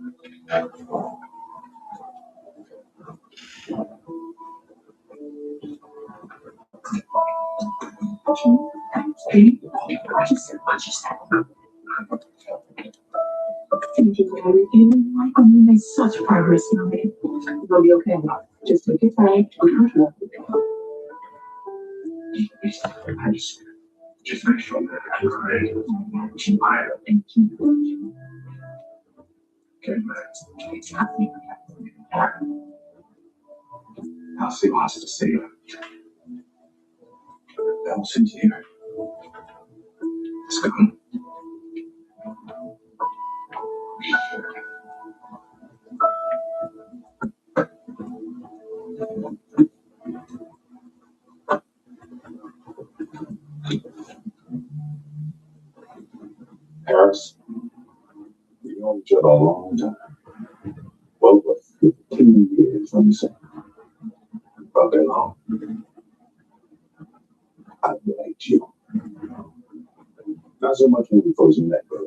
You made such progress, mommy. You'll be okay. Just take your time. Be careful. Just make sure that I'm ready. Thank you. Okay, it's happening. I'll see what has to say. I'll see you. Let's go. Harris, we know each other a long time. Well, what, 15 years, let me say. About that long. I liked you. Not so much when we first met, but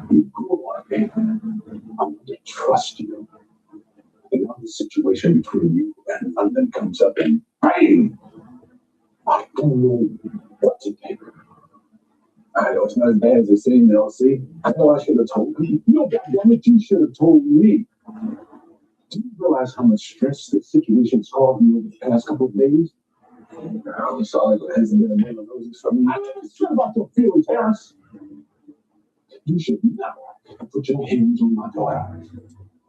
you grew on me. I'm going to trust you. And now the situation between you and London comes up and bang! I don't know what to think. I know it's not as bad as it seems, LC. I know I should have told you. No, goddamn it, you should have told me. Do you realize how much stress this situation's caused me over the past couple of days? I'm sorry, but it hasn't been a man of roses for me. I'm not sure about your feelings, Harris. You should never put your hands on my daughter.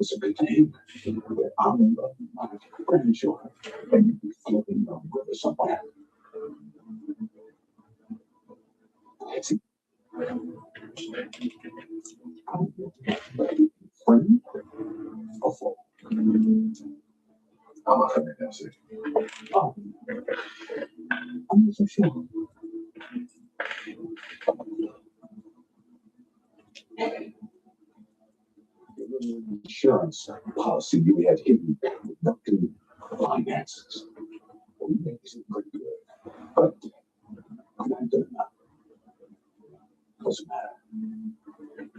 It's a good thing that I'm in love with my grandchildren and you be floating down the river somewhere. See, I'm friend or foe. I'm a friend, that's it. Oh, I'm not so sure. Insurance policy we had hidden with nothing finances. We made it pretty good, but I'm not good enough. Doesn't matter.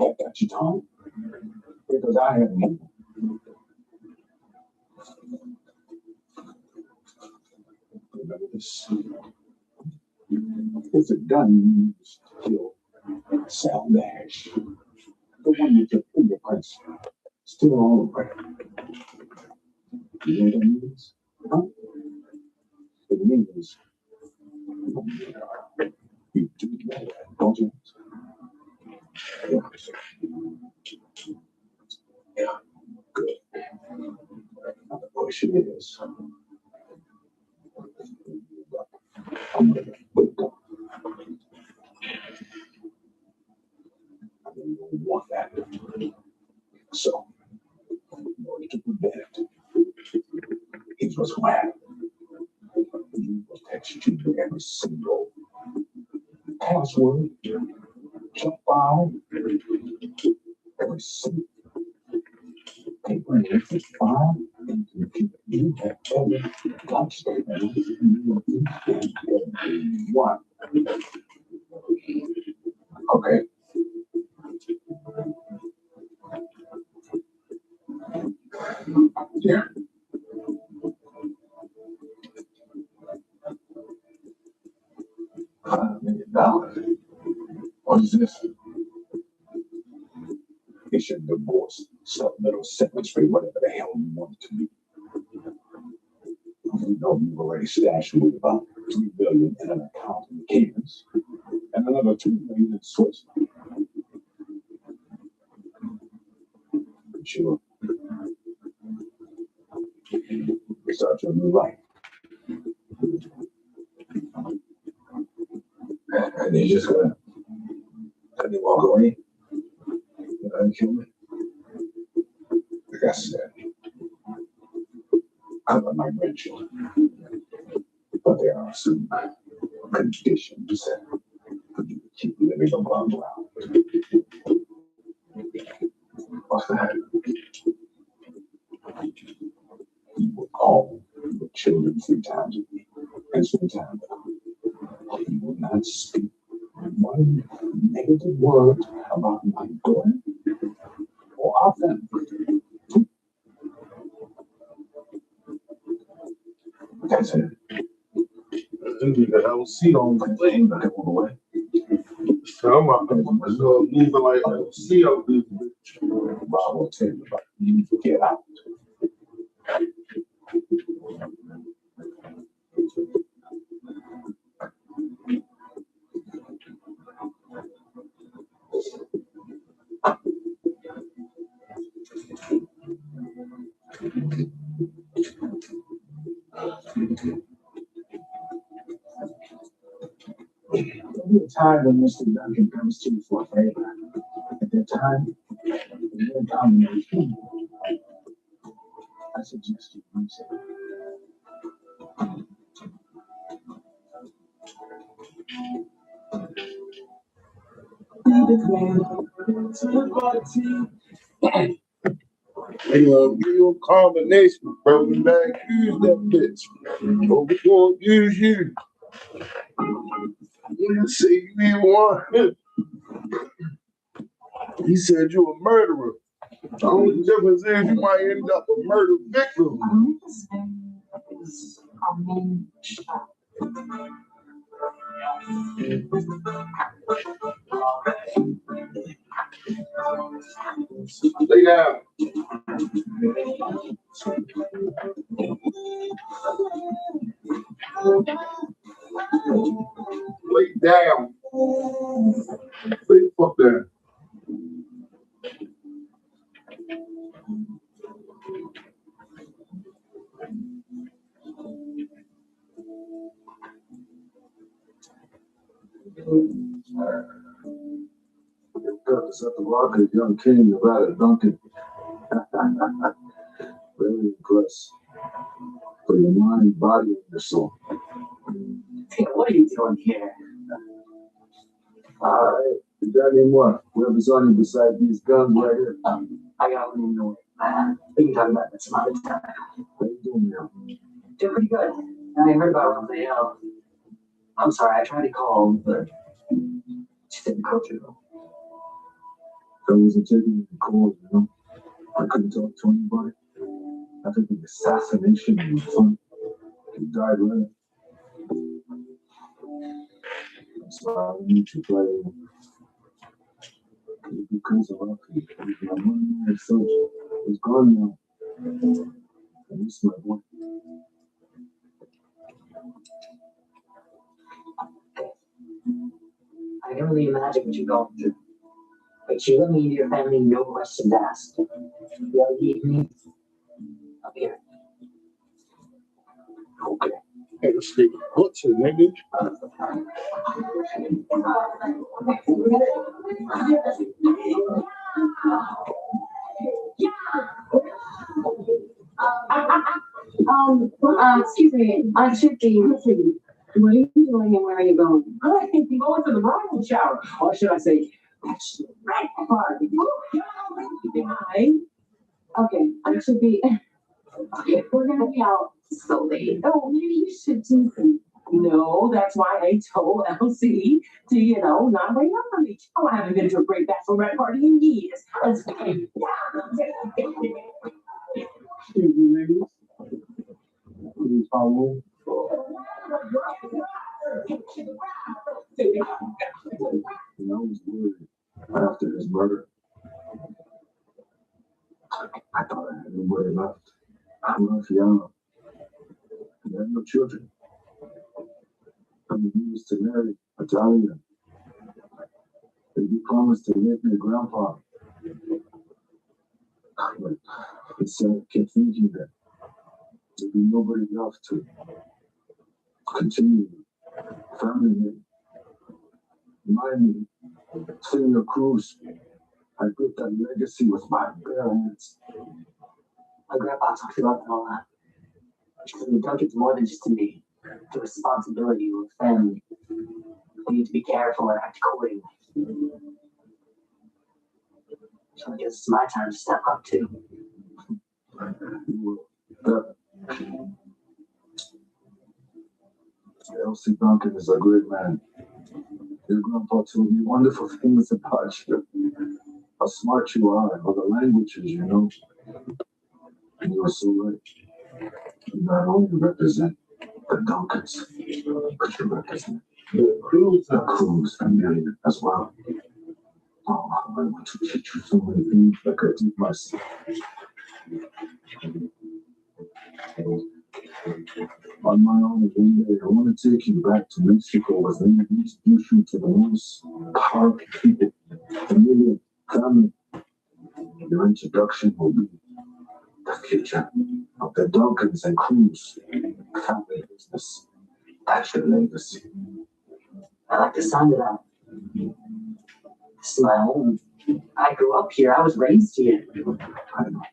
I got you, Tom, because I have you. Remember this? It's a gun used to kill Sal Nash. The one with your fingerprints still all over it. You know what it means? Huh? It means you do know that, don't you? Yeah. Yeah. Good. Now the question is, I'm gonna wake up. I don't want that. So, in order to prevent it, here's what's going to happen. You will text you every single password, jump file, every single paper and every file and computer you have ever touched and one. Okay. Yeah. $100,000. What is this? It's your divorce supplemental sentence for whatever the hell you want it to be. You know you've already stashed away about $3 billion in an account in the Caymans and another $2 million in Switzerland. Sure. Start your new life. And you're just gonna let me walk away? You know, kill me? Like I said, I love my grandchildren. But there are some conditions for you to keep living above ground. What's that? You will call your children 3 times a week and spend time with them. You will not speak one negative word about my daughter, or often. That's it. Indeed, I don't see on the thing back on the way. So I'm moving like I don't see out this bitch. Bob will tell you about it. You need to get out. There'll be a time when Mr. Duncan comes to you for a favor. At that time, you will dominate him. I suggest you use it. They gonna give you a combination, bro. You better use that bitch. Or we gonna use you. You see me one. He said you a murderer. The only difference is you might end up a murder victim. Lay down. Lay down. Lay the fuck down. Purpose at the Rocket, young king, Nevada Duncan. Very impressed. For your mind, body, and your soul. Hey, what are you doing here? Alright, you got any more? Whoever's on you beside these guns right here. I gotta leave you we can talk about that some other time. How you doing now? Doing pretty good. I heard about Rafael. I'm sorry, I tried to call, but just didn't go through. I wasn't taking any calls, you know. I couldn't talk to anybody. I think the assassination was fun. He died right. I'm sorry, I need you, but because of Rocky, my money and such is gone now. I miss my boy. I can really imagine what you're going through. But you let me into your family, no questions asked. You ever need me? I'll be here. Okay. Hey, this nigga butcher, nigga. Excuse me, I should be. What are you doing and where are you going? I think you're going to the bridal shower. Or should I say, bachelorette party? Hi. Okay, I should be. Okay, we're gonna be out so late. Oh, maybe you should do some. No, that's why I told LC to, not wait up on me. Oh, I haven't been to a great bachelorette party in years. Let's go. Excuse me, ladies. Please follow. I was worried after his murder. I thought I had nobody left. Rafael. He had no children. He used to marry Italia. And he promised to make me a grandpa. But it's I kept thinking that there'd be nobody left to continue family name. Mine, Senator Cruz. I built that legacy with my bare hands. My grandpa talks about it all that. Because Duncan's more than just to me. The responsibility of a family. We need to be careful and act accordingly. So I guess it's my time to step up too. Elsie Duncan is a great man. Your grandpa told me wonderful things about you. How smart you are, and what a languages, you know. And you were so right. You not only represent the Duncans, but you represent the Crews family as well. Oh, I want to teach you so many things that could teach myself. On my own, one day, I want to take you back to Mexico and then introduce you to the most powerful people, familiar, family. Your introduction will be the future of the Duncans and Crews family business. That's your legacy. I like the sound of that. This is my home. I grew up here. I was raised here. I know.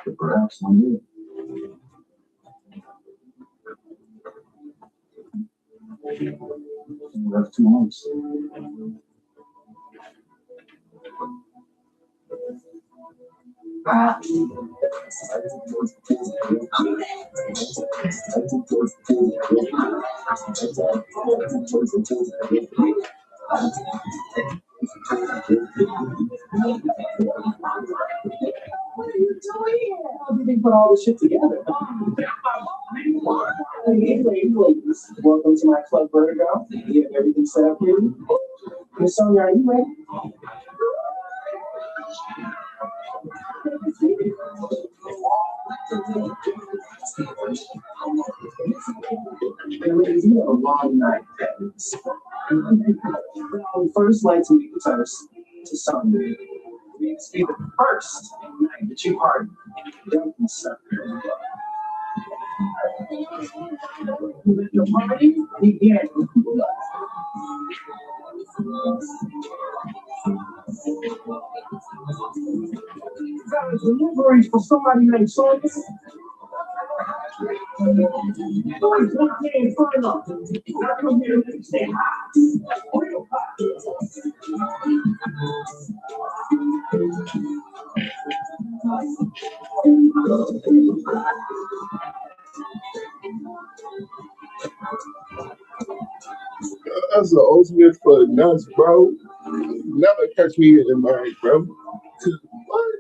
But perhaps one day, we'll have two homes. Perhaps. What are you doing here? How did they put all this shit together? Anyway, ladies, welcome to my club, Vertigo. You have everything set up here. Miss Sonia, are you ready? Ladies, you have a long night. I would first like to make the toast to Sonia. It's be the first night that you are Duncan son. Let the party begin. That was delivery for somebody named Saunders. Boys, not paying fine up. I come here to say hi. Real That's the ultimate for nuts, bro. Never catch me in the night, bro. 'Cause what?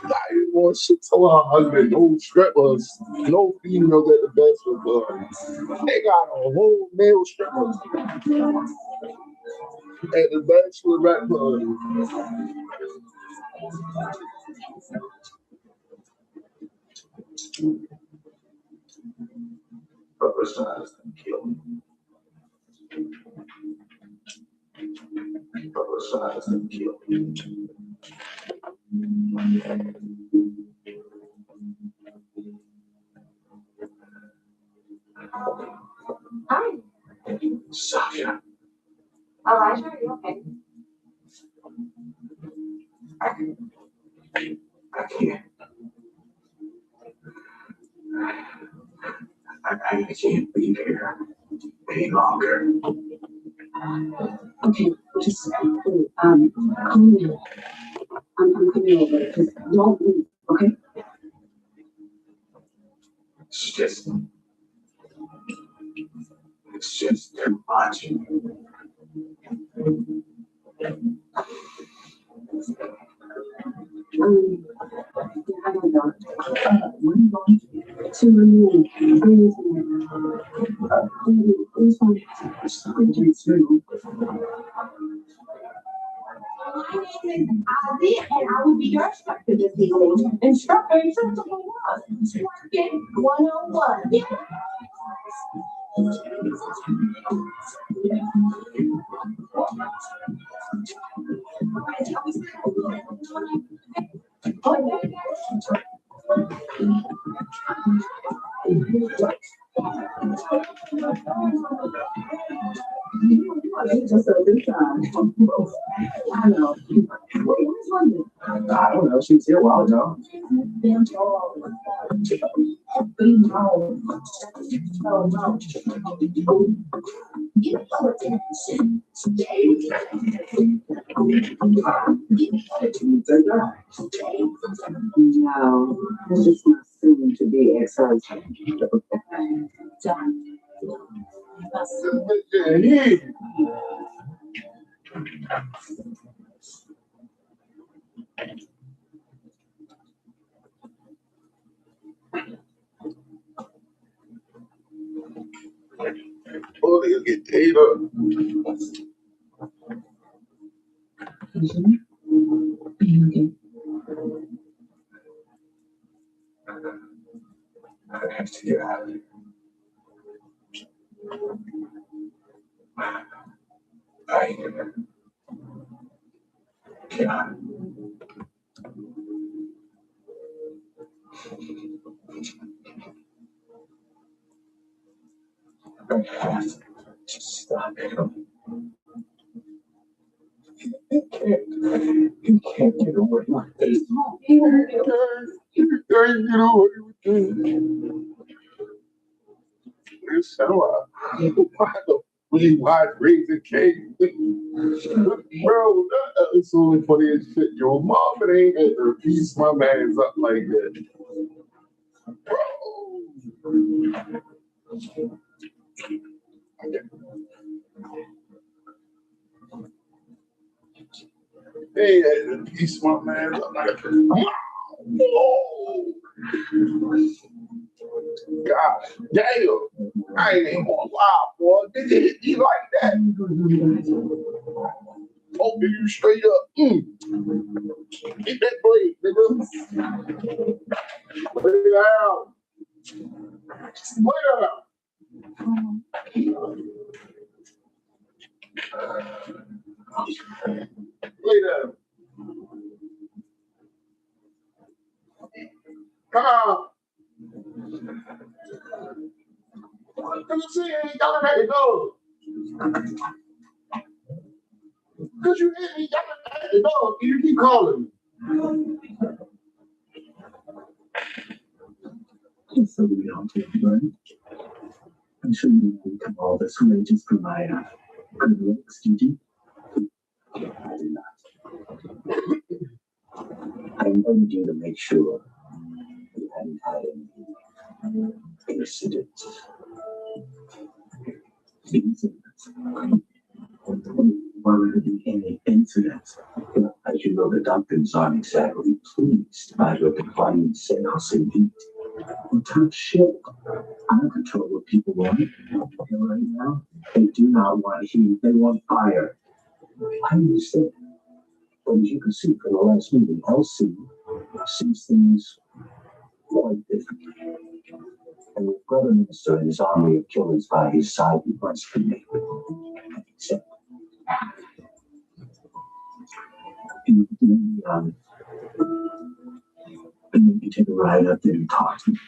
I didn't want shit to our husband, no strippers, no females at the bachelor club. They got a whole male stripper at the bachelorette club. Publicize and kill. Publicize and kill. Hi. Sasha, Elijah, are you okay? I can't. I can't be here any longer. Okay, just calm down. I'm coming over. Just don't move, okay? It's just too much. Yeah, I gotta go. Where are you going? To remove anything. It's fine. Thank you too. My name is Ozzy, and I will be your instructor this evening. Instructor, Twerking 101. Yeah. Just a good time. I know. Where's London? I don't know. She was here a while ago. No, this is my soon to be ex-husband. Oh, they'll get paid up. I have to get out of here. I can't. I have to stop him. You can't get away with this. You can't get away with this. It's so why the really wide razor cake? Bro, that's only funny as shit. Your mom ain't had to piece my man's up like that. Bro. They had to piece my man's up like that. Oh. God damn. I ain't even gonna lie, boy. Did it hit you like that? Oh, did you straight up? Get that blade, nigga. Lay it down. Lay it down. Lay down. Come on. Cause you see, you ain't yelling at the dog. Cause you hear me yelling at the dog, and you keep calling me. So we don't take right? I'm sure you won't come all this way just for my good looks, did you? I did not. I wanted you to make sure you hadn't had any incidents. Were there be any incidents? As you know, the doctors aren't exactly pleased by your declining sales indeed. Tough shit. I don't control what people want. Right now, they do not want heat. They want fire. I understand. But as you can see from the last meeting, LC sees things quite differently. And with Brother Minister and his army of killers by his side, he must be made accept. And you take a ride up there and talk to me.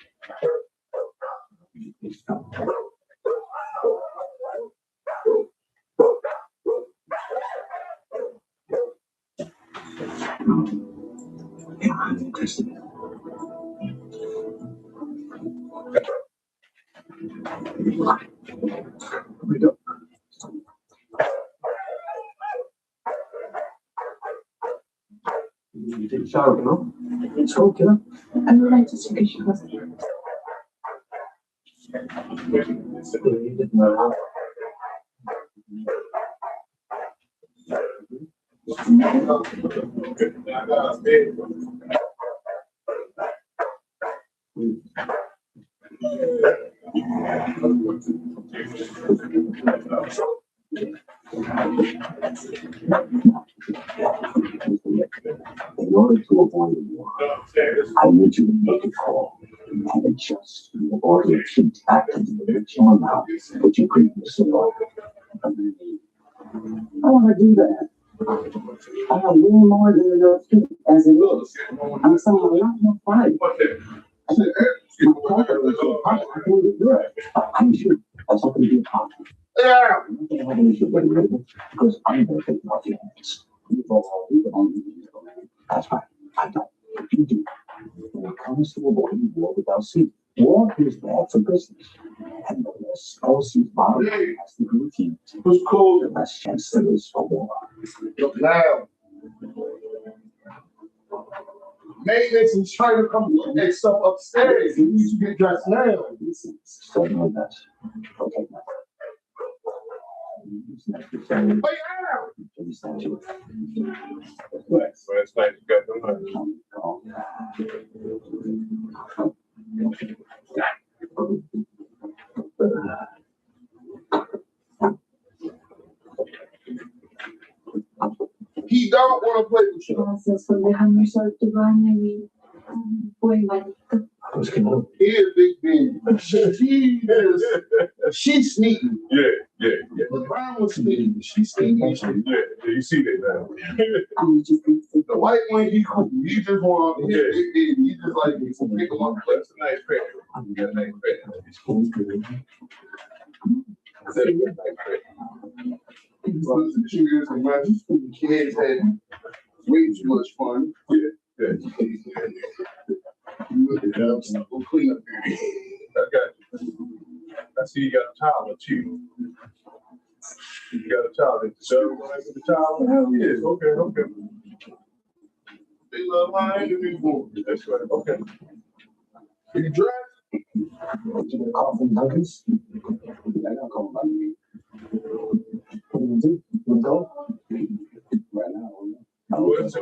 Yeah, I'm interested. We go. You take a shower, no? It's okay. I would like to take a shower. In order to avoid a war, I need you to make a call and adjust your order of heat back to the original amount that you previously ordered. I want to do that. I have way more than enough heat as it is. I'm someone a lot more fine. My partner is so hot, I can get good. I'm sure that's not going to be a problem. I'm not going to have an issue getting rid of it because I'm going to take it off your hands. You all leave it on you, man. That's right. I don't. You do. When it comes to avoiding war without sea, war is bad for business. And the less LC's bottom line has to do with heat, Who's cool? the less chance there is for war. Look now. Maintenance is trying to come get that stuff upstairs. You need to get dressed now. Listen, certainly that. Okay, now. Wait out! understand you. Last night you got them money. He don't want to play with you. Gracias por dejarme ser tu baño y buen bañito. He is big baby. She's sneaky. Yeah. The brown was sneaky. She's sneaky. Yeah, you see that now. The white one, he cool. He just want, yeah, big baby. He just like, pick him up. That's a nice pet. That's a nice pet. It's cool. That's a nice pet. Runs and shooters and runs. Kids had way too much fun. Yeah. We'll clean up here. I got you. I see you got a child too. You got a child. So when I get the child, hell yes. Okay. They love my interview for me. That's right. Okay. Are you dressed? You get a call from Duncan's? I got a call about me. What do you do? You go? Right now. Well, so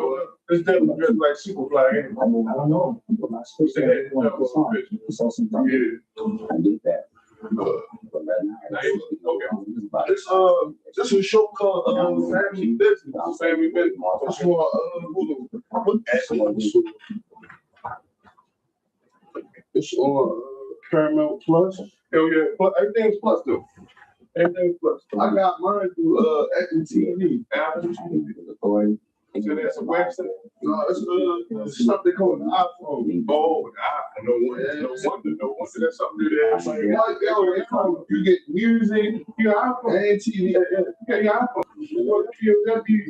this devil dressed like Superfly. Anyway. I mean, I don't know. But my sister Yeah, wanted to song. Saw some thunder. Yeah. I did that. But right now, This is a show called Family Business. Family Business. It's on Hulu. It's on Paramount Plus. Hell yeah. But everything's plus though. Everything's plus. I got mine through Apple TV. Apple TV. So that's a website. No, it's something called an iPhone. Oh, an iPhone. No wonder that's something that you get music, you got iPhone and TV. Yeah, your iPhone.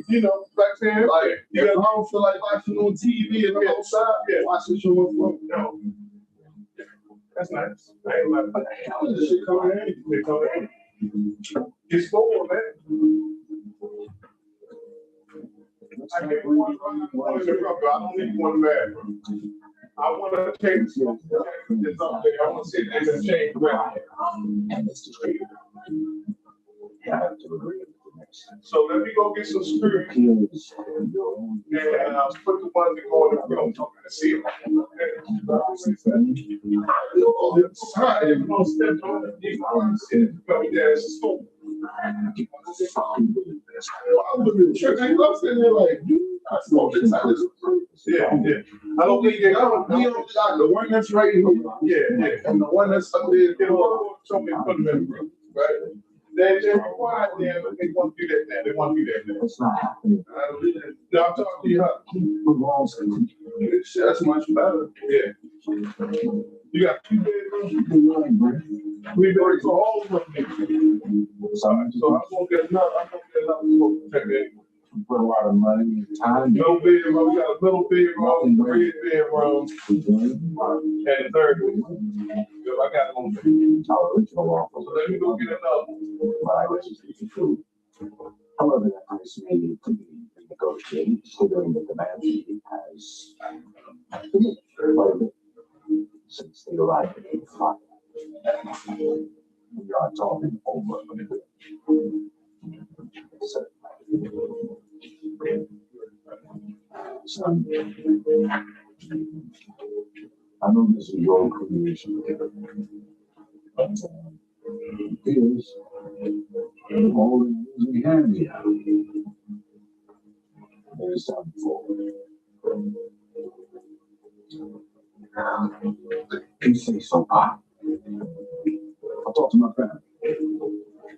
You know, like saying, like, I don't feel like watching on TV and I'm outside, watching show on phone. No. That's nice. I ain't like that. This shit coming in. It's full, man. I don't need one bad. I want to change something. I want to see things and change well. and it's just great. I have to agree with the next. So let me go get some screws Kids, and I'll put the ones that go in the room and see them. Yeah. I don't think they got the one that's right here. Yeah. And the one that's up there, show me put them in the room, right? They're quiet there, but they want to do that now. They want to do that now. it's not happening. Now I'm talking to you, huh? That's much better. Yeah. You got 2 bedrooms. We already saw all of them. So I'm gonna get another. To protect it. Put a lot of money and time. No bedroom. We got a little bedroom, 3 bedrooms, and a third one. I got it on the Original offer. So let me go get another. But I guess it's true. However, that price may need to be renegotiated, considering the demand he has quite a bit since they arrived in 85. We are talking over a bit. Son, I know this is your creation, but it is all the news we have here. There's time for you say so, Pop. I'll talk to my family.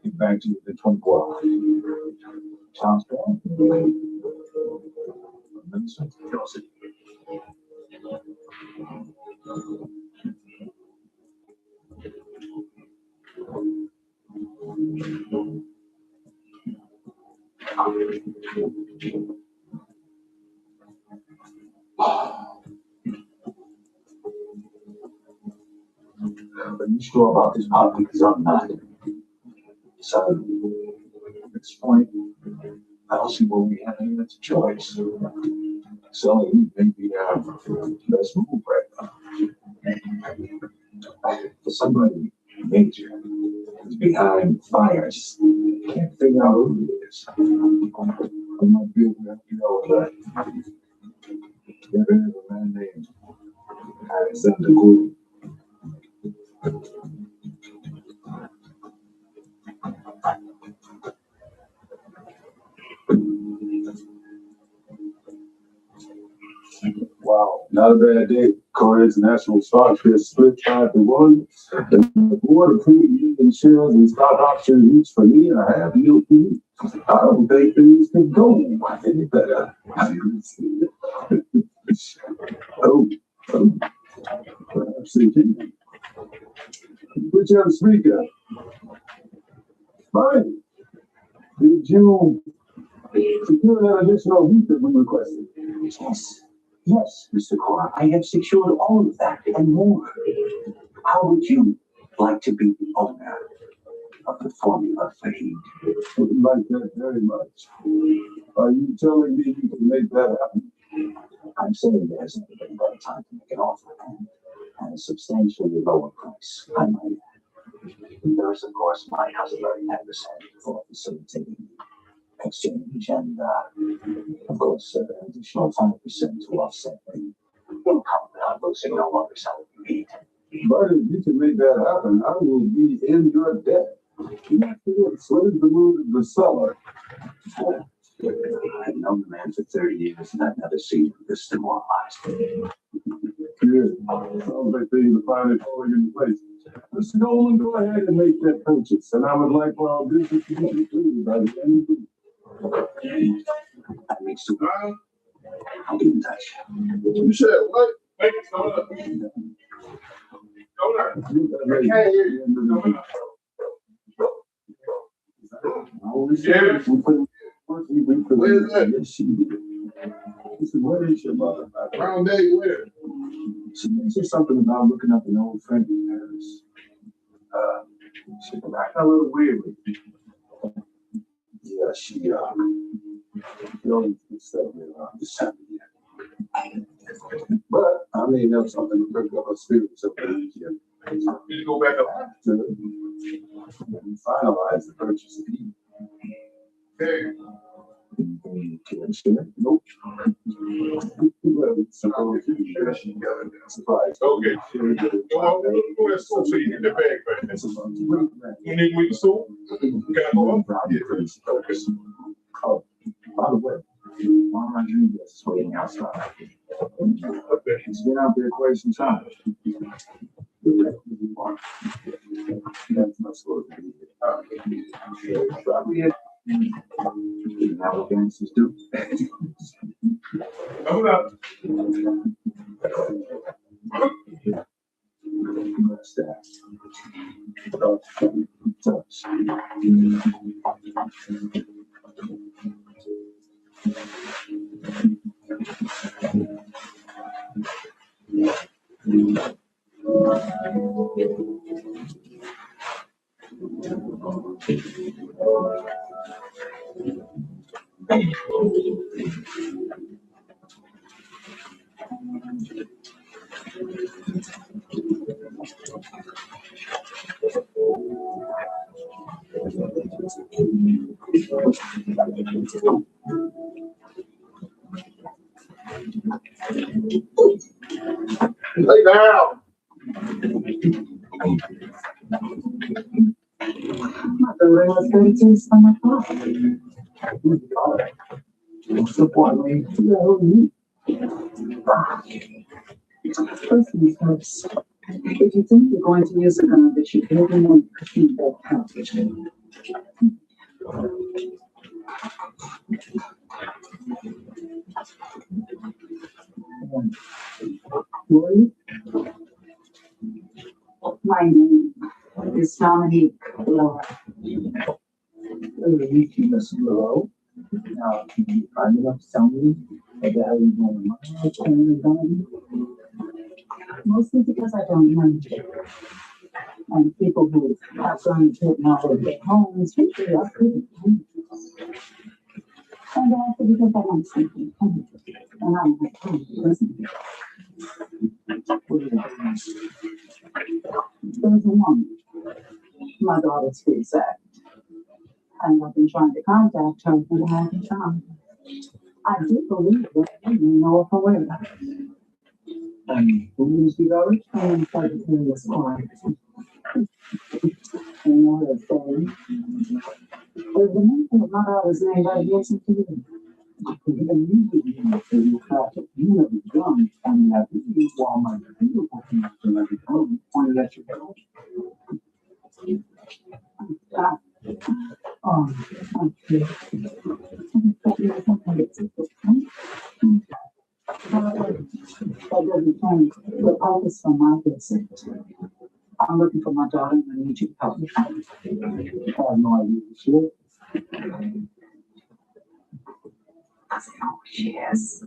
Get back to you within 24 hours. Sounds good. Minister Kelsey. Are you sure about this, Pop? Because I'm not. So, at this point, I don't see where we have any other choice. Selling may be our best move right now. For somebody major who's behind the fire, I just can't figure out who it is. I might be able to help you out with that. There is a man named Alexander Gordon. Wow, not a bad day. Core International stock share split 5-1. The board approved million shares and stock options each for me, and I have yield for you. I don't think things can go any better. Oh, perhaps they can. Put you on speaker. Fine. Did you secure that additional heat that we requested? Yes, yes, Mr. Cora, I have secured all of that and more. How would you like to be the owner of the formula for heat? I would like that very much. Are you telling me you can make that happen? I'm saying there's never been a better time to make an offer at a substantially lower price, I might add. There's, of course, my customary 10% for facilitating the exchange and, of course, an additional 5% to offset the income that I'm losing no longer selling heat. But if you can make that happen, I will be in your debt. You have to get slaves to move to the cellar. I've known the man for 30 years and I've never seen him this demoralized. Good. Sounds like things are finally falling into place. Mr. Goldman, go ahead and make that purchase, and I would like for our business to be completed by the end of the week. That makes two. I'll be in touch. You said what? Wait, hold up. Hold up. I can't hear you. Where is that? Yes, she did. He said, "Where is your mother?" Round day where? She mentioned something about looking up an old friend in Paris. She got a little weird with me. Yeah, she always gets stuff around this time of year. But I may have something to bring up her spirits over the weekend. Did you go back up? To finalize the purchase of heat. Hey. Can't share. Nope. Well, suppose you surprise. Okay. Go that soap so you get the bag back. That's about You need me to soap? Can I go up? Yeah, please. Okay. Oh, by the way, Juan Rodriguez is waiting outside. He's been out there quite some time. That's not supposed to be here. Probably it. How gangsters do. Hold up. Mustache. Touch. Lay down. My daughter was 32 summer fall. What's the point, man? Who the hell are you? First things first. If you think you're going to use a gun that you really know you could keep that package. Who My name is Dominique Laura. Miss Lowe. Now, can you find enough to tell me what the hell you doing? Mostly because I don't know you. And people who have guns hidden out of their homes, usually are pretty dangerous. And also because I want something home. And I don't have time to listen. There's a woman. My daughter's pretty sad. And I've been trying to contact her, but I haven't found her. I do believe that you know of a way. Who is the other? I'm starting to hear this quiet. And now they're saying, there's a man from my daughter's name by Jason to me. And you didn't know that you have to, you know, the gun, and that you while my beautiful things to let it go, pointed at your girl. Okay. That doesn't change the purpose for my visit. I'm looking for my daughter and I need you to help me. I have no idea who she is. I said, oh, she is.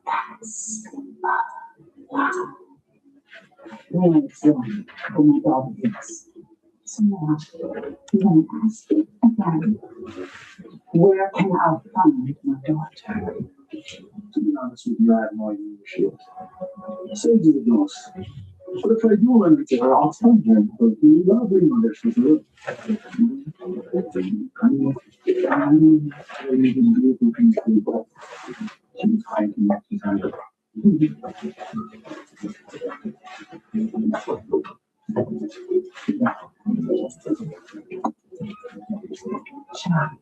That's wow. Really, it's who my daughter is. So now, I'm going to ask you again, where can I find my daughter? To be honest with you, I have no idea who she is. Say to the ghost. But if I do run into her, I'll tell her. But you love me, mother, for good. I mean, you can do things for you, but she's hiding up behind her. Child.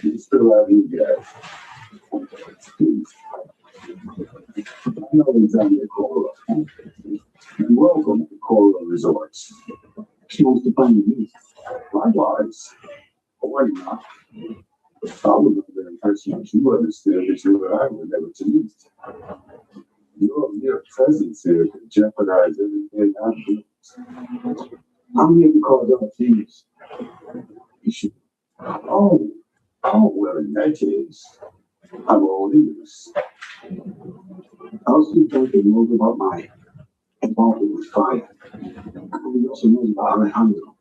You still have you guys. I know it's on your Coral. And welcome to Coral Resorts. She wants to find me. Likewise. Why not? I was under the impression that you understood that you and I were never to meet. Your mere presence here could jeopardize everything I'm doing. I'm here because of things. You should. Oh, well, in that case, I'm all ears. I'll speak to the knows about my involvement with fire. And he also knows about Alejandro.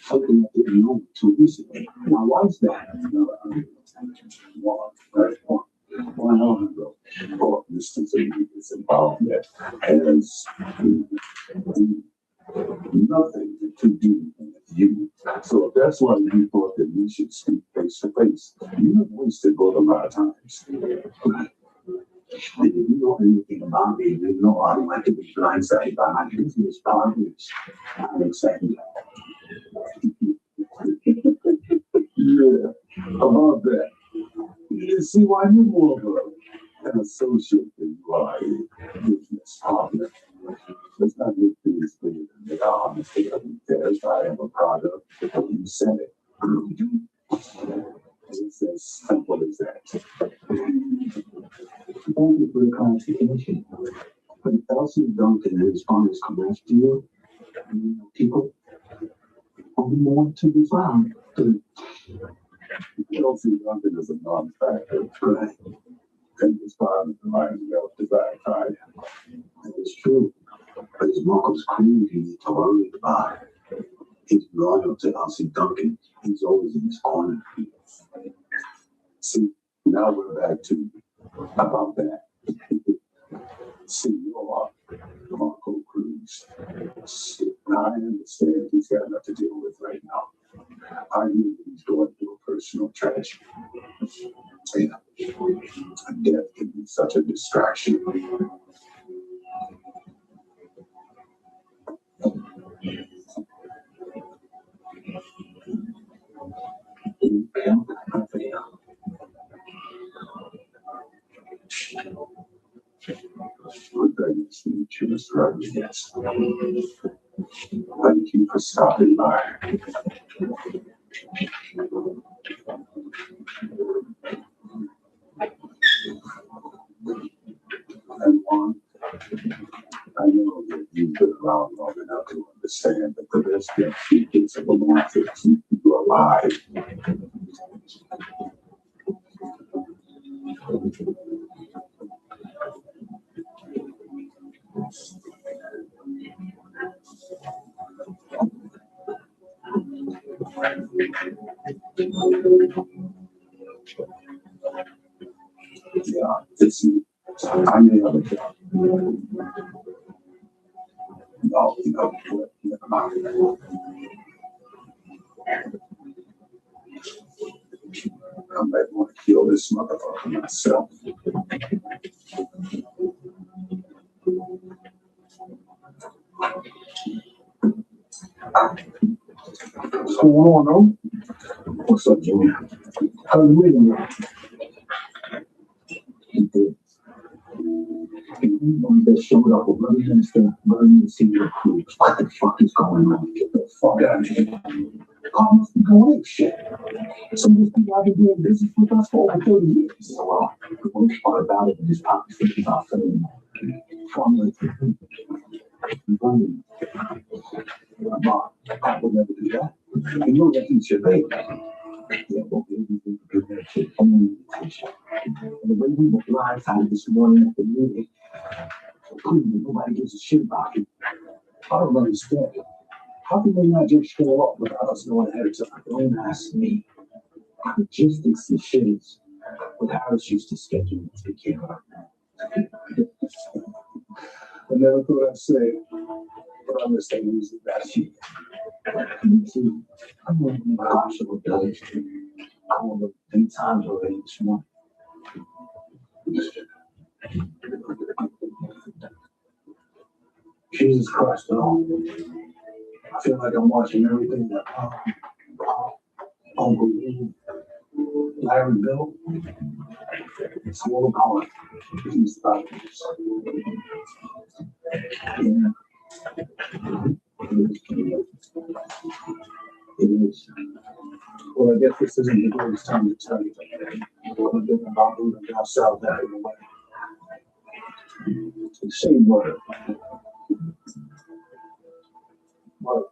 Something I didn't know too recently. Now, why's that? One Alejandro, for instance, his involvement has nothing to do with you. So that's why you thought that we should speak face to face. You have wasted both of our times. Right. And if you know anything about me, you know I like to be blindsided by my business partners. I'm excited. Yeah, about that. You see why you're more of an associate than you are a business partner. Let's not make things clear that they are honestly there's I am a product. You said it. It's as simple as that. Thank you for the clarification. But if Elsie Duncan and his partners come after you, people will be more to be found. Chelsea London is a non-factor. Right. And his partner reminds me of design time. That is true. But his Marcos Queen you need to worry about. He's loyal to Elsie Duncan. He's always in his corner. See, now we're back to about that. See, you are Marco Cruz. I understand he's got enough to deal with right now. I knew he's going through a personal tragedy. Yeah. Death can be such a distraction. Good things to meet you, Mr. Rodriguez. Thank you for stopping by. And one, I know that you've been around long enough to understand that the best thing is of a life to keep you alive. Yeah, it's me. I'm the other guy. No, never mind. I might want to kill this motherfucker myself. What's going on, though? What's up, Jimmy? How you doing? He did. One that showed up with Brother Minister, Brother Senior Cruz. What the fuck is going on? Get the fuck out of here. God must be going ape shit. Some of these people have been doing business with us for over 30 years. So, the worst part about it is pockets thinking about fame. Formula. Money. I would never do that. You know that he's your baby. Yeah, but we need to give that shit only attention. And the way we were blindsided this morning at the meeting, clearly nobody gives a shit about it. I don't understand. How can they not just show up without us knowing ahead of time? Don't ask me. Logistics and shit is what Harris used to schedule and take care of. I never thought I'd say it, but I'm just saying using that shit. Me too. I'm going to gosh, it was done. I called them 3 times already this morning. Jesus Christ, no. I feel like I'm watching everything that Uncle Lee, Larry Bill, it's all apart. He's about yeah. It is. Well, I guess this isn't the greatest time to tell you what I'm doing about moving down south that in the way. It's the same word. Well,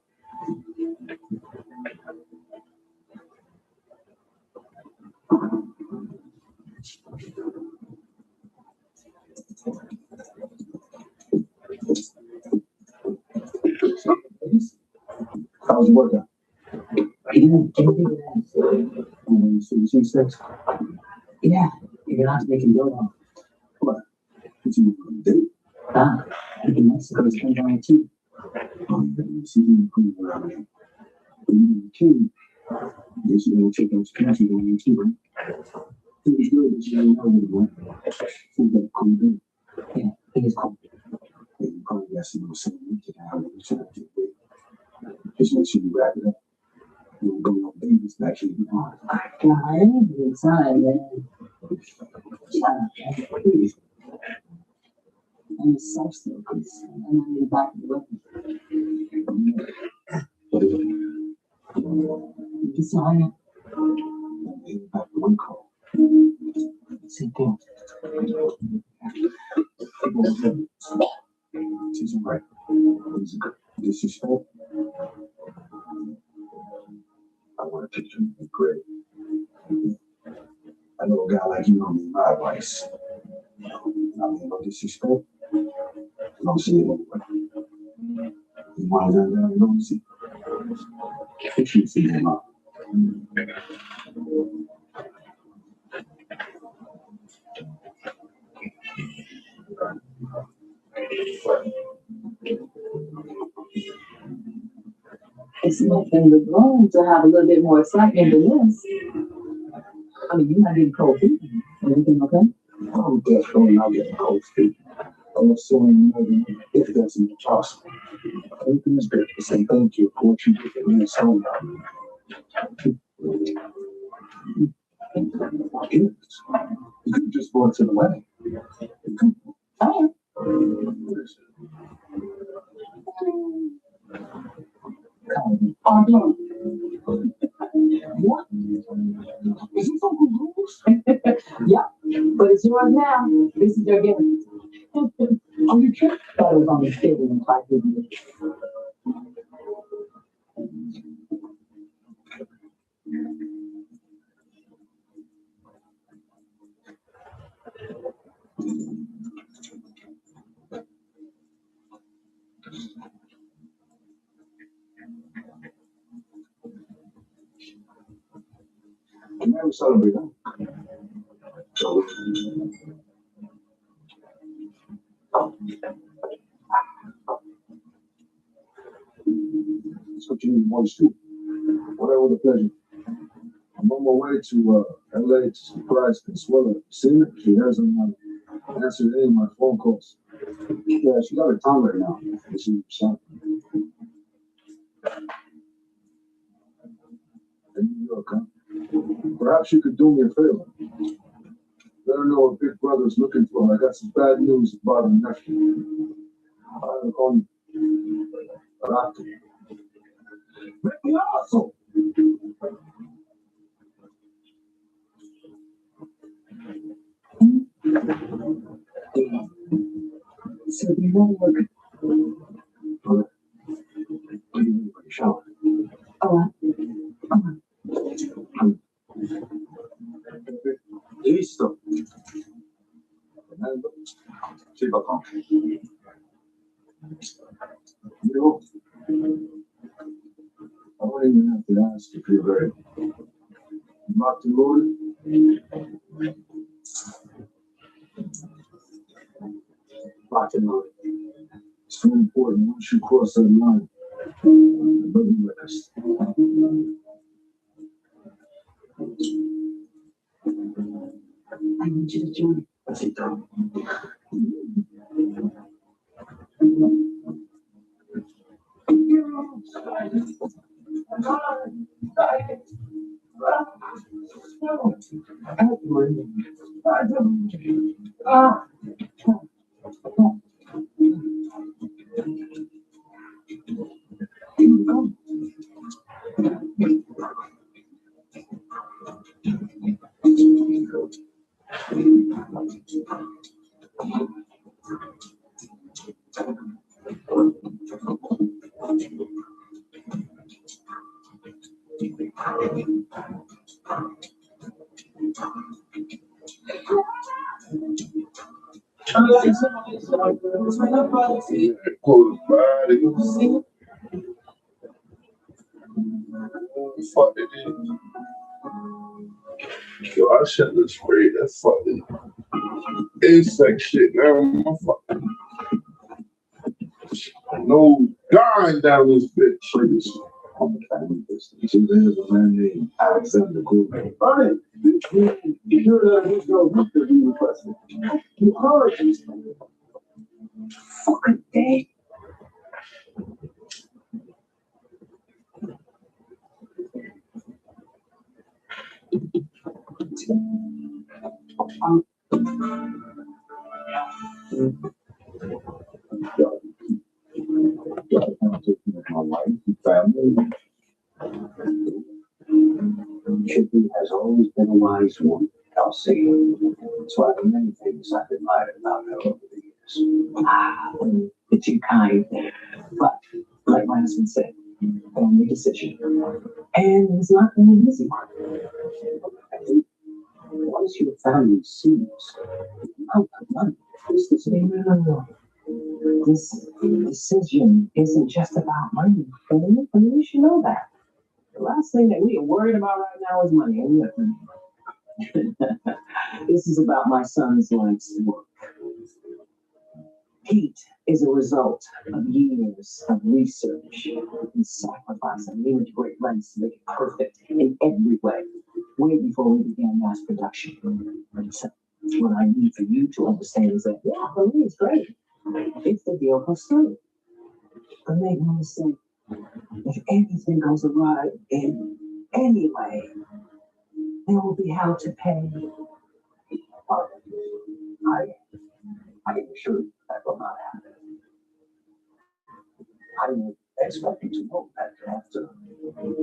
how's it working? C6? Yeah, you're not making dough on. What? What you do? In Mexico, it's kind of on too. Oh, you see, you prove around here. When you're a king, you should take those countries on you too, right? It was good that you didn't know what it was. Seems like a cool dude. Yeah, I think it's cool. Yeah, you probably got some little something you can have when you try to get away. Just make sure you wrap it up. You don't go no babies back here. God, I need to be time, man. Please. I'm so still because I'm not even back to the weapon. You see, I am back to one call. Same thing. She's right. Disrespect. I want to teach you to be great. I know a guy like you don't need my advice. I mean, no disrespect. Don't see it anyway. You want to learn, you don't see. You should see him up. It's making the room to have a little bit more excitement than this. I mean, you're not getting cold feet. Everything okay? I'm definitely not getting cold feet. I'm assuming if that's even possible. Everything is great to say thank you for what you did for me so much. You could just go to the wedding. Oh. What? Is it something rules? Yeah, but it's yours now. This is your gift. Oh, you can't thought it was on the table and type it in. You never celebrate that. So, that's what you need boys too. Whatever with a pleasure. I'm on my way to LA to surprise Consuela. See her? She hasn't answered any of my phone calls. Yeah, she got her tongue right now. She's something. In New York, huh? Perhaps you could do me a favor. Let her know what Big Brother's looking for. I got some bad news about her nephew. I'll call you. Rato. Make me awesome. So you know what? Shower. Oh, listo. Fernando, sí, papá. Yo, I don't even have to ask if you're ready. Locked and loaded? Locked and loaded. It's very important. Once you cross that line, let me rest. I need you to join. Let's sit down. Cool body. Fuck it. Yo, I shut the spray. That's fucking insect shit. Now, motherfucker. No dying down this bitch. On the family business. See, there's a man named Alexander Gourmet. All right. You sure that he's no Victor he requested? You heard him. Fucking day. My wife and family. Chippy has always been a wise woman, I'll say. That's why there are many things I've admired about her over the years. It's too kind. But, like my husband said, family decision. And it's not been an easy one. I think once your family sees the amount of money, this decision, this decision isn't just about money. And you should know that. The last thing that we are worried about right now is money. This is about my son's life's work. Pete is a result of years of research and sacrifice. And we went to great lengths to make it perfect in every way, way before we began mass production. So, what I need for you to understand is that, yeah, for me, it's great. If the deal goes through. But make no mistake, if anything goes awry in any way, there will be hell to pay. I assure you that will not happen. I would expect you to know that after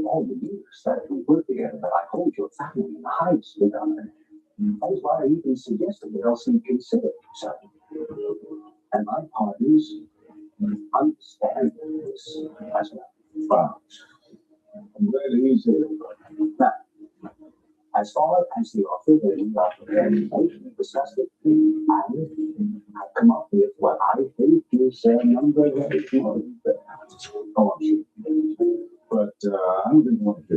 all the years that we worked together, that I hold your family in the highest regard. That is why I even suggested that Elsie consider himself. And my partners understand this as well. I'm glad he's here. Now, as far as the offer that we are prepared to make, we discussed it, and I've come up with what I think is a number that is more than fair. Go on, Chief. But I don't think I want to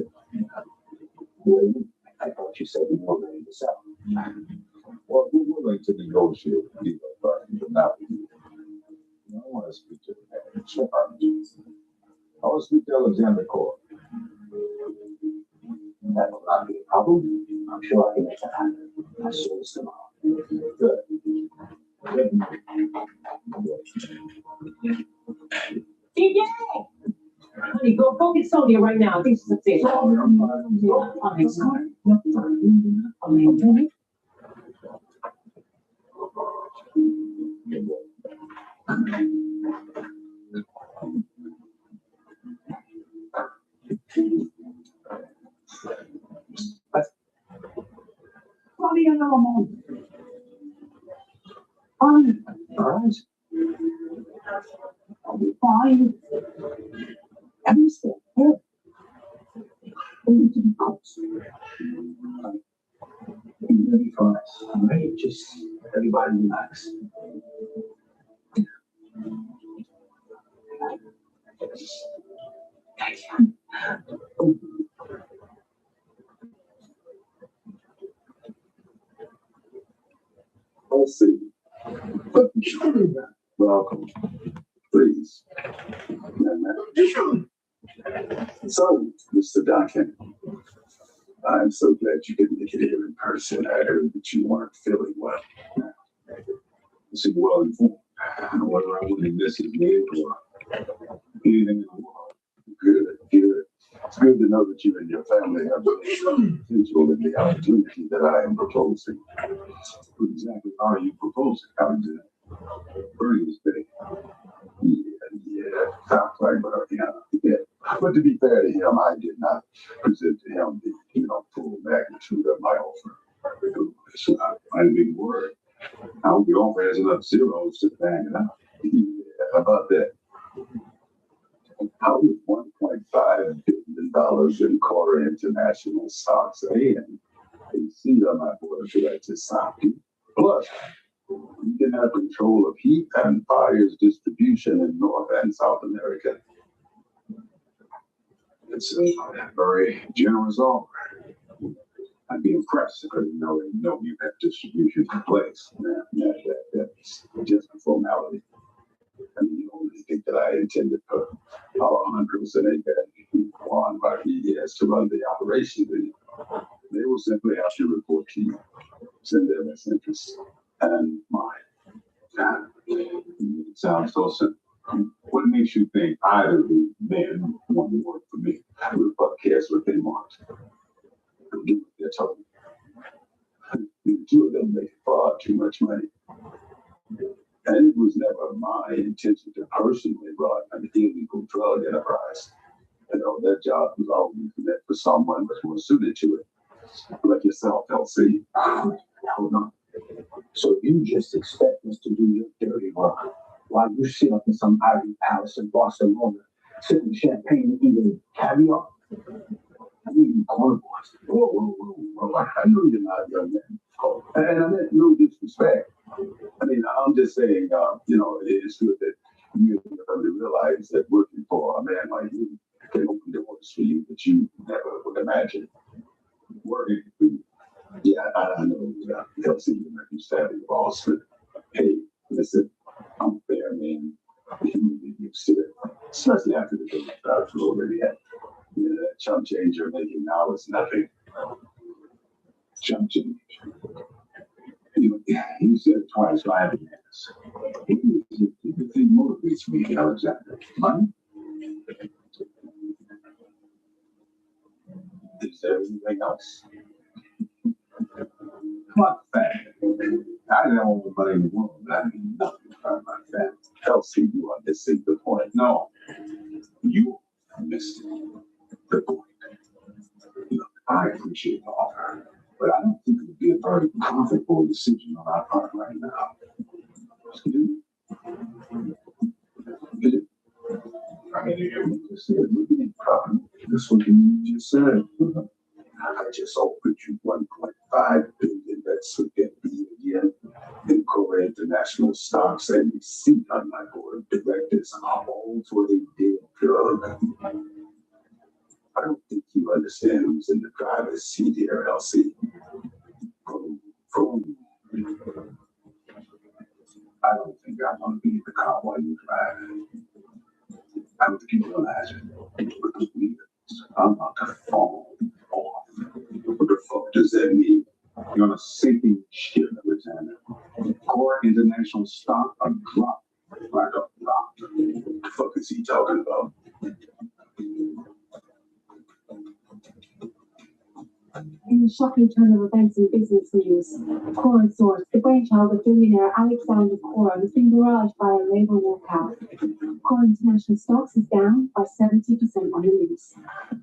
do it. I thought thought you said you were ready to sell. Well, we're willing to negotiate a deal, but not with you. I want to speak to the manager. I want to speak to Alexander Core. That will not be a problem. I'm sure I can make that happen as soon as tomorrow. Good. DJ! Honey, go get Sonia right now. I think she's upstairs. Okay, sorry. No, sorry. Sonia, no, Mom. Fine. All right. I'll be fine. I'm still here. I need to be close. You'll be fine. All right, just everybody relax. I'll see. Welcome. Please. So, Mr. Duncan, I'm so glad you could make it here in person. I heard that you weren't feeling well. You seem well informed. Whether I would have missed it or anything in the world. Good, good. It's good to know that you and your family have potential in the opportunity that I am proposing. What exactly are you proposing, Alexander? Bernie's day. Yeah, sounds like, but yeah. But to be fair to him, I did not present to him the full magnitude of my offer. It's not a big word. Now the offer has enough zeros to bang it out. Yeah, how about that? How is $1.5 billion in Core International stocks and a seat on my board of directors sound? Plus, you can have control of heat and fire's distribution in North and South America. It's a very generous offer. I'd be impressed if I didn't know you have distribution in place. That's just a formality. I mean, you only think that I intended for Alejandro's and Juan Rodriguez to run the operation. They will simply have to report to you. It's in their best interest and mine. It sounds so simple. What makes you think either of these men want to work for me? Who the fuck cares what they want? I'll do what they're told. The two of them make far too much money. And it was never my intention to personally run an illegal drug enterprise. That job was always meant for someone much more suited to it. Like yourself, LC. Hold on. So you just expect us to do your dirty work while you sit up in some ivory palace in Barcelona, sipping champagne and eating caviar? I mean, corn boys. Whoa. I know you're not a young man. And I meant no disrespect. I mean, I'm just saying, it's good that you realize that working for a man like you can open doors for you that you never would imagine. Working for you. Yeah, I know Helsinki might be savvy boss, but hey, listen, I'm a fair man. You used to it, especially after the big stars you already had. That chump change you're making now is nothing. Chump change. You said it twice, so I have to ask. The thing motivates me, Alexander. Money? Is there anything else? Fuck that. I don't want the money in the world, but I mean nothing about my family. Elsie, you are missing the point. No, you are missing the point. Look, I appreciate the offer, but I don't think it would be a very comfortable decision on our part right now. Excuse me? I mean, you just said it would be a problem. That's what you just said. I just offered you 1.5 billion. That's again in Core International stocks and a seat on my board of directors, all for a deal drug. I don't think you you understand who's in the driver's seat here, Elsie? Vroom, vroom. I don't think I want to be in the car while you drive. I don't think you realize it. I'm about to fall off. What the fuck does that mean? You're on a sinking ship, Lieutenant. Core international stock are dropped like a rock. What the fuck is he talking about? In a shocking turn of events in business news, Core Source, the brainchild of billionaire Alexander Core, has been barraged by a labor walkout. Core International stocks is down by 70% on the news.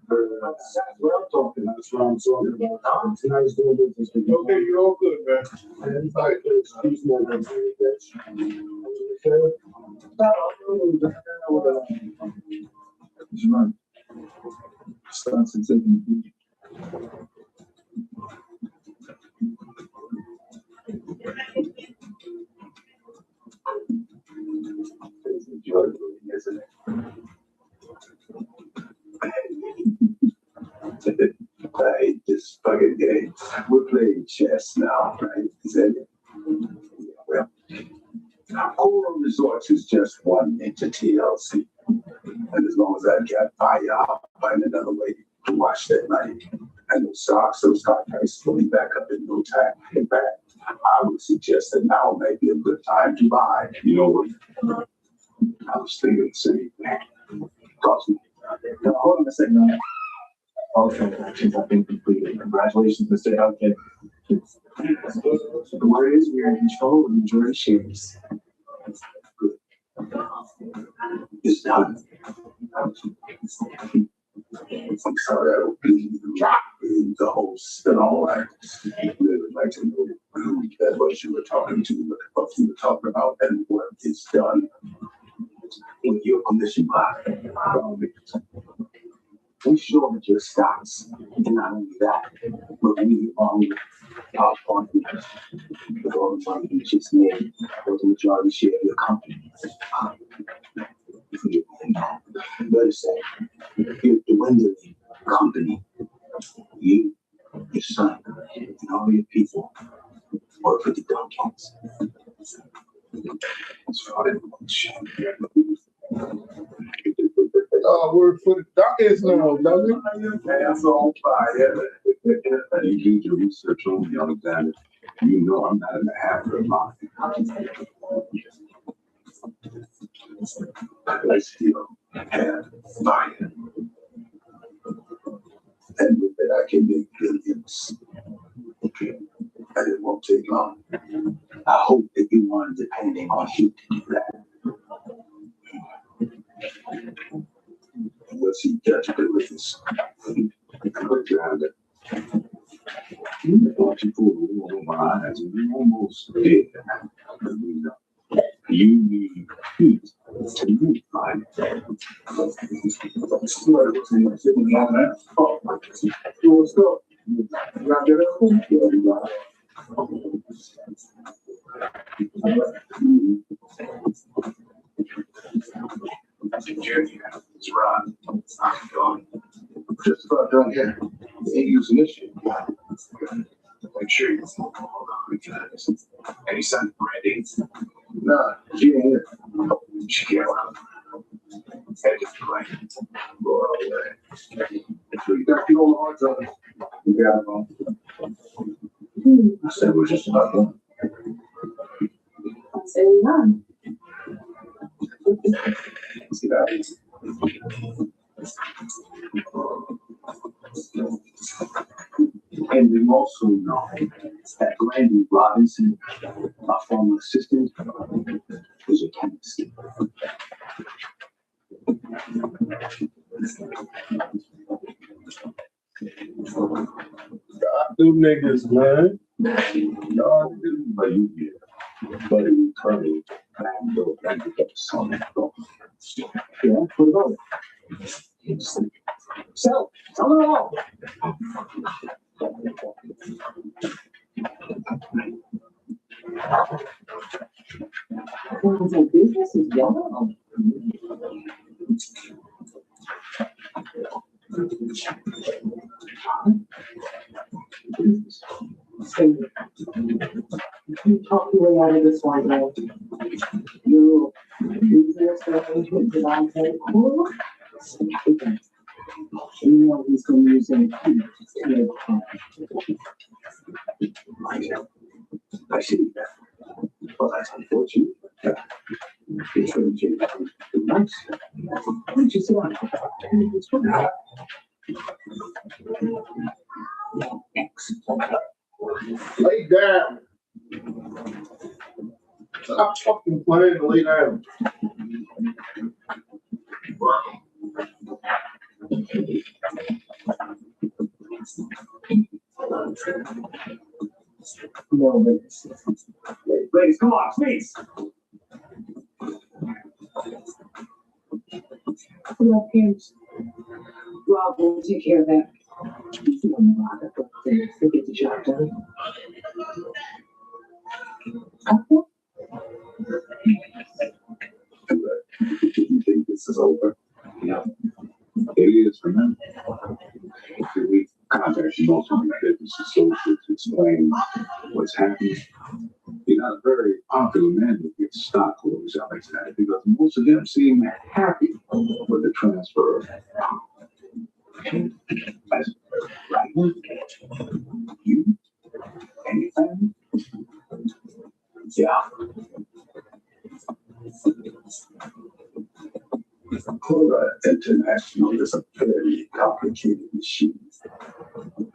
That's what I'm talking about. That's what I'm talking about. Tonight's doing business with you. Okay, you're all good, man. And it's like, excuse me, I'm saying that. That's right. Starts and taking. It's enjoyable, isn't it? I hate this fucking game. We're playing chess now, right? Is that it? Yeah, well, Coral Resorts is just one entity, Elsie. And as long as I got fire, I'll find another way to watch that money. And those stock prices will be back up in no time. In fact, I would suggest that now may be a good time to buy. You know what? I was thinking the same thing. Trust me. Now, hold on a second. All transactions have been completed. Congratulations, Mr. Elkin. The word is we are in control of the majority shares. Good. It's done. I'm sorry, I don't believe the host and all that. I really would like to know who that was you were talking to, what the fuck you were talking about, and what is done. With your permission, Bob. We sure that your stocks, and not only that, but we our partners, with all the money you just made, was the majority share of your company. Better say, if the Wendell company, you, your son, and all your people work for the Duncans. That's right. Work for the Duncans now, doesn't it? That's all fire. You do your research on me, Alexander. You know I'm not in the habit of lying. I still have fire. And with that, I can make billions. And it won't take long. I hope that you weren't depending on Hugh to do that. What's he got to do with this? Alexander. You thought you pulled the wool over my eyes and you almost did. But we know. You need heat to move by it. What's up? You got to get up? Yeah, you got it. It's right. It's not gone. Just about done here. They ain't using this shit. Make sure you hold on. Any sign of Brandy? Nah, she ain't here. She can't run. Head to the plane. Go all the way. So you got people on the hard drive. You got it on. I said we're just about done. I'll say we're done. See that? And we also know that Randy Robinson, my former assistant, was a chemist. Them niggas, man. Y'all didn't know you did. But in return, I'm going to get some. Yeah, put it on. So, tell it all. The business is yellow. You talk your way out of this one, man. You use this arrangement that I said, cool. You know he's going to use it. I see that. Well, that's unfortunate. It's really nice. Why don't you sit down? Lay down. Stop fucking playing and lay down. No, ladies. Ladies, come on, please. Well, James, Rob will take care of that. He's the one who to get the job done. Do you think this is over? Yeah. It is for now. We contacted most of the business associates to explain what's happening. You're not a very popular man to get stockholders out like that because most of them seem happy with the transfer of power. That's right. You and your family? Yeah. Cora International is a very complicated machine.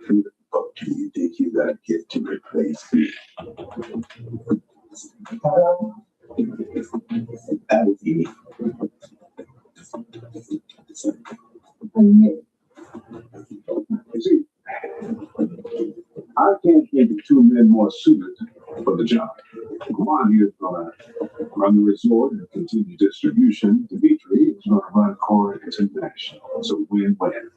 Who the fuck do you think you gotta get to replace me? That would be me. You see, I can't think of two men more suited for the job. One here is going to run the resort and continue distribution. Dimitri is going to run Cora International. So win-win.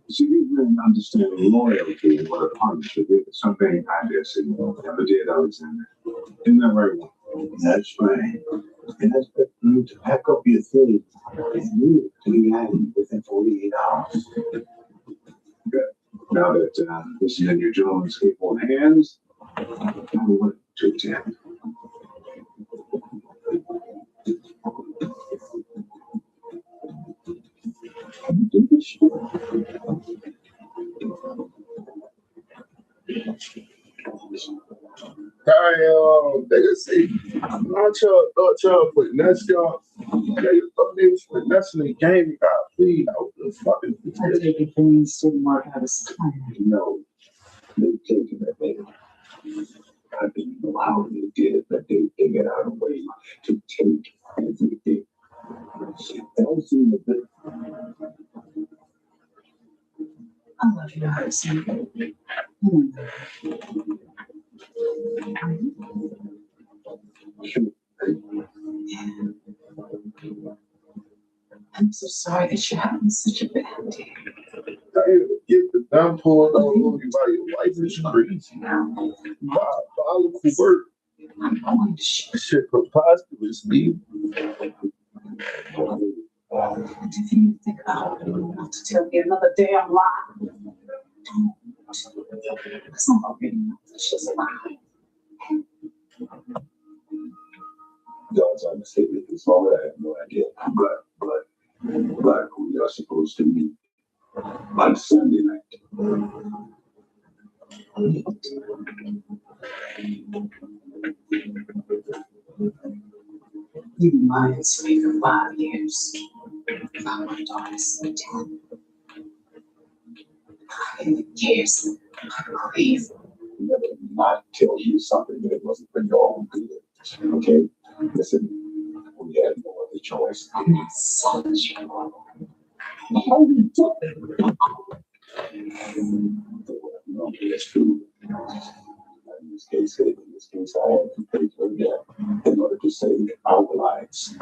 See, these men understand loyalty and what a partnership is. Something I just never did, Alexander. Isn't that right? That's right. And that's for you to pack up your things and move to the island within 48 hours. Good. Now that this is in your Jones capable hands, I want to attend. Can you do this? Nigga say, not y'all putting that y'all. Nigga thought they was putting that in the game. You got please out the fucking. I take it things didn't work out as planned. No, they taken that baby. I didn't know how they did it, but they figured out a way to take everything. They don't seem a bit. I love you, Alexander. I'm so sorry that you're having such a bad day. Get the dumb pulled over you by your wife is crazy. Follow for work. I'm going to shoot. Shit preposterous, me. If you think about it, not to tell me another damn lie. Don't. Because I'm already know that she's a lie. God's on the statement this moment, I have no idea. But we are supposed to meet on Sunday night. You reminds me for 5 years about my daughter's death. In years, I grieve. Never not tell you something that it wasn't for your own good. Okay? Listen, we had no other choice. So much more. How you doing? No, it's true. In this case, I had to pay for death in order to save our lives.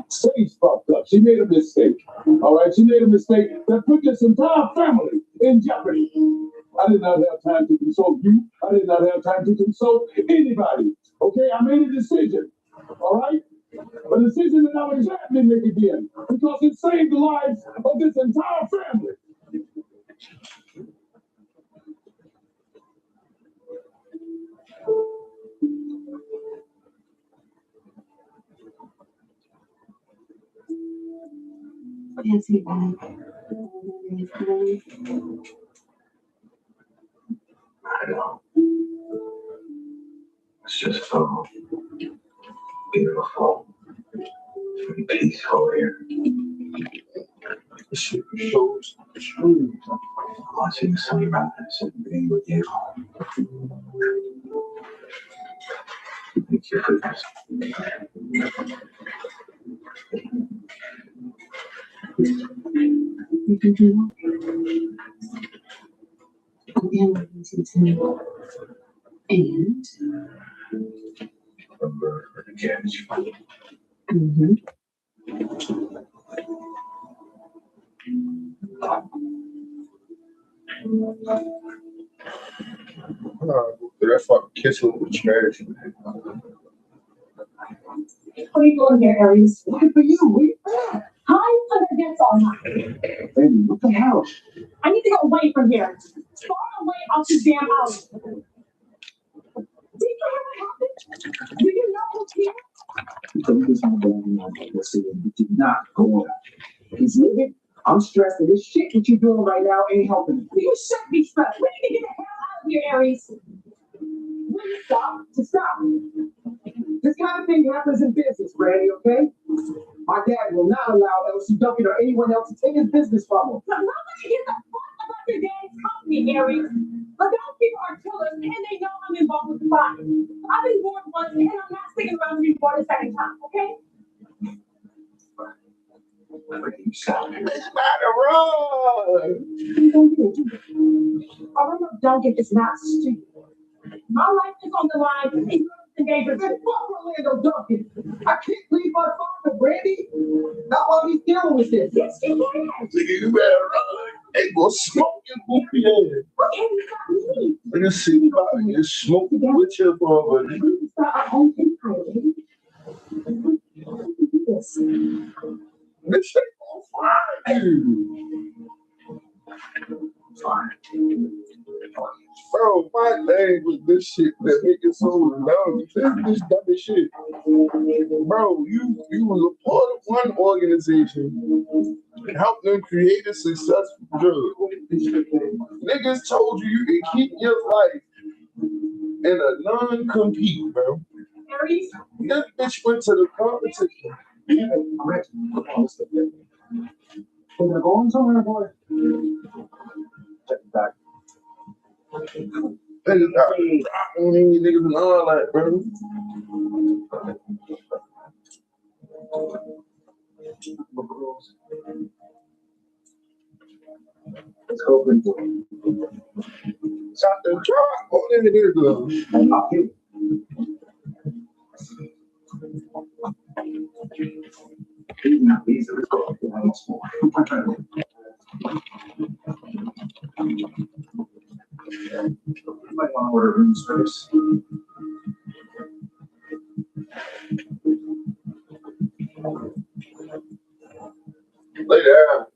Sage fucked up. She made a mistake. All right, she made a mistake that put this entire family in jeopardy. I did not have time to consult you. I did not have time to consult anybody. Okay, I made a decision. All right? A decision that I would gladly make again because it saved the lives of this entire family. Fancy bag. I know. It's just so beautiful and peaceful here. This shit shows the truth. Watching the sunrise and being with you. Thank you for this. You can do that. I'm analyzing tonight. And Remember the catch. mm-hmm. That fucking kitchen was trash, man. What are you doing here, Aries? Why for you? We back. How you put against all night? Baby, what the hell? I need to go away from here. Far away off this damn house. Did you hear what happened? Do you know who's here? Don't this my baby. Let's see. You did not go on. He's leaving. I'm stressed that this shit that you're doing right now ain't helping. You should be stressed. We need to get the hell out of here, Aries. Will you stop? To stop. This kind of thing happens in business, Brandy, okay? My dad will not allow Elsie Duncan or anyone else to take his business from him. Now, nobody gives a fuck about your dad's company, Aries. But those people are killers, and they know I'm involved with the body. I've been born once, and I'm not sticking around with you for the second time, okay? Stop it. It's not a run. Orlando Duncan is not stupid. My life is on the line, and you're engaged. Then fuck Orlando Duncan. I can't leave my father, Brandy. Not while he's dealing with this. Yes, you can. Nigga, you better run. Ain't gonna smoke your goofy head. What have you got me? Nigga, see about you smoking with your father. We can start our own empire, baby. Yes. This shit gonna fry you. Fine. Bro, my thing with this shit that make it so dumb. This dumb as shit. Bro, you was a part of one organization and helped them create a successful drug. Niggas told you you can keep your life in a non-compete, bro. Aries, This bitch went to the competition. I'm ready. We're gonna go on somewhere, boy. Check it back. Niggas got rock on these niggas and all that, bro. Let's go, Brenda. Shot the drop on any nigga. I'm not here. Easy, easy. Let's go. Once more. You might want to order room service. Lay down.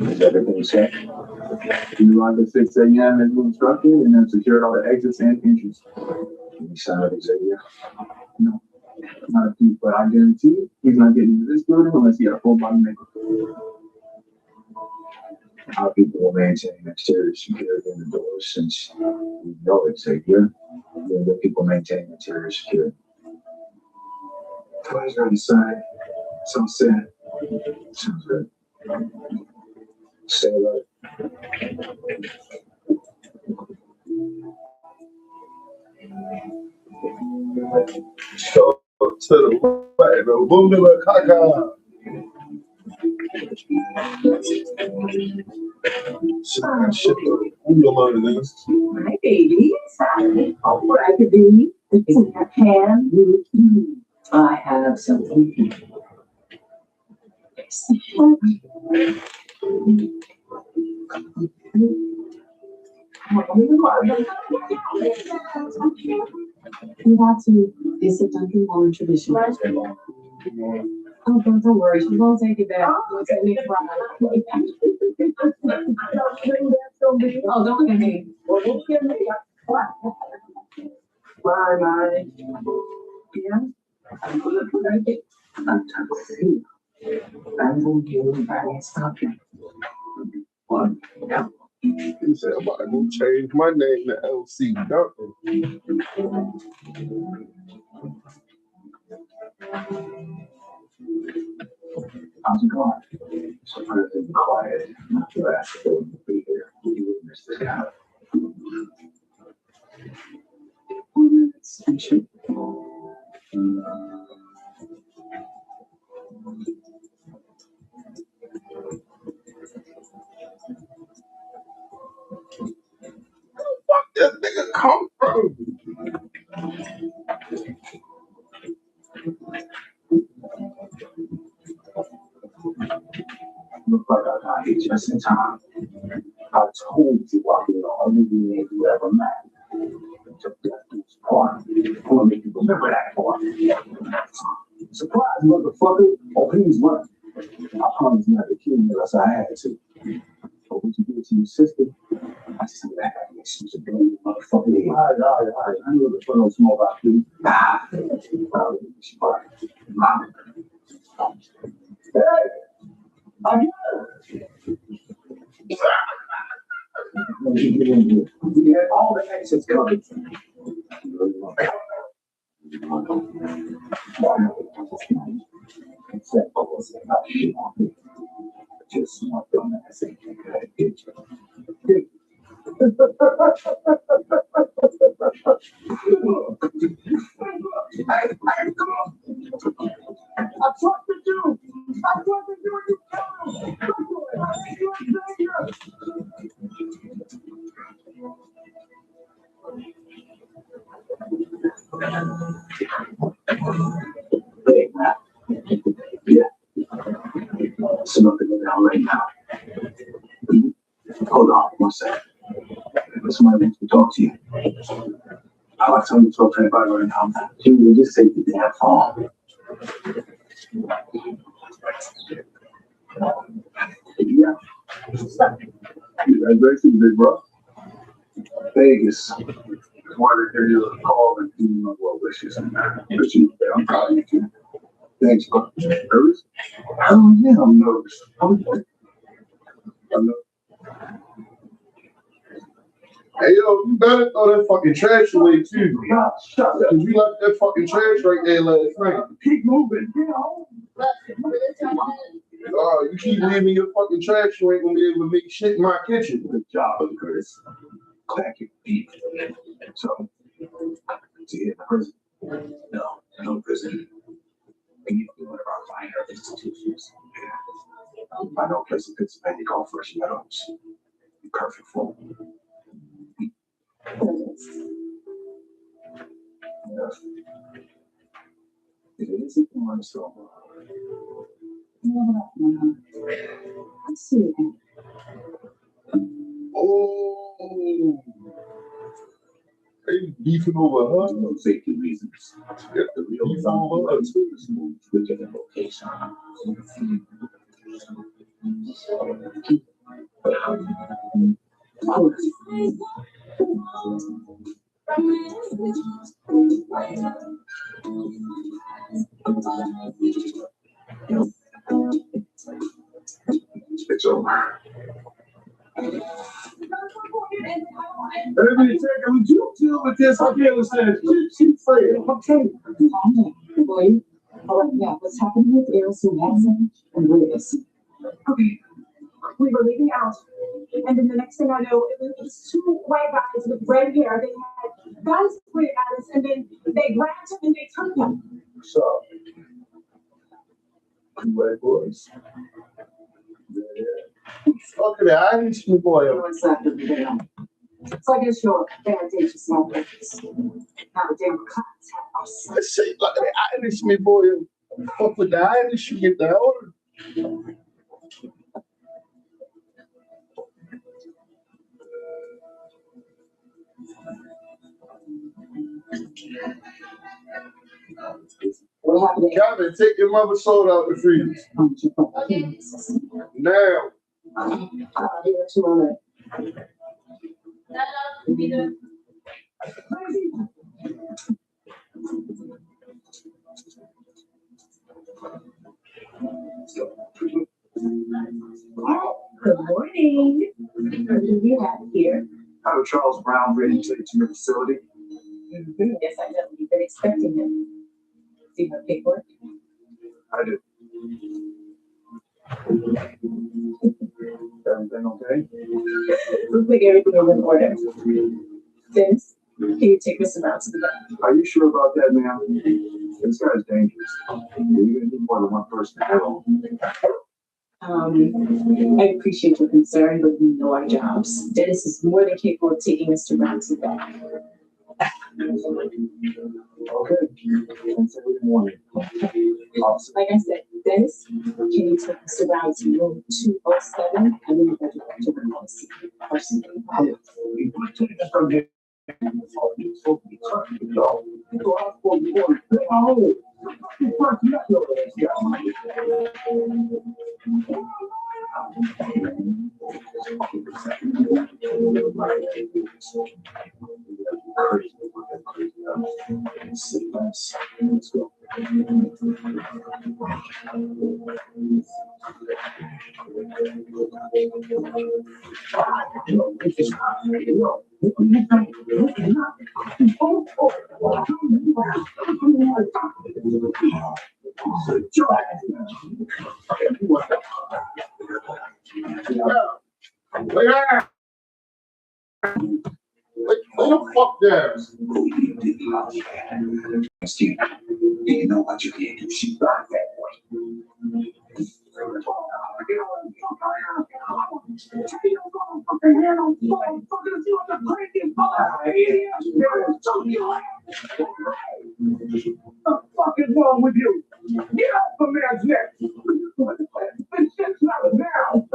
Is everything set? You arrived at 6 a.m. as instructed and then secured all the exits and entries. Any sign of Xavier? No. Not a thief, but I guarantee he's not getting into this building unless he had a full body makeup. Our people will maintain exterior security in the doors since we know Xavier. The people maintain interior security. Pleasure inside. Some said. Sounds good. Stay alert. So to the right, bro. Boom to the caca. Shit, who your mother is? my baby, inside. Oh, what I could be. It's in your hand. I have something. You have to. Is a Duncan Warren tradition. Come on. Oh, don't worry. She's gonna take it back. We'll take me Friday. Oh, don't look at me. Well, look at me. Bye. Yeah. I'm gonna break it. I'm talking. I'm gonna give you back something. One. Yeah. He said, I'm about to change my name to LC Duncan. How's it going? Surprised and quiet. Not too ask for him to be here. You would miss this guy. 4 minutes. And shoot. Fuck that nigga come from? Look like I got here just in time. I told you I was the only man you ever met. Took that dude's part. I want to make you remember that part. Surprise, motherfucker. Oh, he's running. I promised not to kill you unless I had to. But what you did to your sister, I just said that she was a bloody motherfucker. All right. I know the fuck don't small about you. She fine. Hey! I'm here! When you get in here, we had all the exits covered. You really want to Except for what's about shit on me. Just smart dumbass ain't think I had it. Hey, come on! I trusted you! I trusted you and you killed him! You're a savior! Big man. Yeah. Some of it go down right now. Hold on, one second. Somebody wants to talk to you. I like someone to talk to anybody right now. You just take the damn phone. Yeah. Congratulations, big bro. Vegas. Wanted to hear you call and do my well wishes. But I'm proud of you too. Thanks, bro. Nervous? Oh yeah, I'm nervous. I'm nervous. Hey, yo, you better throw that fucking trash away too. God, shut up. Cause you left that fucking trash right there last night. Keep moving. You know. You keep leaving your fucking trash, you ain't gonna be able to make shit in my kitchen. Good job, Curtis. Clack your feet. So, to get in prison? No prison. We need to be one of our finer institutions. I know a place in Pennsylvania called Fresh Meadows. Perfect for me. Yes. If it isn't one, so. I see it. Oh, they beefing over her. No safety reasons. Yeah, The real beefing over her. is moved to a different location. It's over. Every second, would you deal with this? I can't understand. She's saying, Okay, boy. All right, now what's happening with Eris and Hansen and Reyes? Okay. We were leaving out. And then the next thing I know, it was these 2 white guys with red hair. They had guns pointed at us, and then they grabbed him and they took him. So, you white boys. Fucking the Irishman boy. What's that? So I guess you're audacious small breakfast. Now the damn cops have us. Let's say like the Irishman boy. Fuck with the Irish, you get the order. It's What happened? Calvin, take your mother's soda out the freezer. Okay. Now. I'll give it to her. Good morning. What do we have here? How Charles Brown ready to take to your facility? Yes, I know. You've been expecting him. See my paperwork? I do. Everything okay? Looks like everything is in order. Dennis, can you take us around to the back? Are you sure about that, ma'am? This guy's dangerous. You're gonna need more than one person to handle. I appreciate your concern, but we know our jobs. Dennis is more than capable of taking us to round to the back. Okay. Thanks every morning. Officer. Like I said, Dennis, can you take us around to room 207? And then we'll go back to room 1C. Let's go. Lay the fuck down. Steve, you know what you can't do shit like that way. What the fuck is wrong with you? Get off the man's neck! This shit's not now!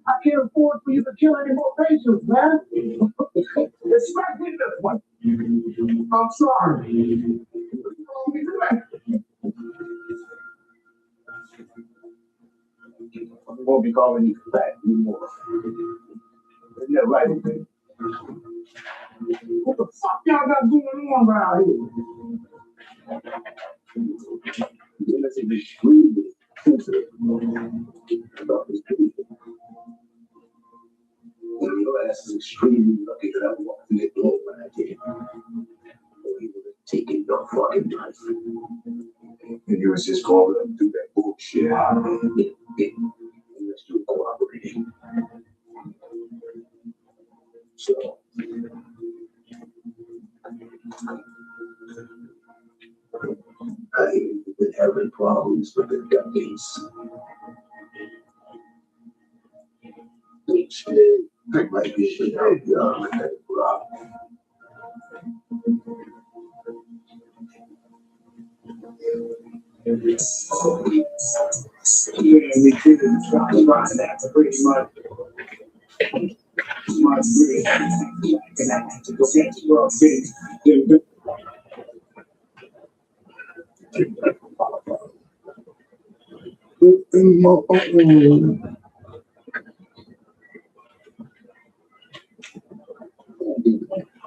I can't afford for you to kill any more patients, man. Especially this one. I'm sorry. I won't be calling you fat anymore. Isn't that right, okay? What the fuck y'all got going on around here? This is extremely sensitive about this people. Your ass is extremely lucky that I walked in that door when I did. Or you would have taken your fucking life. And you was just calling up to do that bullshit. Unless you're cooperating. So. I've been having problems with the decades. I might be able to help you out with that problem. Yeah, we couldn't try that pretty much. My brain, and I had to go get to your face.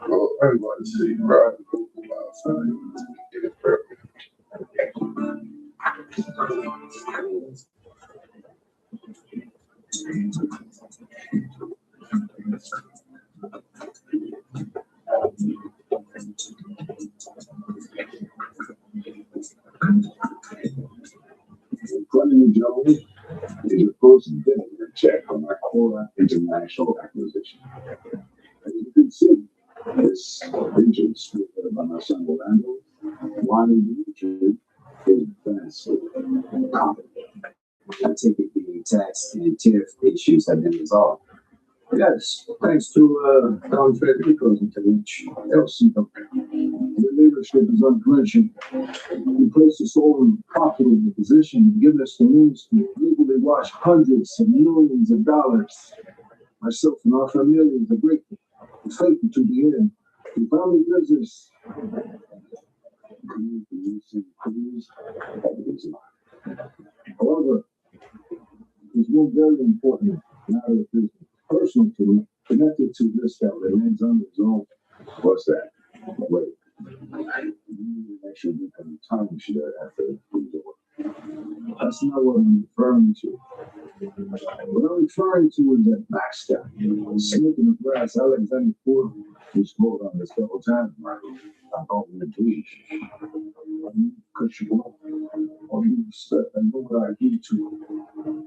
Oh, everybody see, right? Get it perfect. Clement Jones is opposed to getting a check on my Cora International acquisition. As you can see, this vengeance by my son Orlando, Wyoming region is vastly complicated. I take it the tax and tariff issues have been resolved. Yes, thanks to Don Federico's intervention, LC. The leadership is unflinching. He placed us all in a profitable position and given us the means to legally wash hundreds of millions of dollars. Myself and our families are grateful and faithful to the end. The family business However, there's one very important matter of business, personal to me, connected to this that remains unresolved. What's that? Wait. You need to make sure you can timeshare after the door. That's not what I'm referring to. What I'm referring to is that backstab. Sniffing the grass, Alexander Ford was called on this couple times, Michael. I thought we agreed. Because you won't. Or you said, I know what I do to you.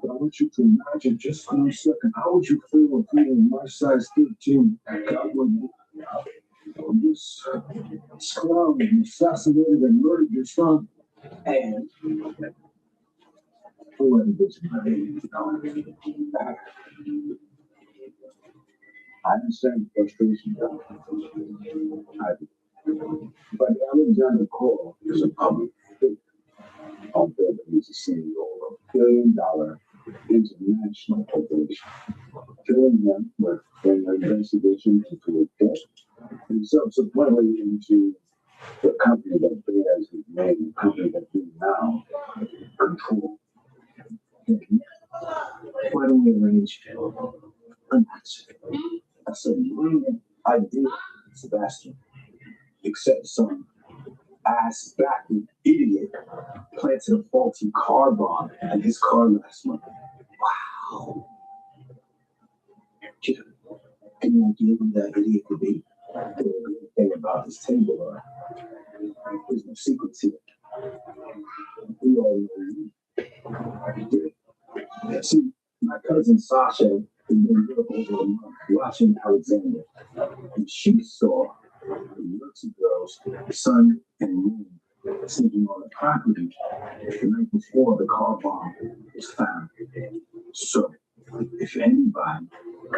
But I want you to imagine just for a second, how would you feel if you in my size 13 got one this clown assassinated and murdered your son? And who this man? I understand the frustration. I do. But Alexander Cole is a public figure. On that he's a CEO of a $1 billion international corporation. Killing him with an investigation into a death and subsequently into the company that bears his name, the company that we now control. Why don't we arrange an accident? That's a brilliant idea, Sebastian. Except some ass backward idiot planted a faulty car bomb in his car last month. Wow. Any idea who that idiot could be? The good thing about this table, there's no secrets here. We all know. See, my cousin Sasha has been here over a month watching Alexander, and she saw the Nazi girls, sun and moon, sleeping on the property the night before the car bomb was found. So, if anybody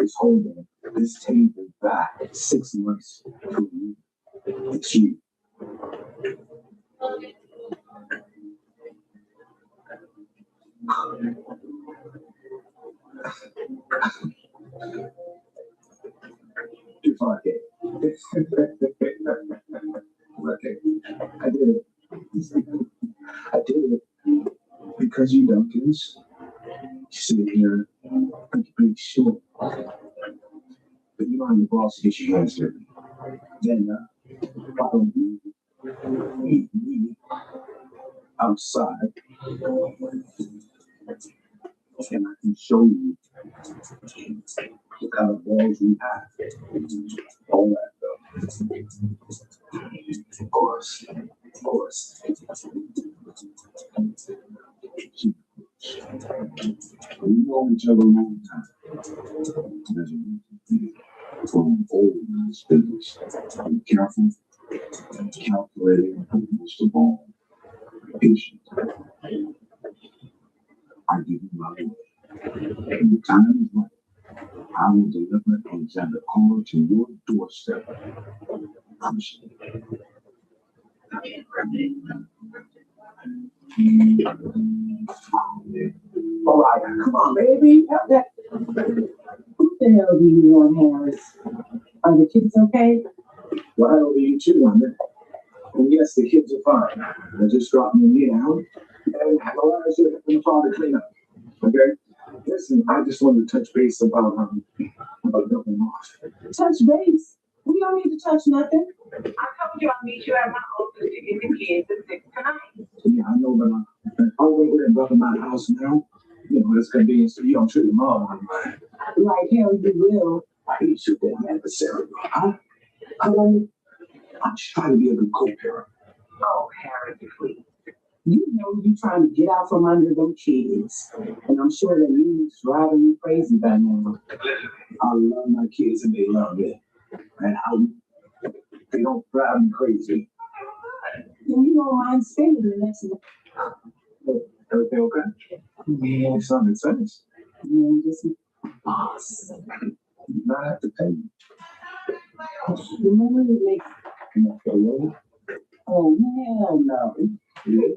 is holding this table back 6 months to a year, it's you. If I did. Okay, I did it. I did it because you Dunkins sit here and pretty sure. But you know your boss gets your hands dirty. Then why don't you meet me outside and I can show you the kind of balls we have. All that though. Of course. We know each other a long time. There's a reason for old in this business. Be careful, calculating, and most of all, patient. I give you my word. When the time is right, I will deliver Alexander Cole to your doorstep. All right, come on, baby. Help that. What the hell do you want, Harris? Are the kids okay? Well, I owe you too, Wanda. And yes, the kids are fine. They just dropped me down and have a lot of shit in the farm to clean up. Okay? Listen, I just wanted to touch base about nothing off. Touch base. We don't need to touch nothing. I told you I'll meet you at my office to get the kids at 6 tonight. Yeah, I know, but I'm over there above my house now. You know, it's convenient so you don't treat them all. Like hell you will. I hate you, that adversary. I'm just trying to be a good co-parent. Oh, Harry, please. You know you trying to get out from under those kids. And I'm sure that you's driving you crazy by now. I love my kids and they love me. And they don't drive me crazy. And you don't mind spending the next Everything okay? Yeah, it sounded sense. just boss. You not have to pay me. Remember you make Hello? oh hell no. Yeah.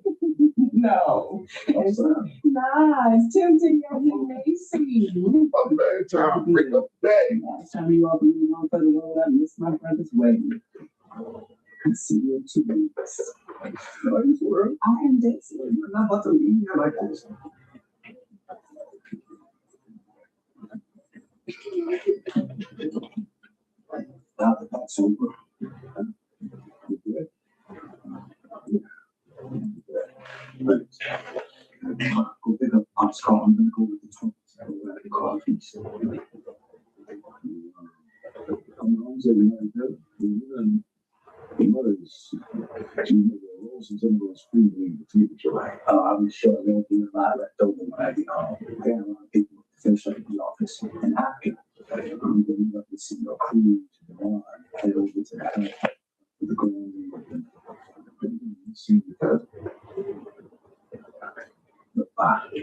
No. What's up? Nah, it's tempting as you may seem. I'm man trying to pick up the bag. Last time you all believe on for the road, I missed my brother's wedding. I see you too. I swear, I am dead serious. You're not about to leave here like this. Now that that's over, you good? Go pick up Pop's car. I'm gonna go with the twins. Go grab the coffees. I'm saying like that. The mother's rolls and some of those food in the future. I'm sure there'll be a lot left over when I get home. I got a lot of people to finish up in the office and after. I'm going up to see your crew to the lawn, head over to the house with the ground and see because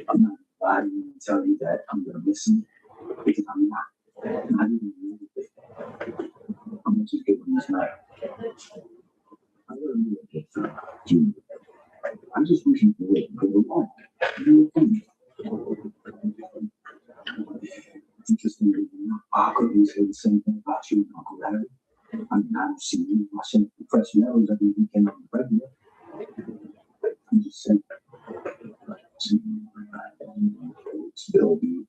I'm not lying to tell you that I'm gonna miss him because I'm not even really I'm gonna just get one this night. I really need to get through June. I just wish you could wait and go along. It's interesting that you're not awkwardly say the same thing about you and Uncle Larry. I mean, I've seen you watching fresh meadows every weekend on the regular. I'm just saying. It's Bellevue,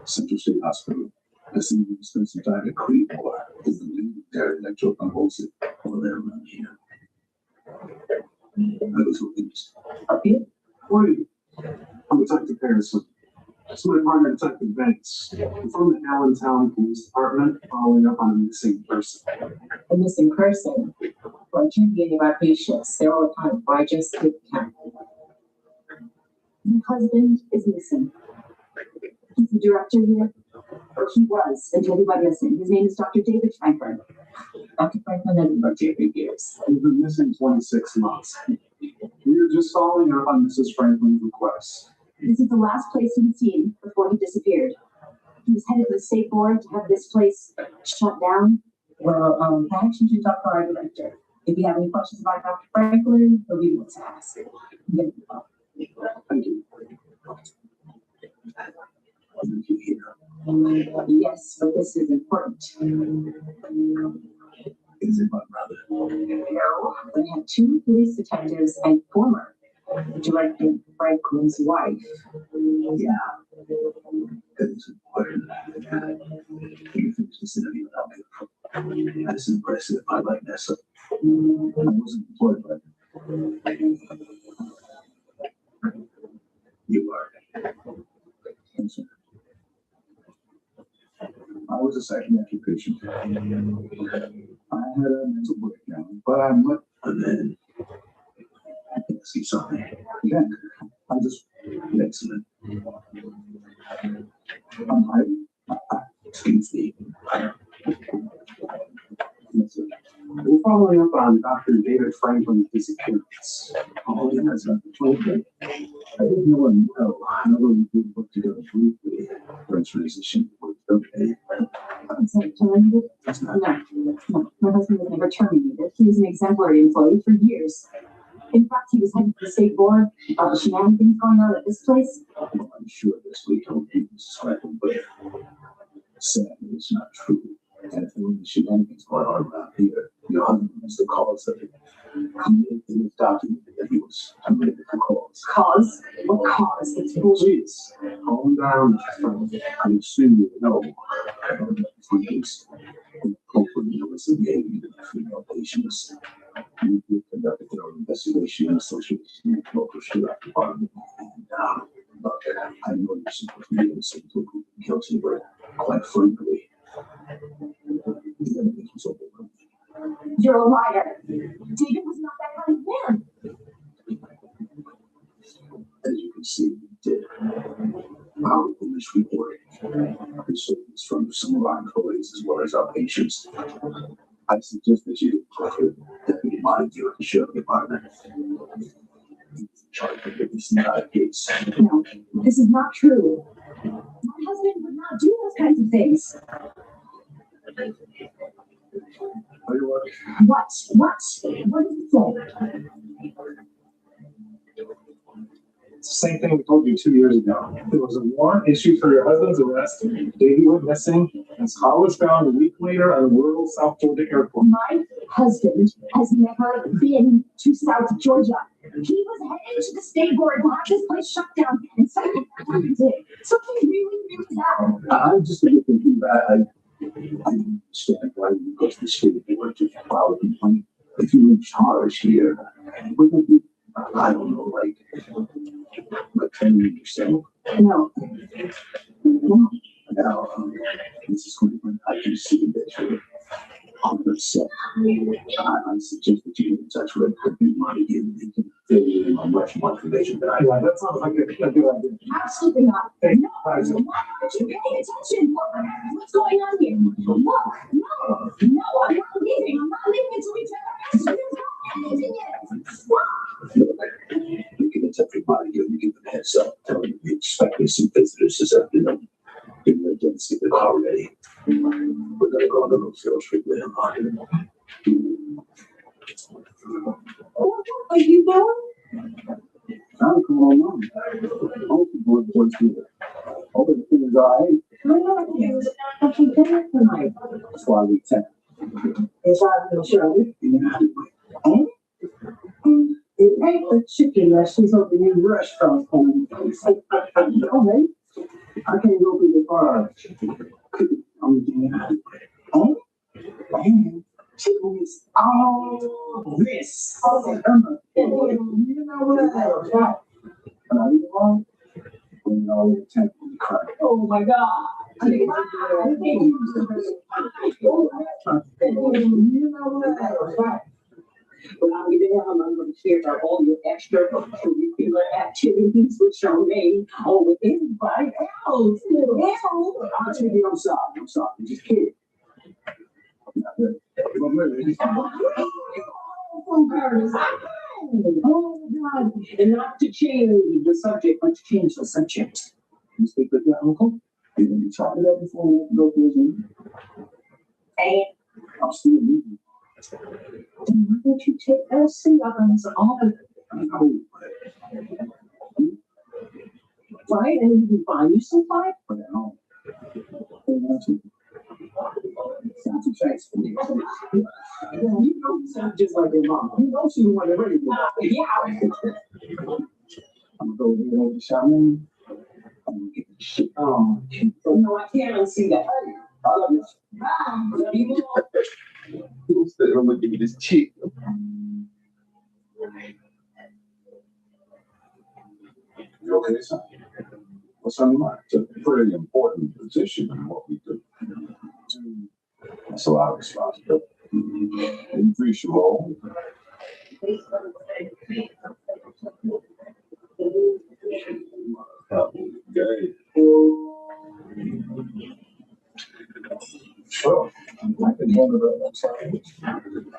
Central State Hospital. I see you spend some time at Creek or is the lead there that you're unhosted over there around here. I was hoping Up here? Who are you? I'm Detective Harrison. Smith Department Detective Banks. I'm from the Allentown Police Department, following up on a missing person. A missing person? Well, it can't be any of our patients. They're all accounted for. I just did count. My husband is missing. He's the director here. Or he was until he went missing. His name is Dr. David Franklin. Dr. Franklin has been for 3 years. He's been missing 26 months. We are just following up on Mrs. Franklin's request. This is the last place he was seen before he disappeared. He was headed to the state board to have this place shut down. Well, perhaps you should talk to our director. If you have any questions about Dr. Franklin, he'll be able to ask. Thank you. Yes, but this is important. is it my brother? No, we have 2 police detectives and former Director Franklin's wife. Yeah. That is important. You finished this interview without me. That's impressive. I like that. So I wasn't employed by them. You are. I was a psychiatric patient. I had a mental breakdown, but I'm not. And then I can see something. Yeah, I just excellent. I'm hiding. Excuse me. We're following up on Dr. David Franklin's disappearance. Oh, yeah, that's not the truth. I didn't know him well. I know we did work together briefly. French physician. Okay. I'm sorry, terminated? No, my husband was never terminated. He was an exemplary employee for years. In fact, he was headed to the state board about the shenanigans going on at this place. Well, I'm sure this week don't be describing, but sadly, it's not true. And if there were any shenanigans going on around here, your husband was the cause of it. It was documented that he was terminated for cause. Cause? What cause? It's bullshit. Please, calm down. I assume you know. For years, hopefully, it was engaged in female patients. We conducted their own investigation and association with local sheriff department. And I know you're supposed to be innocent until proven guilty, but quite frankly, the evidence was overwhelming. You're a liar. David was not that kind of man. As you can see, we did. Our police report concerns from some of our employees as well as our patients. I suggest that you talk to Deputy Montague at the Sheriff Department. Charge of this entire case. No, this is not true. My husband would not do those kinds of things. Tell you what, What? What? What does it say? it's the same thing we told you 2 years ago. There was a warrant issued for your husband's arrest. Davey went missing, and How was found a week later at a rural South Georgia airport. My husband has never been to South Georgia. He was heading to the state board to have this place shut down, and something happened to it. Something really, really bad. I'm just thinking that I understand why you go to the state board to file a complaint. If you're in charge here, wouldn't you, I don't know, like defending yourself? No. No. Now, Mrs. Cleveland, I can see that you're upset. I suggest that you get in touch with the money and you can fill you in on much more information than I Yeah, that sounds like a good idea. Absolutely not. Hey, No. Why aren't you paying attention? What's going on here? Look, no, I'm not leaving. I'm not leaving until we check our messages. Anything yet. Stop. You get in touch with Montague, you give them a heads up, tell them you're expecting some visitors this afternoon. Give them a chance to get the car ready. We're gonna go on a little field trip with him. What are you doing? I'm coming along. Most people are going to hope everything is all right. I'm from dinner tonight. That's why we tend. Is that Shirley? It ain't the chicken that she's opening new restaurants for me. No, mate. I can't go to the bar. I'm doing it. Man, chicken is all this. You know what? And I leave alone. When you all attempt to cry. Oh my God. You know what? When I get there, I'm going to share about all your extracurricular activities with Charmaine or with anybody else. I'll tell you, I'm sorry. I'm just kidding. Oh God. And not to change the subject, but to change the subject. You speak with your uncle? You didn't talk it up before we go through his meeting? And I'm still leaving. then why don't you take that seat up and it's all of it, No, right? And you can find you some fight. but at home. They want to. Sounds too fast for me. You know, you sound just like your mom. You know she want to ready to yeah. I'm gonna go get over to Charmaine. I'm gonna get this shit. Oh, no, I can't unsee that. I love you. Bye. People said, I'm gonna give you this chick. You okay, son? What's on your mind? It's a pretty important position in what we do. That's a lot of responsibility. Increase your role. Okay. Sure. I can handle that next time.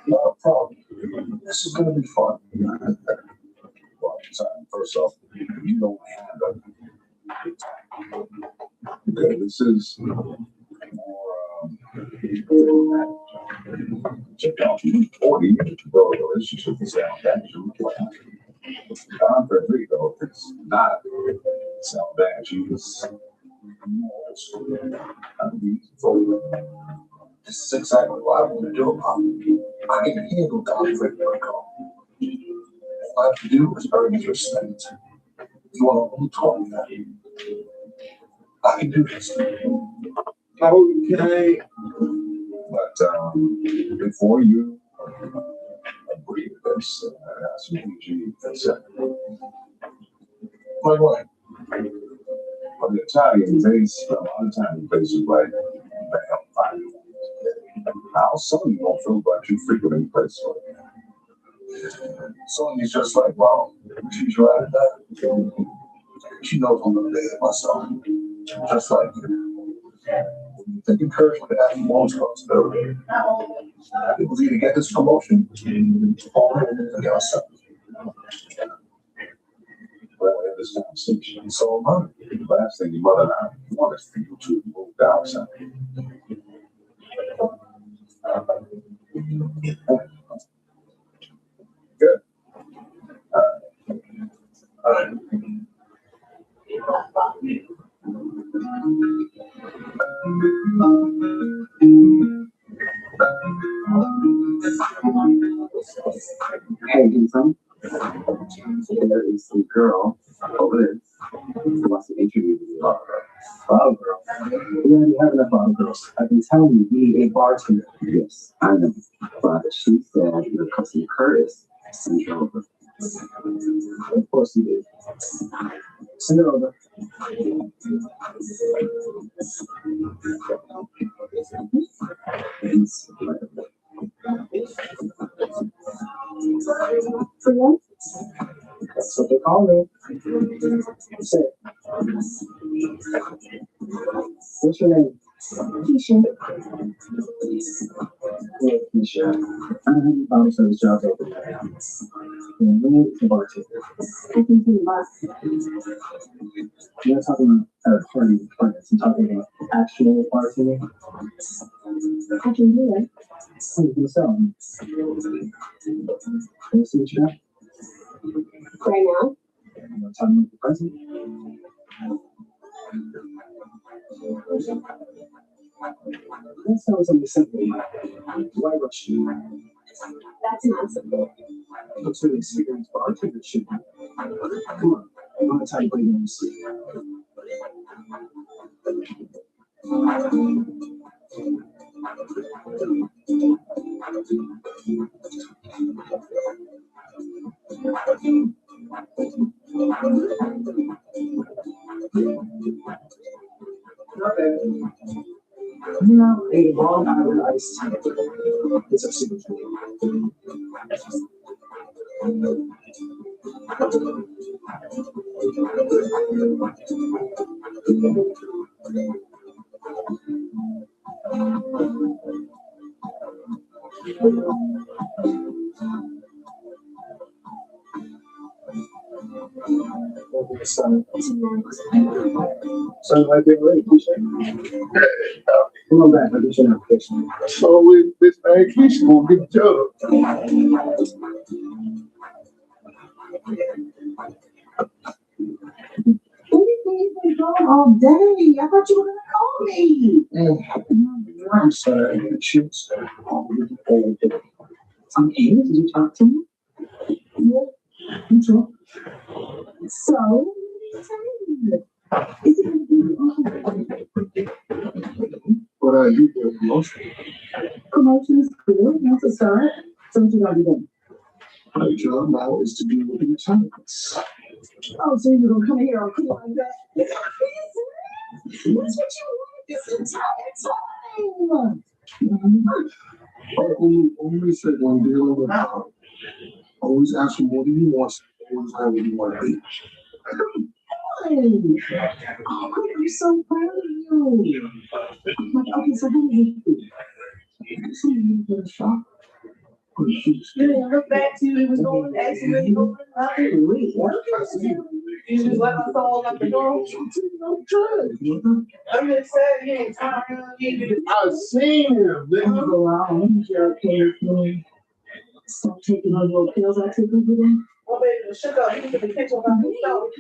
Not a problem. This is gonna be fun. Well, first off, you don't handle. Okay, this is more check out 40 bro relationship with sound action. Frederico, it's not sound bad. She was more old school. This is exactly what I want to do. I can handle Don Frederico. All I have to do is earn his respect. You want to talk to him? I can do this. Okay. But before you agree with this, I have some things you need to consider. Like what? Well, the Italians, they spend a lot of time in places like they help find you. How some of you don't feel about you frequenting places like that. Sonya's just like, wow, she's right at that. She knows I'm gonna live myself, just like you. You think encouragement to have more responsibility. It was either get this promotion or anything else. Well, we have this conversation. So, the last thing your mother and I want is for you to move down something. Good. All right. Hey, handsome. There is some girl over there who wants to interview you. Bottle girl. We already have enough bottle girls. I've been telling you, we need a bartender. Yes, I know. But she said your cousin Curtis sent her over. Of course he did. Send her over. Priya? That's what they call me. Say, what's your name? Keisha. Yeah, Keisha. I don't have any bottle service jobs open right now. Yeah, we need some bartender. I can do that. You're not talking about a party partners. I'm talking about actual bartending. I can do it. Oh, you can sell them. Let's see what you got. Right now? You want to talk about the present? That sounds like simple. Why rush you? That's not simple. Looks like an experienced bartender should be. Come on, I want to tell you what you want to see. Okay. Now, a Long Island iced tea. It's a signature. Son, my big lady, come on back, I'll get you an application. So with this man Keisha gonna get the job. Anything's been going all day. I thought you were gonna call me. I'm sorry, I didn't shoot. I'm here. Did you talk to me? Yeah. You talk. So, is it gonna be What I do for promotion. promotion is good? That's a start. So what you gotta do then? My job now is to deal with the assignments. Oh, so you're gonna come here and put it like that? That's what you wanted this entire time. I always said when dealing with her, always ask him what do you want, always go where you want to be. Oh, I'm so proud of you. Like, okay, so how does it feel? So you get a shock. You didn't look back to you, it was going actually going nothing. I see. You just let my soul out the door. I'm just saying, he ain't tired. I seen him, nigga. Go out and you're okay with me. Stop taking those little pills I take with you. Well, baby, shut up. You get the kitchen by yourself.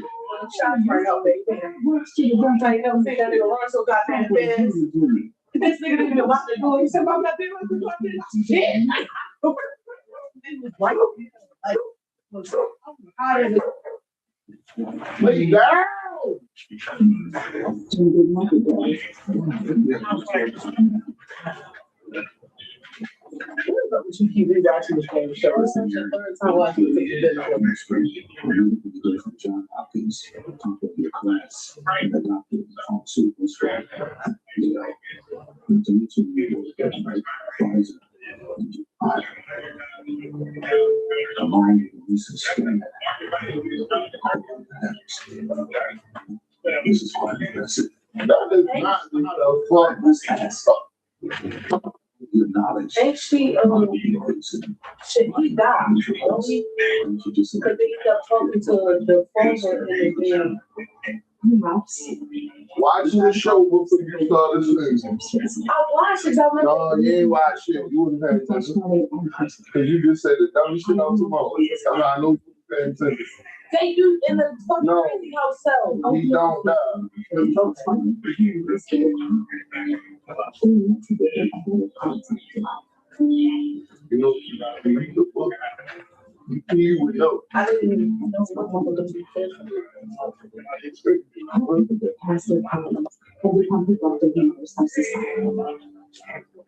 I'm shocked right now, baby. Works to the dump. I never seen that nigga run so goddamn fast. This nigga didn't even lock the door. He said, I'm not doing this. Shit. Like, how did it? Lay down. You keep rewatching the same show. It's such a third time watching it. John Hopkins, top of your class, adopted pharmaceuticals from, to meet you, right? Pfizer. Combined releases skin. This is why that's it. That is not the fuck. Your knowledge. Ain't she, shit, he died, don't he? Because they kept talking to the father and then Watch the show before you start listening. I watched it, I No, you ain't watch shit. You wouldn't have attention. Because you just said the dumbest shit on tomorrow. I know you paying attention. they do in the fucking No. crazy house cell. He don't die. You know, you read the book. You thinking you would know. I didn't even know what mama was doing. I expected you. I want to get past their problems and become productive members of society.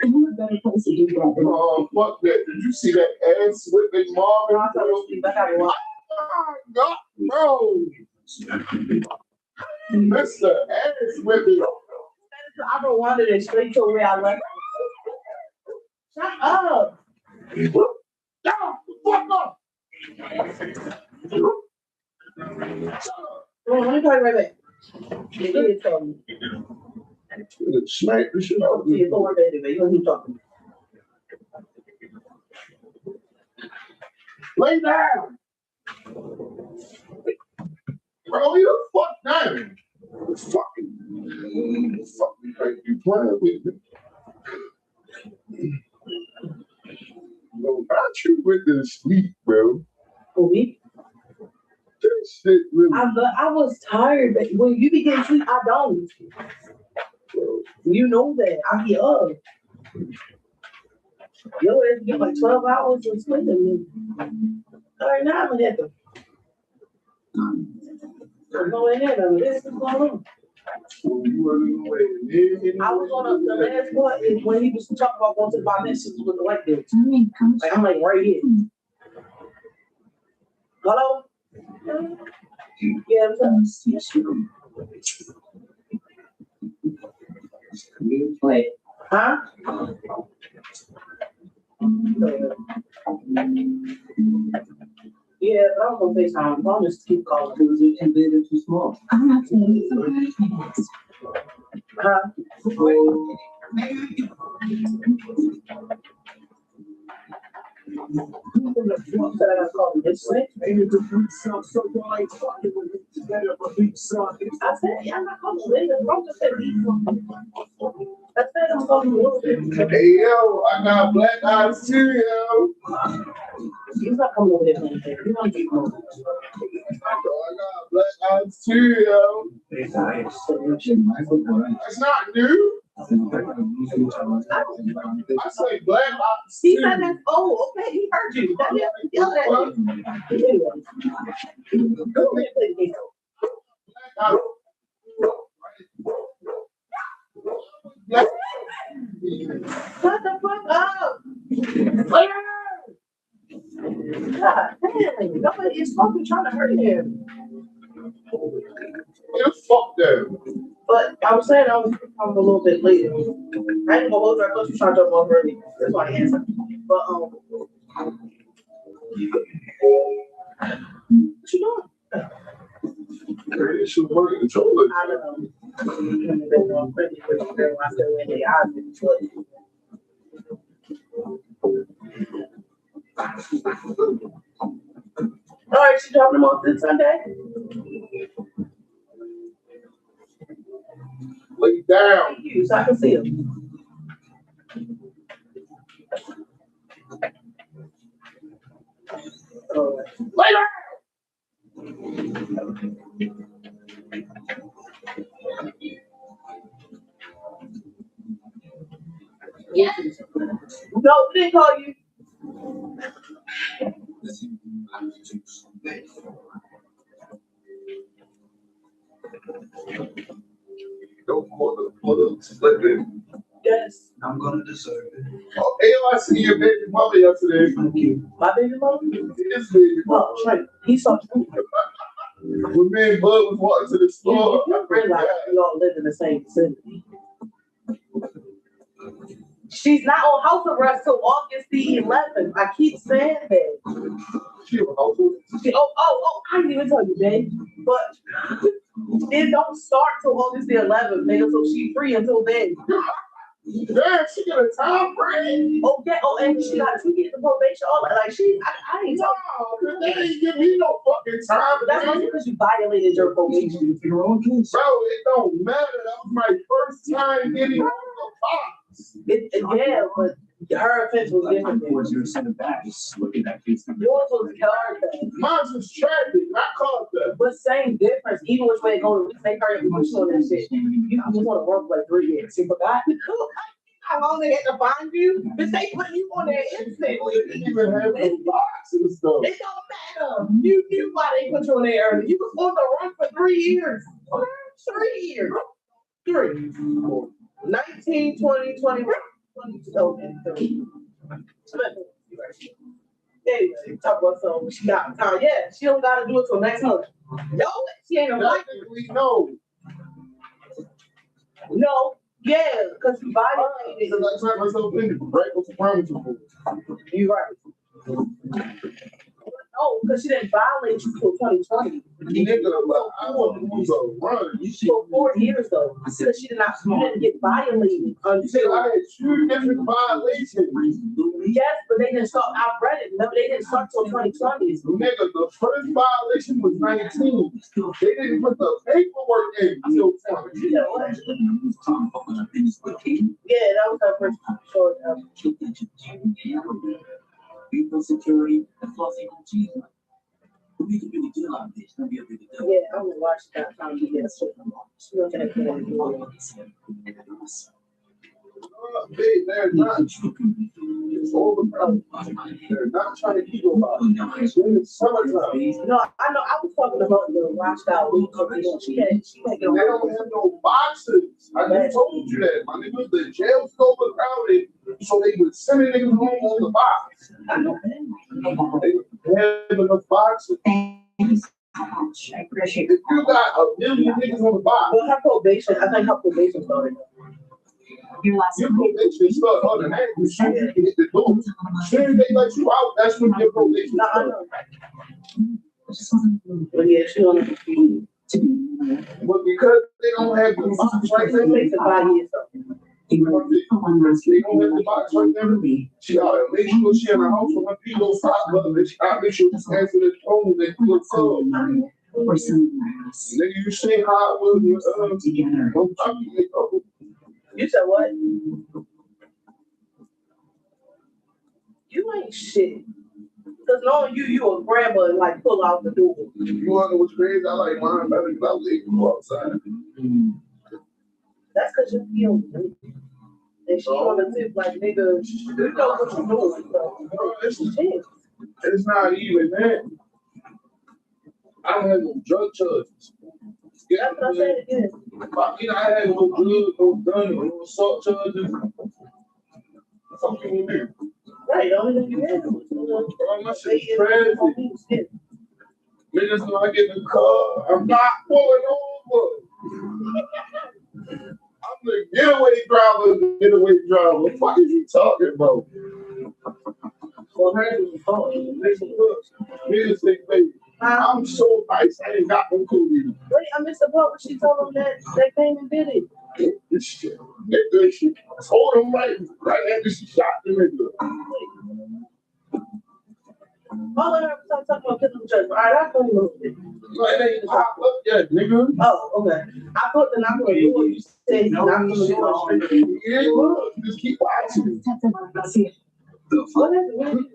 And what better place to do that than Oh, fuck that. Did you see that ass whipping Marvin? I fell asleep. I gotta watch. Oh, God, bro. That's the ass whipping. I don't want it straight to where I left. Shut up. Shut fuck up. Let me call you right back. You did tell me. Smack the shit out of You you. go work anyway. You don't need to talk to me. Lay down. Bro, you the fuck down. Fucking like you playing with me. No, not you with the sleep, bro. For me? This shit really, I was tired, but when you be getting sleep, I don't. bro. You know that. I get up. Your ass get like 12 hours of sleep. All right, now I'm gonna have to. I'm going ahead of it. This is going on. You running away. I was on the last part is when he was talking about going to the dimensions with the white dude. come Like, I'm like right here. Hello? Yeah, what's up? You play. Huh? Yeah, but I'm gonna FaceTime. I'll just keep calling. Because it's too big or too small. I'm not saying it's okay. Huh? Who said I gotta call him? This way? I said, yeah, I'm not calling him. The bro just said he. I said I'm calling him. Hey, yo, I got black eyes too, yo. He's not coming over there. He's not getting over I got black eyes too, yo. It's not new. I say black eyes He too. said that's old. Okay, he heard you. That is yell at me. Anyway. Go ahead and play the game. Black eyes. Black Shut the fuck up. God damn. Nobody is fucking trying to hurt him. You fuck them. But I was saying I was a little bit late. I didn't go over. I thought you were trying to talk about early. That's why I answered. But what you doing? It should work control it. I don't know. I'm pretty with the girl. I said when they eyes in the all right, she dropping them off this Sunday. Lay down. Thank you, so I can see them. Lay down. Yeah. No, we didn't call you. Don't mother slipping. Yes. I'm gonna deserve it. Oh, hey, I see your baby mother yesterday. Thank you. My baby mama? His baby mother. Oh, Trent. He saw you. When me and Bud was walking to the store, You realize we all live in the same vicinity. She's not on house arrest till August the 11th. I keep saying that. she was also. I didn't even tell you, babe. But it don't start till August the 11th, nigga. So she free until then. Damn, she got a time frame. Okay. Oh, and she got to get the probation. All that. Like I ain't talking. No, they ain't give me no fucking time. But that's only because you violated your probation. Your own case. Bro, it don't matter. That was my first time getting on the box. Yeah, but her offense was different. than Towards your son of back, just look at that case. yours was character. Mine was traffic, not car theft. But same difference. Even which way it goes, we take her and push on that shit. You just want to work like 3 years. You forgot how long they had to find you? But they put you on there instantly. They didn't even have no box. boxes though. It don't matter. You knew why they put you in there early. You was supposed to run for 3 years. 3 years. 3. 19, 20, 21, 22. Okay, 30. Anyway, talk about something. She got time. Yeah, she don't gotta do it till next month. No, she ain't a wife. Technically, no. No, yeah, because you violated. Because I turned myself in to break with the parameters. You right. No, because she didn't violate you till 2020. Nigga, I want to lose a run. For 4 years though, because she didn't get violated until. I had 2 different violations. Yes, but they didn't start. I read it. Remember, they didn't start till 2020. Nigga, the first violation was 19. They didn't put the paperwork in until 20. You know what? Yeah, that was her first short. People security and flossing on cheese. We can really deal on this. Don't be a big deal. Yeah, I'm gonna watch that time. Yes, she's looking at the They're not. It's overcrowded. They're not trying to keep them out. It's in the summertime. No, I know. I was talking about the washed out week. She can't They get away. don't have no boxes. I just told you that. My nigga, the jail's overcrowded, so they would send a nigga home on the box. I know. They have enough boxes. I appreciate If you got a million niggas on the box, Well, her probation. I think her probation started. your last. your probation start automatically. As soon as you hit the door, as soon as they let you out, that's when your probation No, I starts. know. But yeah, she on the But because they don't have the box right there, takes 5 years though. they don't have the box right there. She gotta make sure she in the house with her pillow prop up, and she gotta make sure she answer the phone and feel calm. Or some grass Nigga, you see how it was together. don't talk to me, bro. You said what? You ain't shit. Because knowing you a grandma and like pull out the door. You wanna know what's crazy? I like mine better because I was able to go outside. That's because you feel good. And she on the tip like nigga, you know what you're doing. So Bro, shit. it's not even that. I don't have no drug charges. That's what I said again. I had no drugs, no gun, no assault charges. Something you do. Right, only thing you had was Bro, my shit's crazy. Niggas know I get in the car, I'm not pulling over. I'm the getaway driver. What the fuck is you talking about? Well, her was the phone. Listen, look, here's the thing, baby. I'm so nice, I ain't got no coolie. Wait, I missed the part where she told him that they came and did it. This shit, nigga, she told him right after she shot the nigga. All I heard was talking about killing the judge. All right, I told you. Like, it ain't pop up yet, nigga. Oh, okay. I thought the knock on the door, you said he knocked on the door straight. Yeah, look, just keep watching. What happened?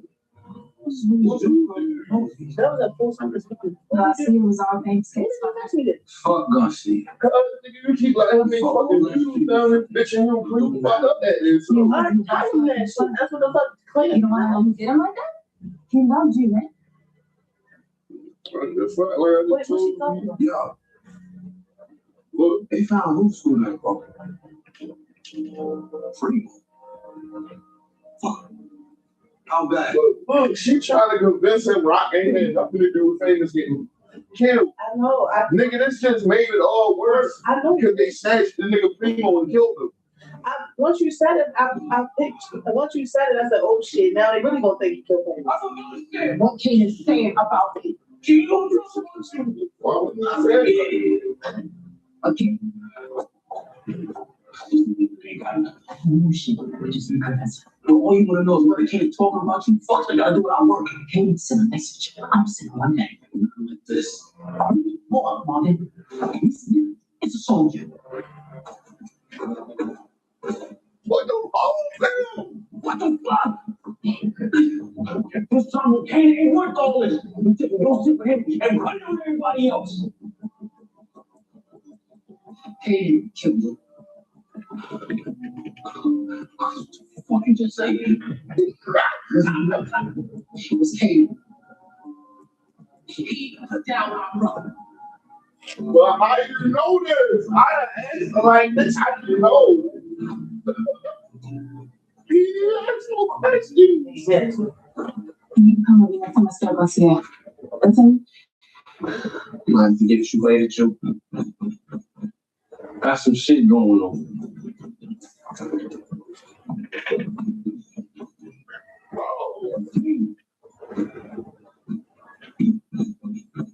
That was a full time speaking. Last year was our Thanksgiving. Fuck Garcia. Cause nigga, you keep letting me fucking views down and bitching him clean fuck up that is. So, I do that shit. That's what the fuck You clean. don't want to know who did him like that? He loved you, man. the front line Wait, what's she talking about? Yeah. look, They found who's school that bro. Free. Fuck. How bad? look, she trying to convince him Rock ain't had nothing to do with Famous getting killed. I know. Nigga, this just made it all worse I know. because they snatched the nigga Primo and killed him. Once you said it, I picked. Once you said it, I said, "Oh shit!" Now they really gonna think you killed him. What can you say about it? You don't trust him. Why would you say it? Okay. Oh, shit. Just because. All you want to know is what the kid talking about you. Fuck, I gotta do what I work. Hey, send a message. I'm sending one back. Like this. What, Marvin? It's a soldier. What the fuck, man? What the fuck? This son ain't worth all this. You take it for him and run on everybody else. Hey, killed you. What you just say? It was Kate. Well, how you know this? I asked like this. How you know? He asked no questions. Yes. You come over here, come start us here. That's all. Mind to get you later, too. Got some shit going on.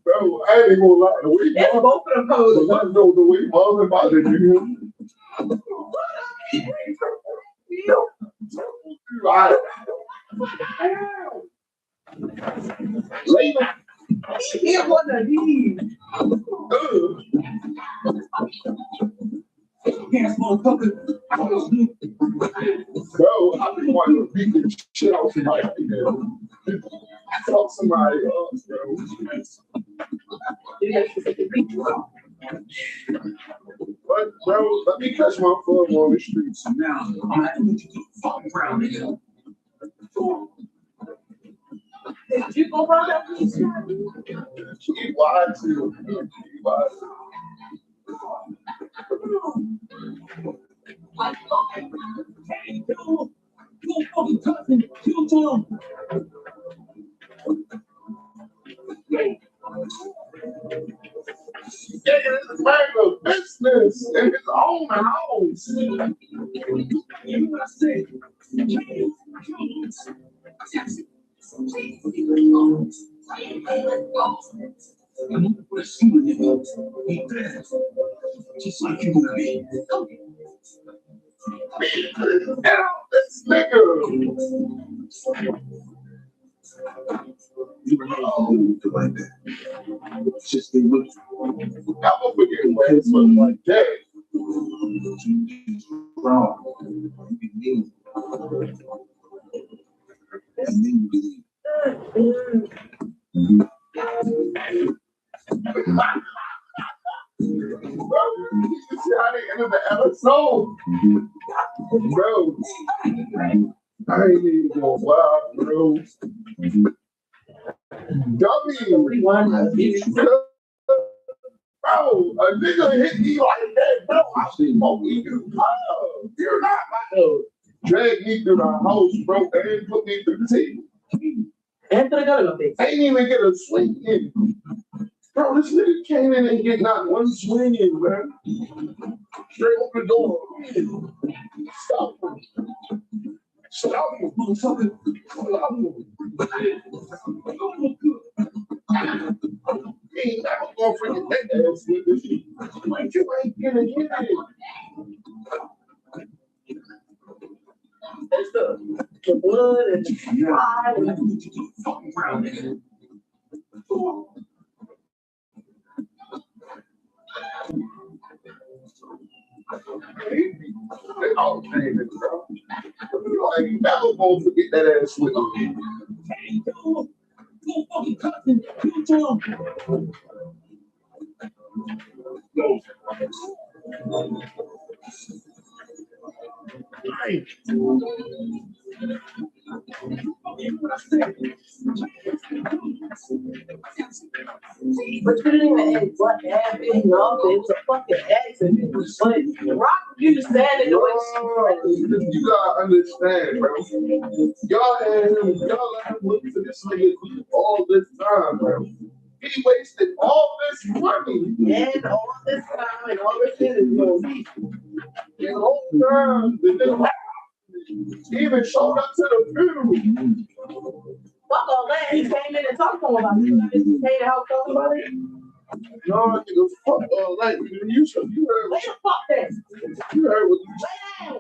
Bro, I ain't gonna lie. The way It's both of them codes. I know the way Mom about to do him. Later. He one of these. Bro, I've been wanting to beat the shit out of somebody. Fuck somebody else, bro. But, bro, let me catch my fun on the streets. Now, I'm gonna have to put you to the fucking ground, nigga. Did you go around that piece? He lied to you. He lied to you. Getting his regular business in his own house. Just like you gonna be. Get out this nigga. You know like that. Just stay with you. Never forget what it was like that. Wrong. You can leave. And then you believe. You see how they ended the episode? Bro, I ain't even going wild, bro. Dummy. Bro, a nigga hit me like that, bro. I'm smoking you. You're not about to drag me through the house, bro, and put me through the table. Ain't even get a swing in. Bro, this nigga came in and get not one swing in, man. Straight open the door. Stop him. Stop him. Stop him. Stop him. He ain't never gonna forget that ass nigga. Like, you ain't gonna get it. It's the blood and the pride and the Fucking ground, nigga. They all came in, bro. You ain't never gonna forget that ass with me. Go fucking cousin. You tell him. Right. But you didn't even ask what happened. It's a fucking accident. But Rock, you just standing the way You gotta understand, bro. Y'all let him look for this nigga all this time, bro. He wasted all this money. and all this time and all this shit is going to The whole time, the nigga he even showed up to the funeral. fuck all that. He came in and talked to him about it. You guys just stayed out talking about it? No, nigga, fuck all that. You heard Lay the fuck there. you heard what Lay down.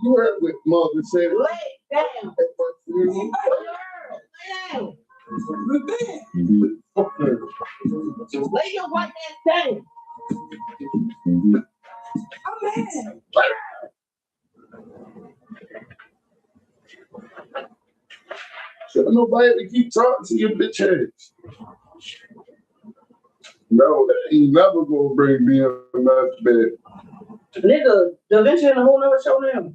you heard what mother said. Lay down. At my funeral. Lay down. Fuck her. Lay your white ass down. I'm mad. Should nobody keep talking to your bitch ass. No, that ain't never gonna bring me a nice bed. Nigga, Da Vinci in a whole nother show now.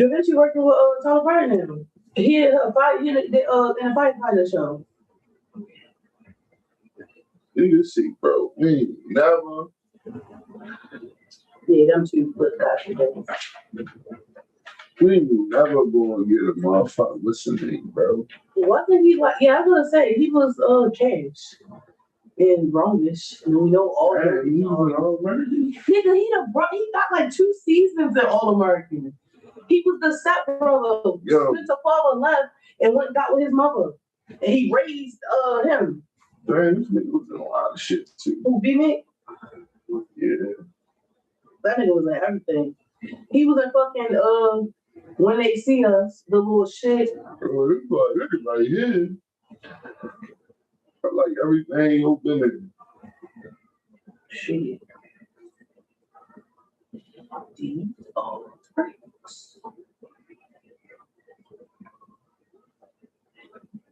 Da Vinci working with Tyler Perry now. He in a fight. He in a firefighter show. You see, bro, we ain't never. Yeah, them two put that. We ain't never gonna get a motherfucker listening, bro. Wasn't he like? Yeah, I was gonna say he was Cash and Romish, and we know all Hey, that. you know, already. Nigga, he got like 2 seasons in All American. He was the stepbrother. Yo. Spencer father left and went and got with his mother, and he raised him. Damn, this nigga was in a lot of shit too. Who beat me? Yeah. That nigga was in everything. He was in fucking When They See Us, the little shit. Bro, this like everybody here. I like everything open and Shit. These are tricks.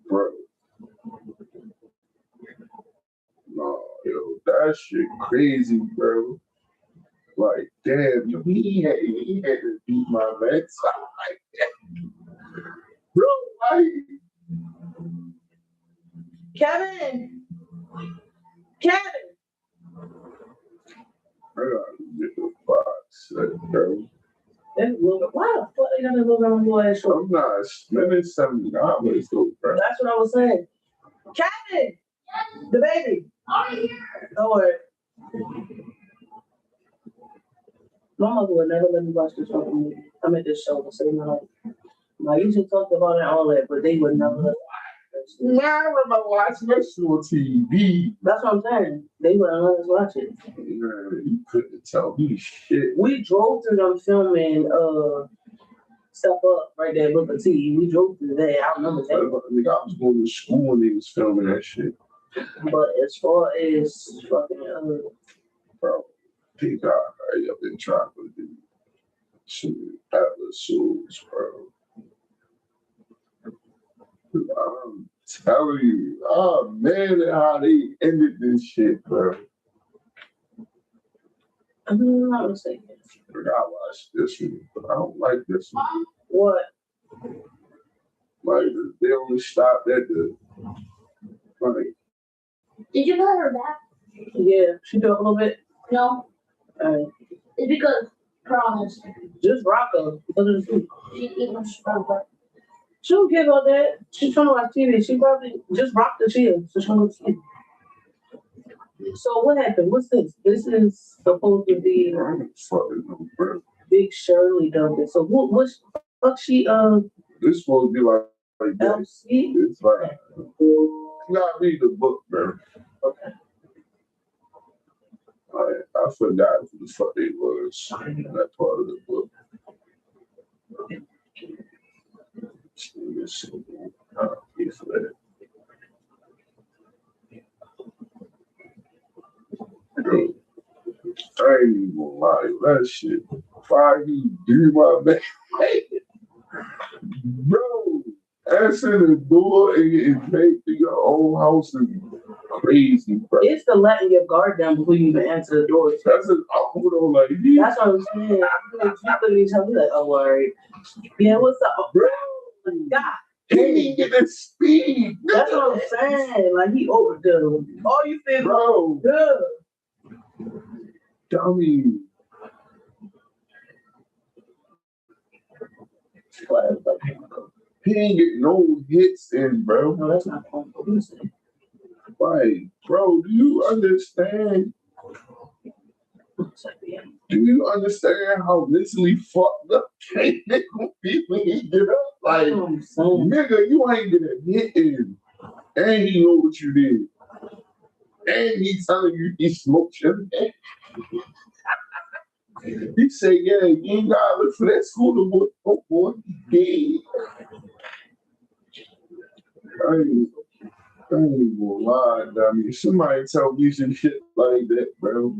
bro. No, yo, that shit crazy, bro. Like, damn, yo, he had to beat my man. So I'm like, bro, like, Kevin! I gotta get the box set, bro. Why the fuck they gotta go around your ass short? I'm not spending $70 though, bro. That's what I was saying. Kevin! The baby! Don't worry. My mother would never let me watch this fucking movie. I'm at this show to say no. I used to talk about it and all that, but they would never let me watch Nah, I'm gonna watch this on TV. That's what I'm saying. They wouldn't let us watch it. Man, you couldn't tell me shit. We drove through them filming Step Up right there with the T. We drove through there. I remember that. Nigga, I was going to school when they was filming that shit. But as far as fucking Bro, P God, I've been trying to do shit, Atlas Souls, bro. I'm telling you, oh man, how they ended this shit, bro. I'm not mistaken. I watched this one, but I don't like this one. What? Like, they only stopped at the, like, Did you let her back? Yeah, she do a little bit. No. It's because promise. Just rock her. Because of the food. She even stronger. She don't care about that. She's trying to watch TV. She probably just rocked the chair. So she don't sleep. So what happened? What's this? This is supposed to be Big Shirley done this. So what's fuck she this supposed to be like that. LC? It's like, not read the book, bro. Okay. I forgot who the fuck they was in that part of the book. Bro, I ain't even gonna lie, that shit. Why you do my man? Bro, answering the door and getting paid to your own house is crazy, bro. It's the letting your guard down before you even answer the door. That's an awkward on like That's what I'm saying. You literally tell me like, oh, all right. Yeah, what's up? bro. God. He didn't get the speed. That's what I'm saying. Like he overdone. All you said, Bro, good. dummy. He ain't get no hits in, bro. No, that's not fun. Like, bro, do you understand? Do you understand how mentally fucked up K will be when he get up? Like, nigga, you ain't get a hit in. And he know what you did. And he telling you he smoked your head. He say, yeah, you ain't gotta look for that scooter boy. Oh, boy, he I ain't even gonna lie, I mean, somebody tell me some shit like that, bro.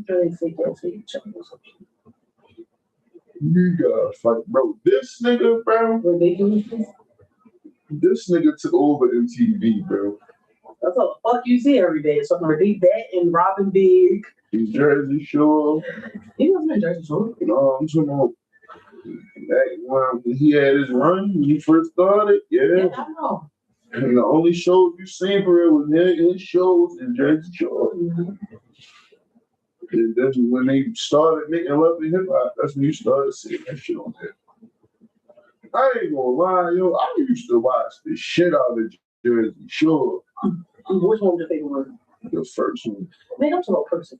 You gotta fight, bro. This nigga, bro. This nigga took over MTV, bro. That's what the fuck you see every day. Something like that and Robin Big. Jersey Shore. He wasn't in Jersey Shore. No, I'm talking about That when he had his run, when he first started, Yeah, I know. And the only shows you seen for it was his shows and Jersey Shore. And then when they started making love to hip hop, that's when you started seeing that shit on there. I ain't gonna lie, yo. I used to watch the shit out of Jersey Shore. Which one was your favorite one? The first one. Man, I'm talking person.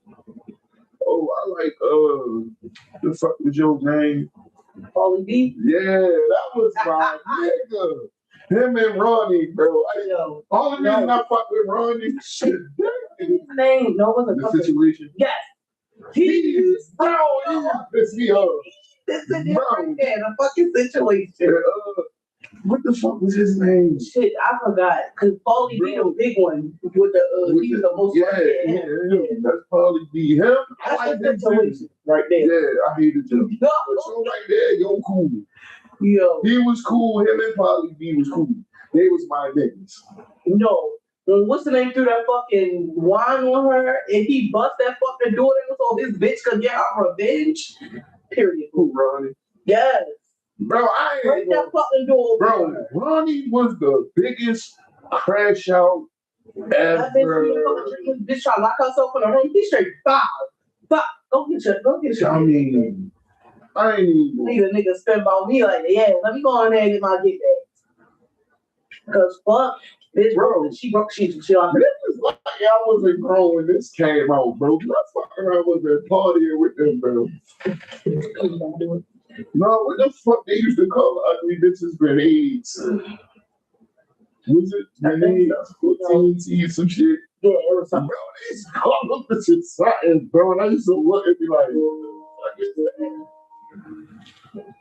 Oh, I like the fuck was your name? Paulie B. Yeah, that was my nigga. Him and Ronnie, bro. Yo, All the reason I fuck with Ronnie, shit. his name, no, it wasn't The Puffin. situation. Yes. He used Bro, he pissed me off. this is it right there, the fucking situation. What the fuck was his name? Shit, I forgot. Cause Paulie B, the big one, with the he was the most That's probably be him. I That's like the him too. situation right there. Yeah, I hated him. No, So right there, yo, cool. yo, He was cool. Him and Polly B was cool. They was my niggas. no. When what's the name threw that fucking wine on her and he bust that fucking door in so this bitch could get her revenge. Period. Who, Ronnie? Yes. Bro, I Break ain't that fucking door. Bro, Ronnie was the biggest crash out That bitch trying to lock herself in the room. He straight foul. Fuck. Go get your. I mean, I ain't even. Leave a nigga spin about me like, yeah, let me go in there and get my get back. Cause fuck, bitch, Bro. she broke, she on This is like I wasn't grown when this came out, bro. I fucking around with that partying with them, bro. No, what the fuck they used to call ugly bitches grenades? Was it grenades? TNT, some shit. Yeah, it was something. Bro, they used to call them bitches something, bro. And I used to look and be like, what the fuck is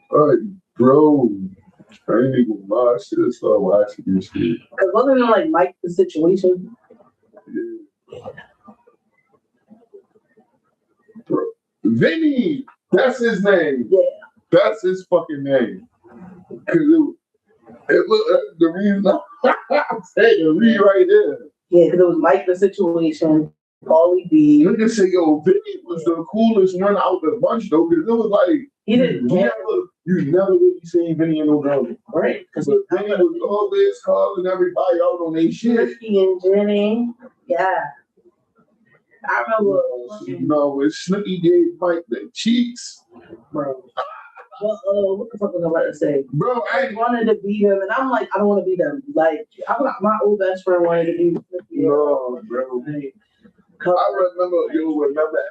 that? Bro, I ain't even lie. I should have started watching this shit. Cause wasn't it like Mike the situation? Yeah. Bro, Vinny, that's his name. Yeah. That's his fucking name. Cause it look the reason I'm saying the read right there. Yeah, cause it was Mike the situation. Paulie B. You can say, yo, Vinny was the coolest one out the bunch though, because it was like He didn't care. you never really seen Vinny in no drama. Right. Cause But Vinny was always calling everybody out on their shit. Snooki and Jenny. Yeah. I remember. When Snooki gave Mike the cheeks, Bro. Well, what the fuck was I about to say? bro, I wanted to be them, and I'm like, I don't want to be them. Like, my old best friend wanted to be Snooki. no, bro. I remember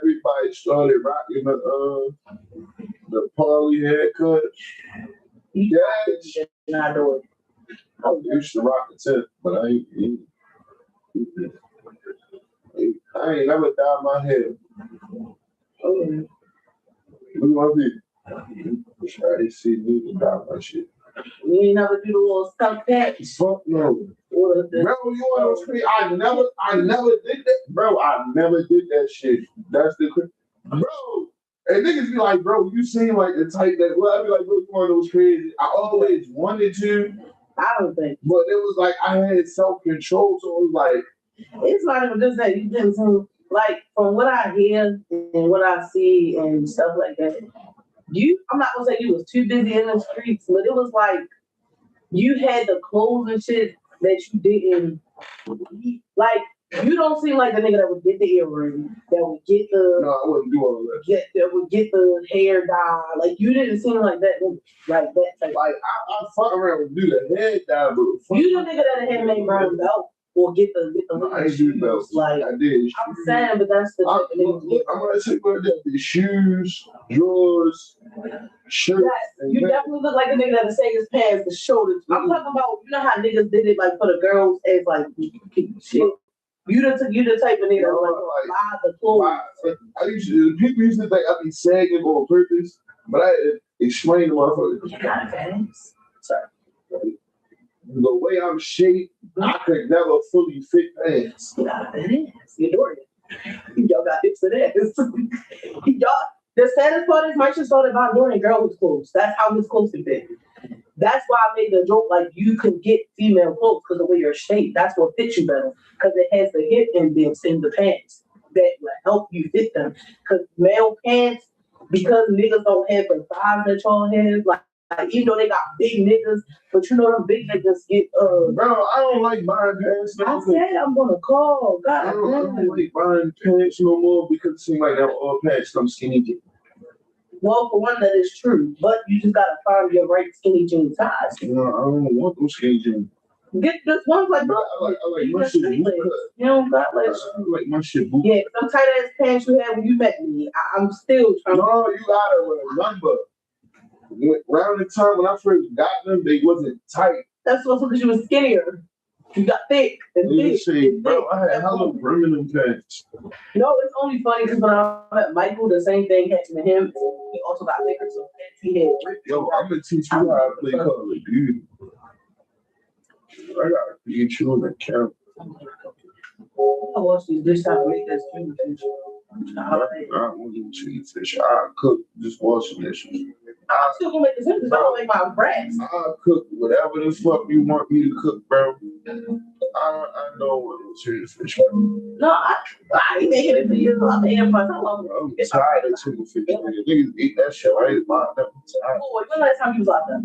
everybody started rocking the Paulie haircut. Yeah, And I do it. I used to rock the tip, but I ain't never dyed my hair. Okay. Look at me. I didn't see me to dye my shit. You ain't never do the little stuff patch. Fuck no. Or the, Bro, you want to scream? I never did that. Bro, I never did that shit. That's the bro. And niggas be like, bro, you seem like the type that. Well, I be like, bro, you one of those crazy. I always wanted to, I don't think. but it was like I had self control, so it was like. It's not even just that. You didn't seem like from what I hear and what I see and stuff like that. I'm not gonna say you was too busy in the streets, but it was like you had the clothes and shit that you didn't like. You don't seem like the nigga that would get the earring, that would get the No, I wouldn't do all that. that would get the hair dye. Like you didn't seem like that. Like that. Like I fuck around and do the head down, but You the nigga that had made brown belt or get the no, I ain't do belts. Like I did. I'm saying, but that's the type of nigga. I'm gonna say what the shoes, drawers, shirts. Yes, you definitely look like a nigga that'll say his pants the shoulders. I'm talking about, you know how niggas did it like for the girls as like shit. You the type of nigga that like buy the clothes. People used to think I'd be sagging on purpose, but I explained to motherfuckers. You got pants. Sorry. The way I'm shaped, I could never fully fit pants. You got a fat ass. You're doing it. Y'all got hips and ass. Y'all, the saddest part is Mike just started buying Jordan girls' clothes. That's how his clothes fit. That's why I made the joke like you can get female clothes because the way you're shaped. That's what fits you better because it has the hip indents in the pants that will help you fit them. Because male pants, because niggas don't have the thighs that y'all have, like even though they got big niggas, but you know them big niggas get Bro, I don't like buying pants. I said I'm gonna call. God I don't damn. like buying pants no more because it seems like that all pants come skinny jeans. Well, for one, that is true, but you just gotta find your right skinny jean size. You know, I don't want those skinny jeans. Get this one's like, bro, I like you my got shit straight boot legs. cut. You don't got I legs. like my shit boot. Yeah, some tight ass pants you had when you met me. I'm still trying. No, you gotta remember. Around the time when I first got them, they wasn't tight. That's also because you was skinnier. You got thick and You thick. see, and bro, thick. I had hella brim in them pants. No, it's only funny because when I met Michael, the same thing happened to him. He also got thicker, so he had ripped. Yo, I'm gonna teach you how to play Call of Duty. I gotta get you on the camera. I watch these dish time to make this food. I don't want to cheese fish. I cook just washing dishes. I'm still gonna make this food because I don't make my brats. I cook whatever the fuck you want me to cook, bro. I know what cheese fish. Bro. No, I ain't making it for you. I'm making for so long. I'm tired of chicken fish. Niggas eat that shit. I ain't mind them. Oh, when last time you was out there?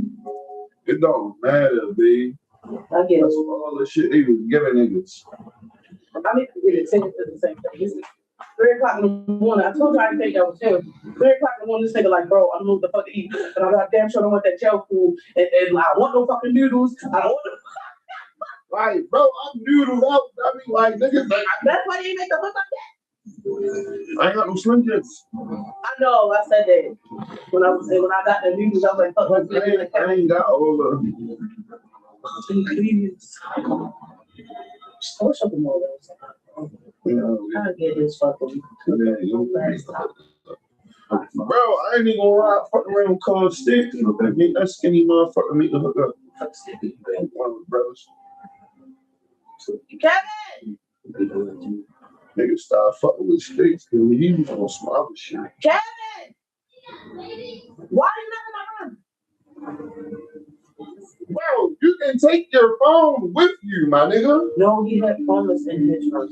It don't matter, babe. I get it. That's all the shit they was giving niggas. I need to get attention to the same thing. It's 3 o'clock in the morning. I told you I didn't think that was him. 3 o'clock in the morning, this nigga like, bro, I don't know what the fuck to eat. And I'm like, damn sure I don't want that gel food. And like, I want no fucking noodles. I don't want no. Like, bro, I'm noodled out. I mean, like, niggas, like, That's why they make the look like that. I ain't got no Slim Jims. I know, I said that. When I got the noodles, I was like, fuck, let's get it. I ain't got all the. Please. I wish I could know that. You know, I get this fucking. bro, I ain't even gonna lie. Fuck around called stick. Make that skinny motherfucker meet the hook up. One of the brothers. Kevin! Niggas start fucking with sticks because he was on some other shit. Kevin! Why are you not in my room? Bro, you can take your phone with you, my nigga. No, he had Promise in his room.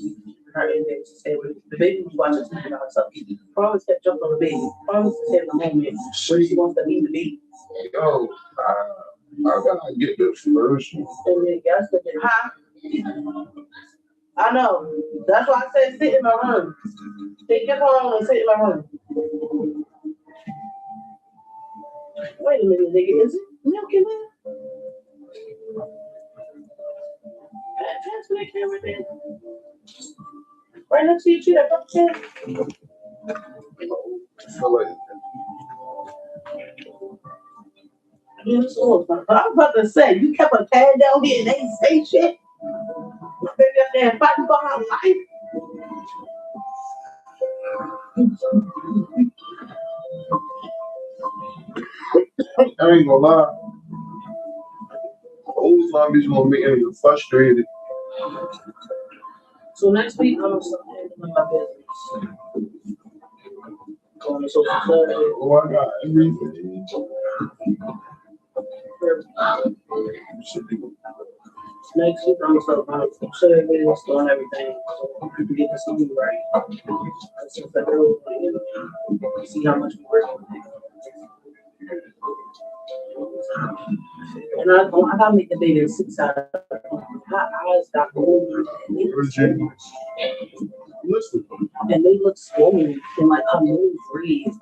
Her in there to stay with the baby was watching TV by herself. Promise kept jumping on the baby. Promise is having a moment where she wants to meet the baby. Yo, I gotta get this first one. And then guess what? Huh? I know. That's why I said sit in my room. Take your phone and sit in my room. Wait a minute, nigga. Is it milk in there? Transfer that camera there. Right next to you, that fucking chair. I feel like Yeah, it's all fun. But I was about to say, you kept a pad down here and they ain't say shit. Baby up there fighting for her life. I ain't gonna lie. Old zombies gonna make me frustrated. So next week, I'm gonna start handling my business. Going to social Saturday. Oh, I got everything. Next week, I'm gonna start my service, doing everything. So people get to see me right. Since I go, see how much we work with it. And I gotta make the baby 6 hours. My eyes got old. Listen, And they look swollen and like her nose breathe.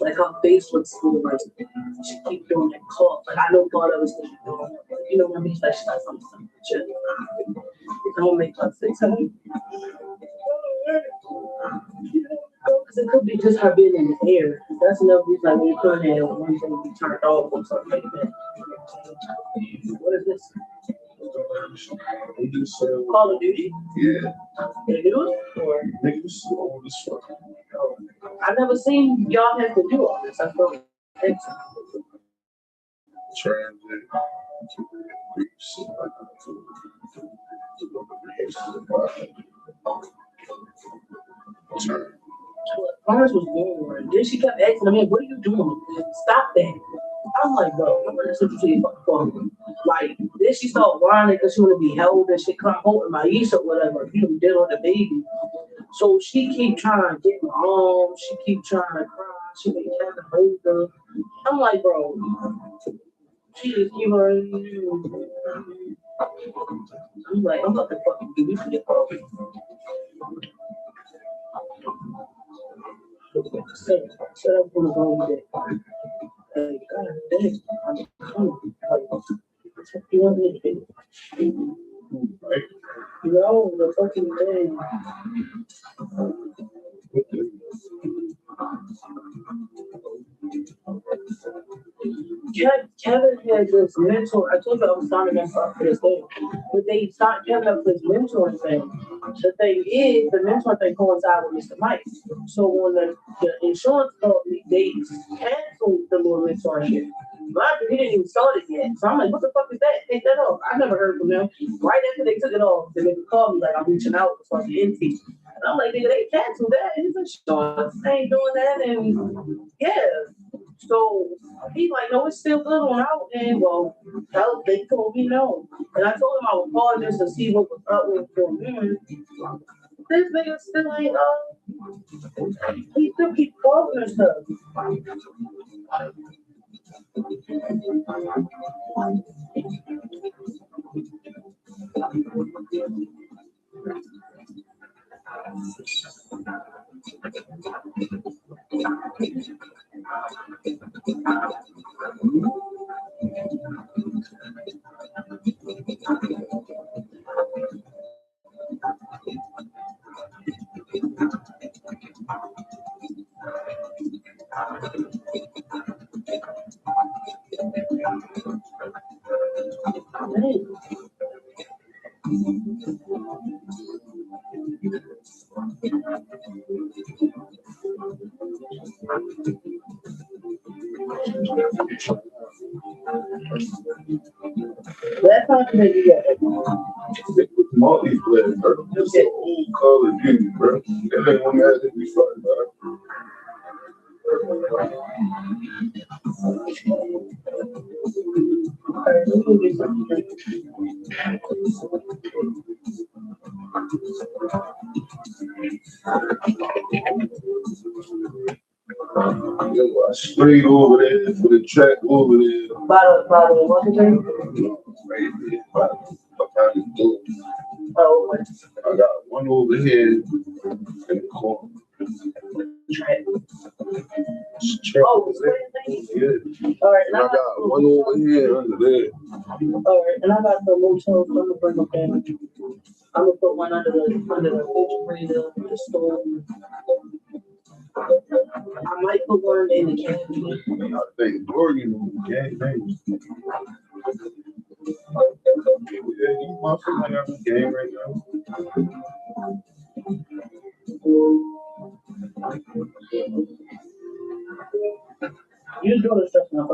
Like her face looks swollen. Like she keep doing that cough. Like I know part of it's doing. You know what I mean? Like she got something. It don't make her say something. Because it could be just her being in the air. That's another reason like when you put in one thing be turned off or something like that. What is this? I'm just saying. Call of Duty? Yeah, The news? Or niggas old as fuck. I've never seen y'all have to do all this. I feel like Transit. Florence was born. Then she kept asking me, what are you doing? Stop that. I'm like, bro, I'm gonna listen to your fucking phone. Like, then she started whining because she wanna be held and she come holding my ears or whatever. You know, deal with the baby. So she keep trying to get my arms, she keep trying to cry. She made Kevin Hoover. I'm like, bro, she just keep her. I'm like, I'm about to fucking do this shit, bro. Shut up on the wrong day. Like, God damn. You want me to no, the fucking thing. Kevin had this mentor. I told you I was signing him up for this thing, but they signed Kevin up for this mentoring thing. The thing is, the mentoring thing coincides with Mr. Mike. So when the insurance company, they canceled the little mentoring shit. But he didn't even start it yet. So I'm like, what the fuck is that? Take that off. I never heard from them. Right after they took it off, they called me like, I'm reaching out for the NT. And I'm like, nigga, they canceled that. His insurance ain't doing that. And yeah. So he's like, no, it's still good on out. And well, they told me no. And I told him I would call just to see what was up with him. This nigga still ain't he still keep calling and stuff. That's how they do that. Multi-player, bro. That's an old Call of Duty, bro. That ain't one that we fight about. I sprayed over there for the track over there. By the what's his name? Right there, behind the door. Oh, I got one over here in the corner. Oh, yeah. All right, And I got one over here under there. All right, and I got the motel. I'm gonna bring them down. I'm gonna put one under the refrigerator, the stove. I might put one in the cabin. I think Oregon gang names. Yeah, these motherfuckers got the game right now. You doing this stuff now?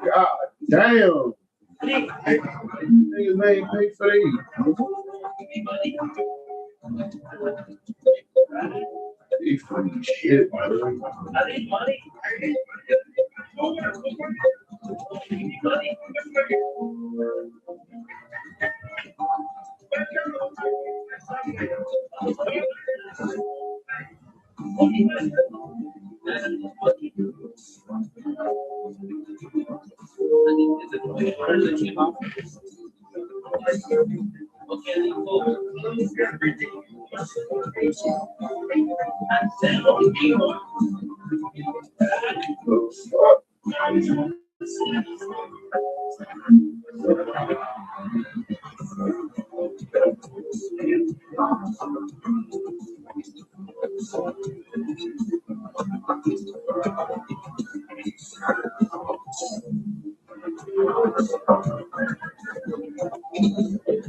God damn. Niggas name Big Face. They funny shit, man. I need money.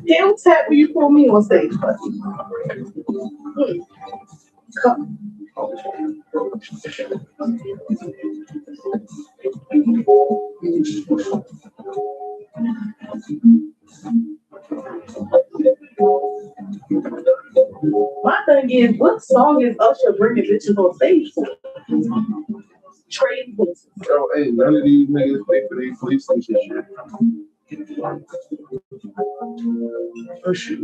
He'll tap when you pull me on stage. Come. My thing is, what song is Usher bringing bitches on stage for? Trade places. Yo, ain't none of these niggas pay for these police station shit. Oh, shit.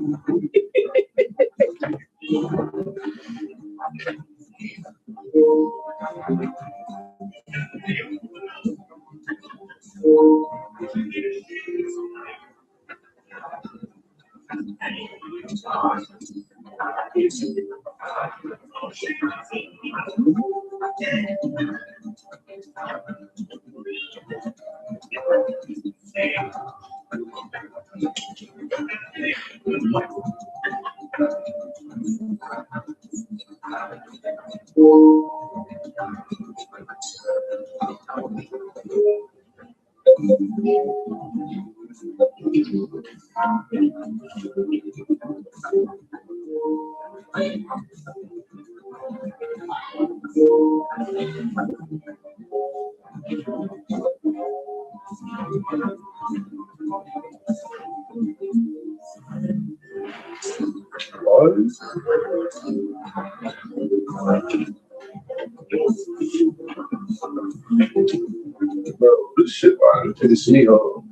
Bro, this shit about to piss me off.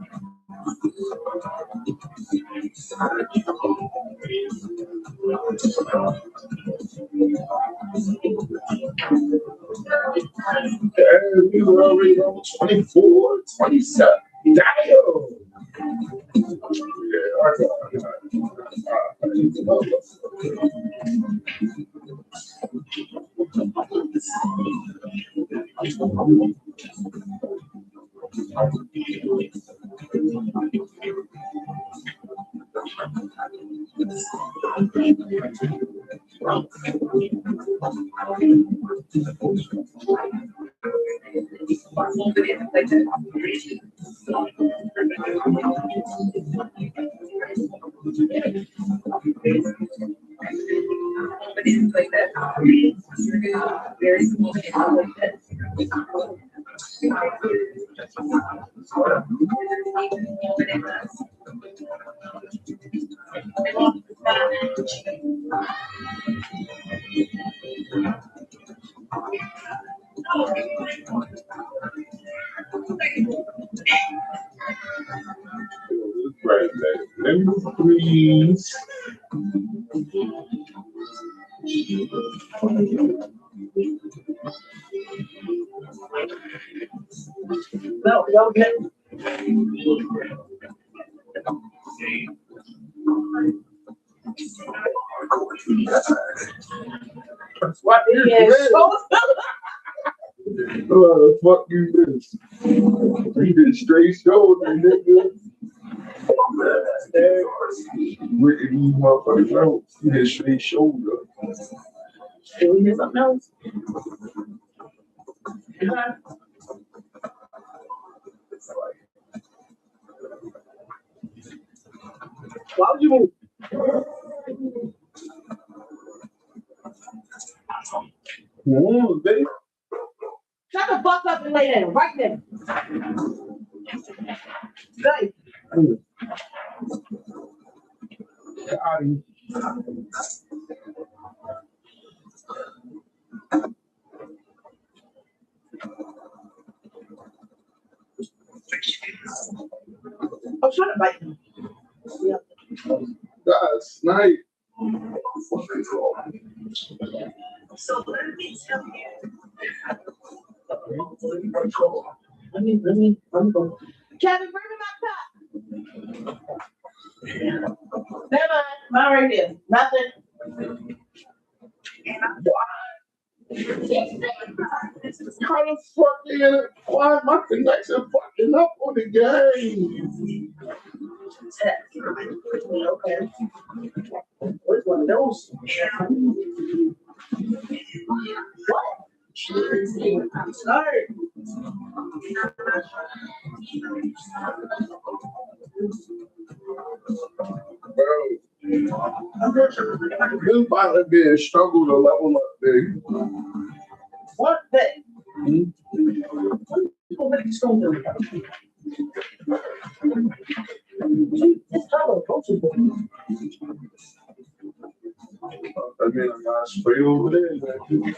Damn, we were already on 24, 27. Damn. Yeah, I right, man. Please. No, don't get. What is What the fuck you this? You did straight shoulder, nigga. Ricky, these motherfuckers out. You did straight shoulder. Do we need something else? Why would you move? Baby. Shut the fuck up and lay down right there. Right. Oh, shut up, bite me. Yeah. That's nice. So let me tell you. Let me go. Kevin, bring me my cup. Never mind. Mine right here. Nothing. How the fuck why am I connection fucking up on the game? Okay. What's one of those? What? I'm sorry. Bro, this might have been a struggle to level up, big. What thing? People make it so good. It's how approachable. I mean, I got spray over there. Man.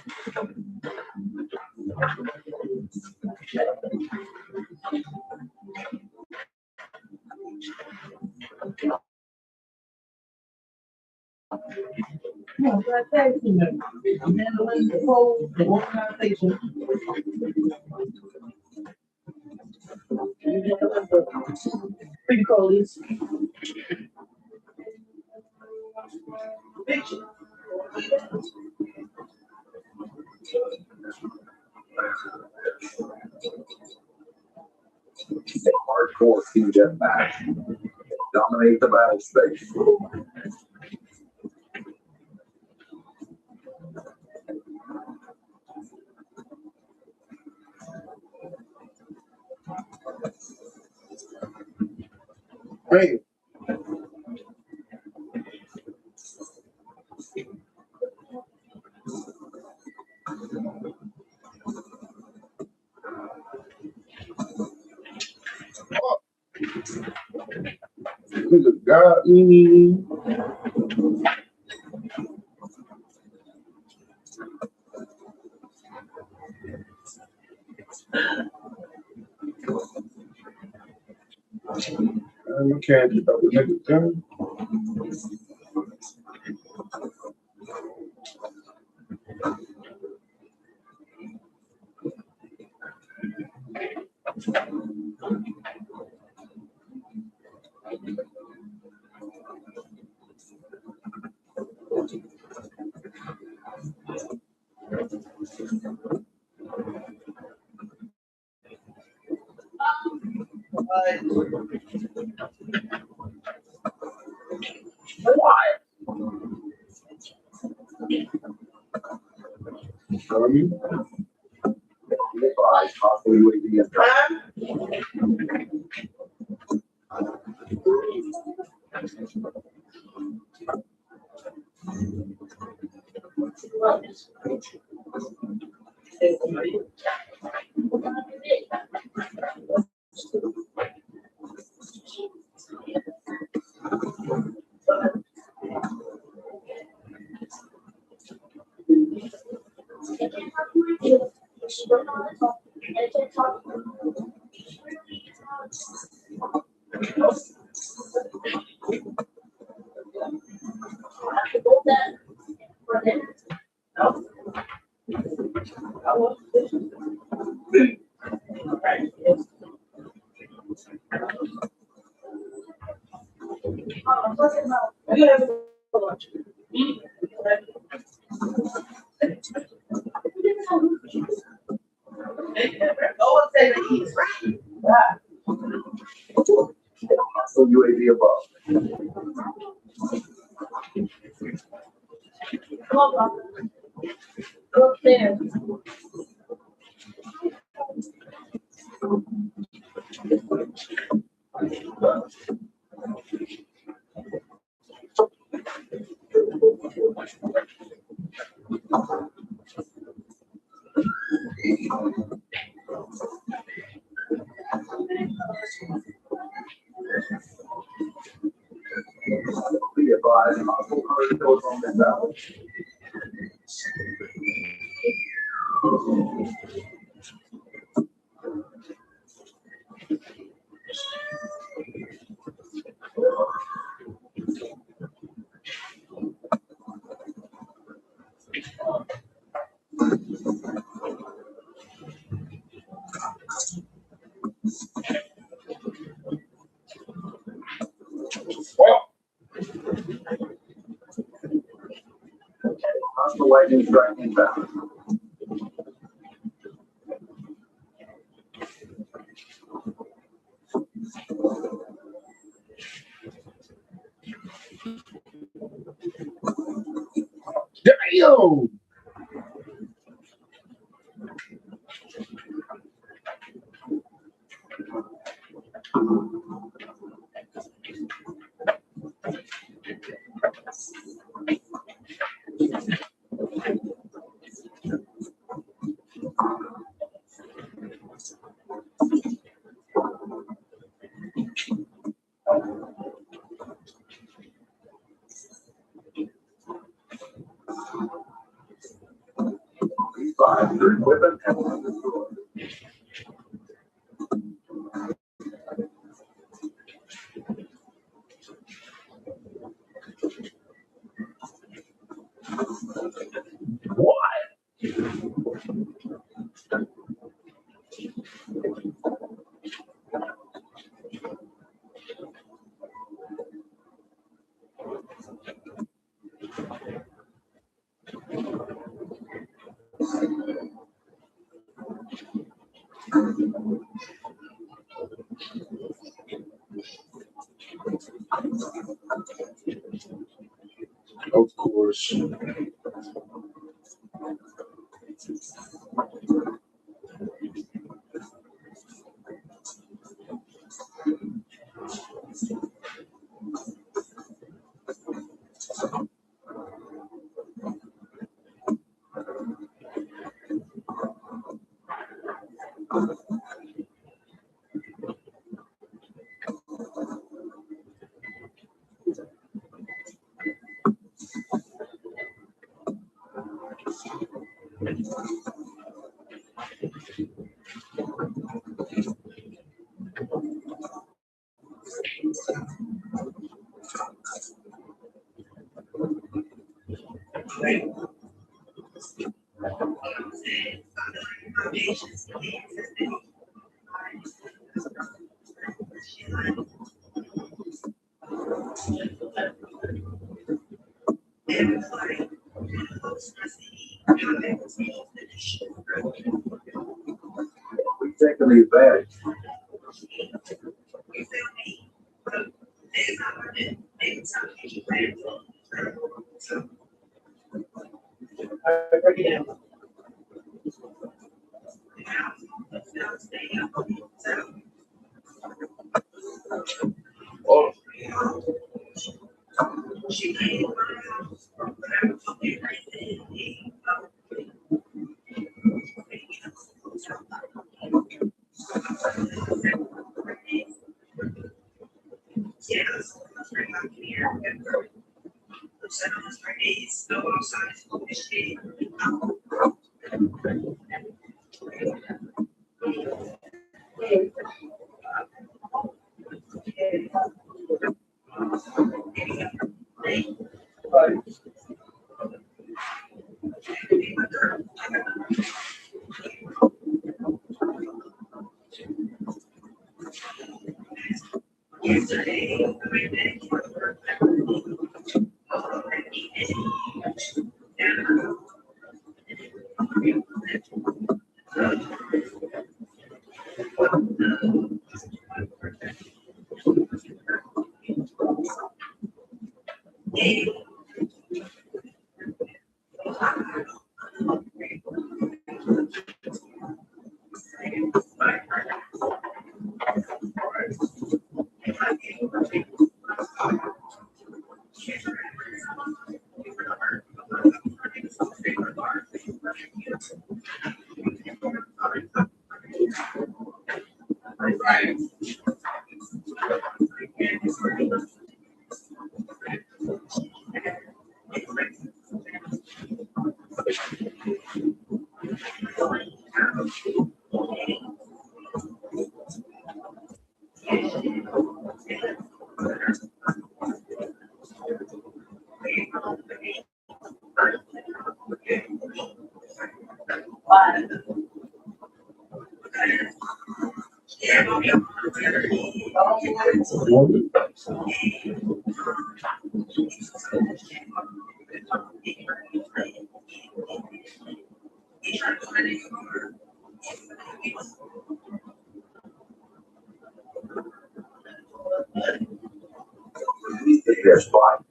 Yeah, organization member. I'm handling the whole organization. Pretty colleagues. Bitch. Hardcore team deathmatch. Dominate the battle space. Hey, nigga got me. You can't do that with nigga gun. Dummy. Possibly UAV and UAV above. Go up there. Be advised, possible hurricanes on this battle. Hostile lightning strike inbound. Damn! Five, your equipment has been destroyed. Of course. We take the advantage. Break it down. Oh, Take their spot.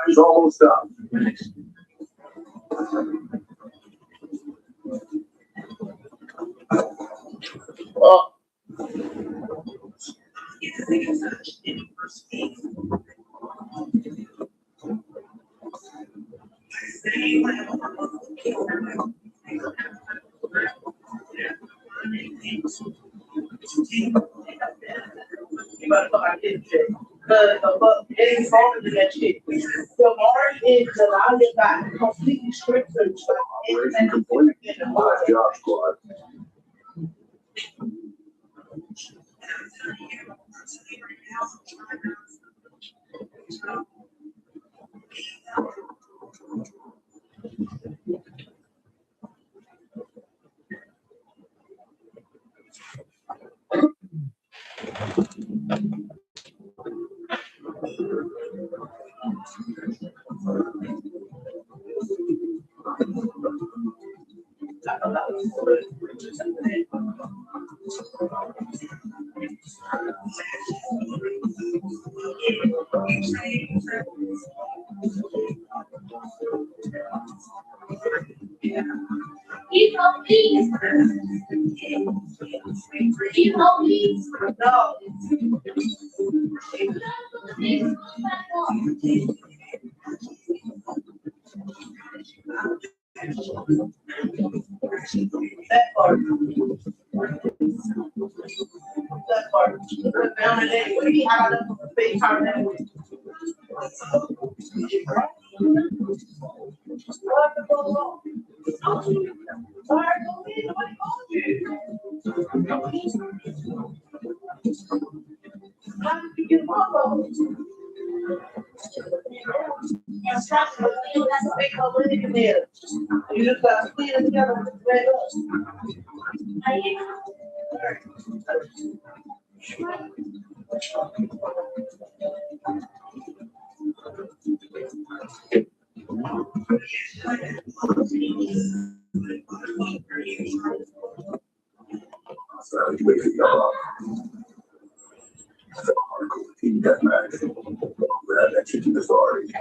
Time's almost up. oh. You better put my kids shit. But it's stronger than that shit. The March in July, they got completely strict search. Operation complete. Nice job, squad. You know me. You know me. No. That part. That part. Down in there, what do you have on the face card anyway? What the fuck? Sorry, go in. Nobody called you. How did you get followed? You're stuck with you. That's a big hole in there. You just got to clean it together with the red So you wait for y'all. That's a hardcore team deathmatch. Grab that shit to the authority.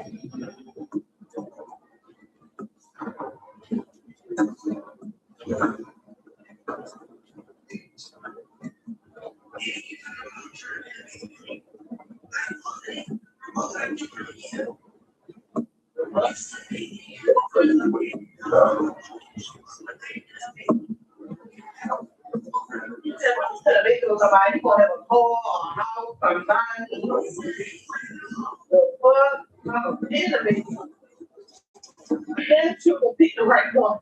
Somebody gonna have a car, a house, a line. The fuck, I'm innovating. Then you will pick the right one.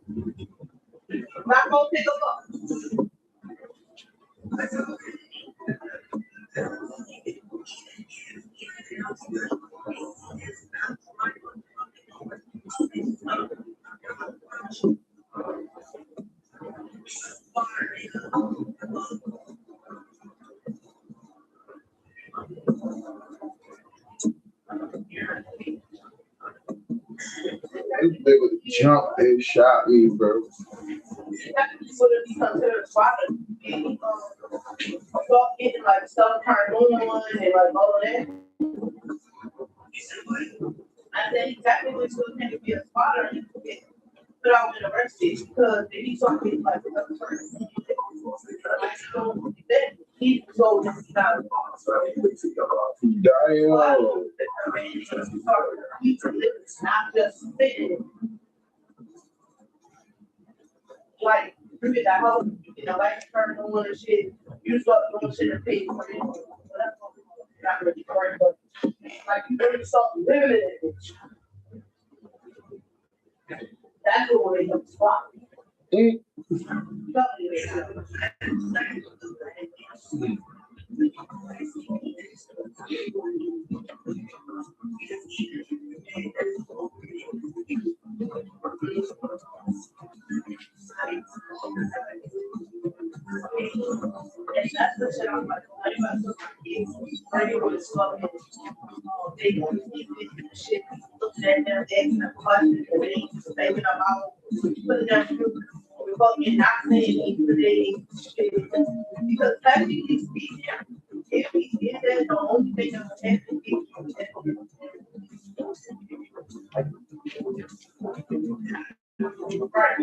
Not gonna pick a up. This nigga jumped and shot me, bro. That would be considered spotter. Start getting like stuff turned on and like all of that. I think technically still can be a spotter and you can get put out in university because if you start getting like the other person, then he's so not a spotter. Damn. It's not just spitting. Like, you get that whole, you know, like turn on and shit, you start doing shit in face. Not really hard, but like you really start living in it. That's what we have to spot. And that's the shit I'm like, everyone's fucking, they don't need shit, looking at them, asking them questions, and they thinking about putting that through, fucking not saying anything, shit, because technically speaking, if he did that, the only thing that would happen is right.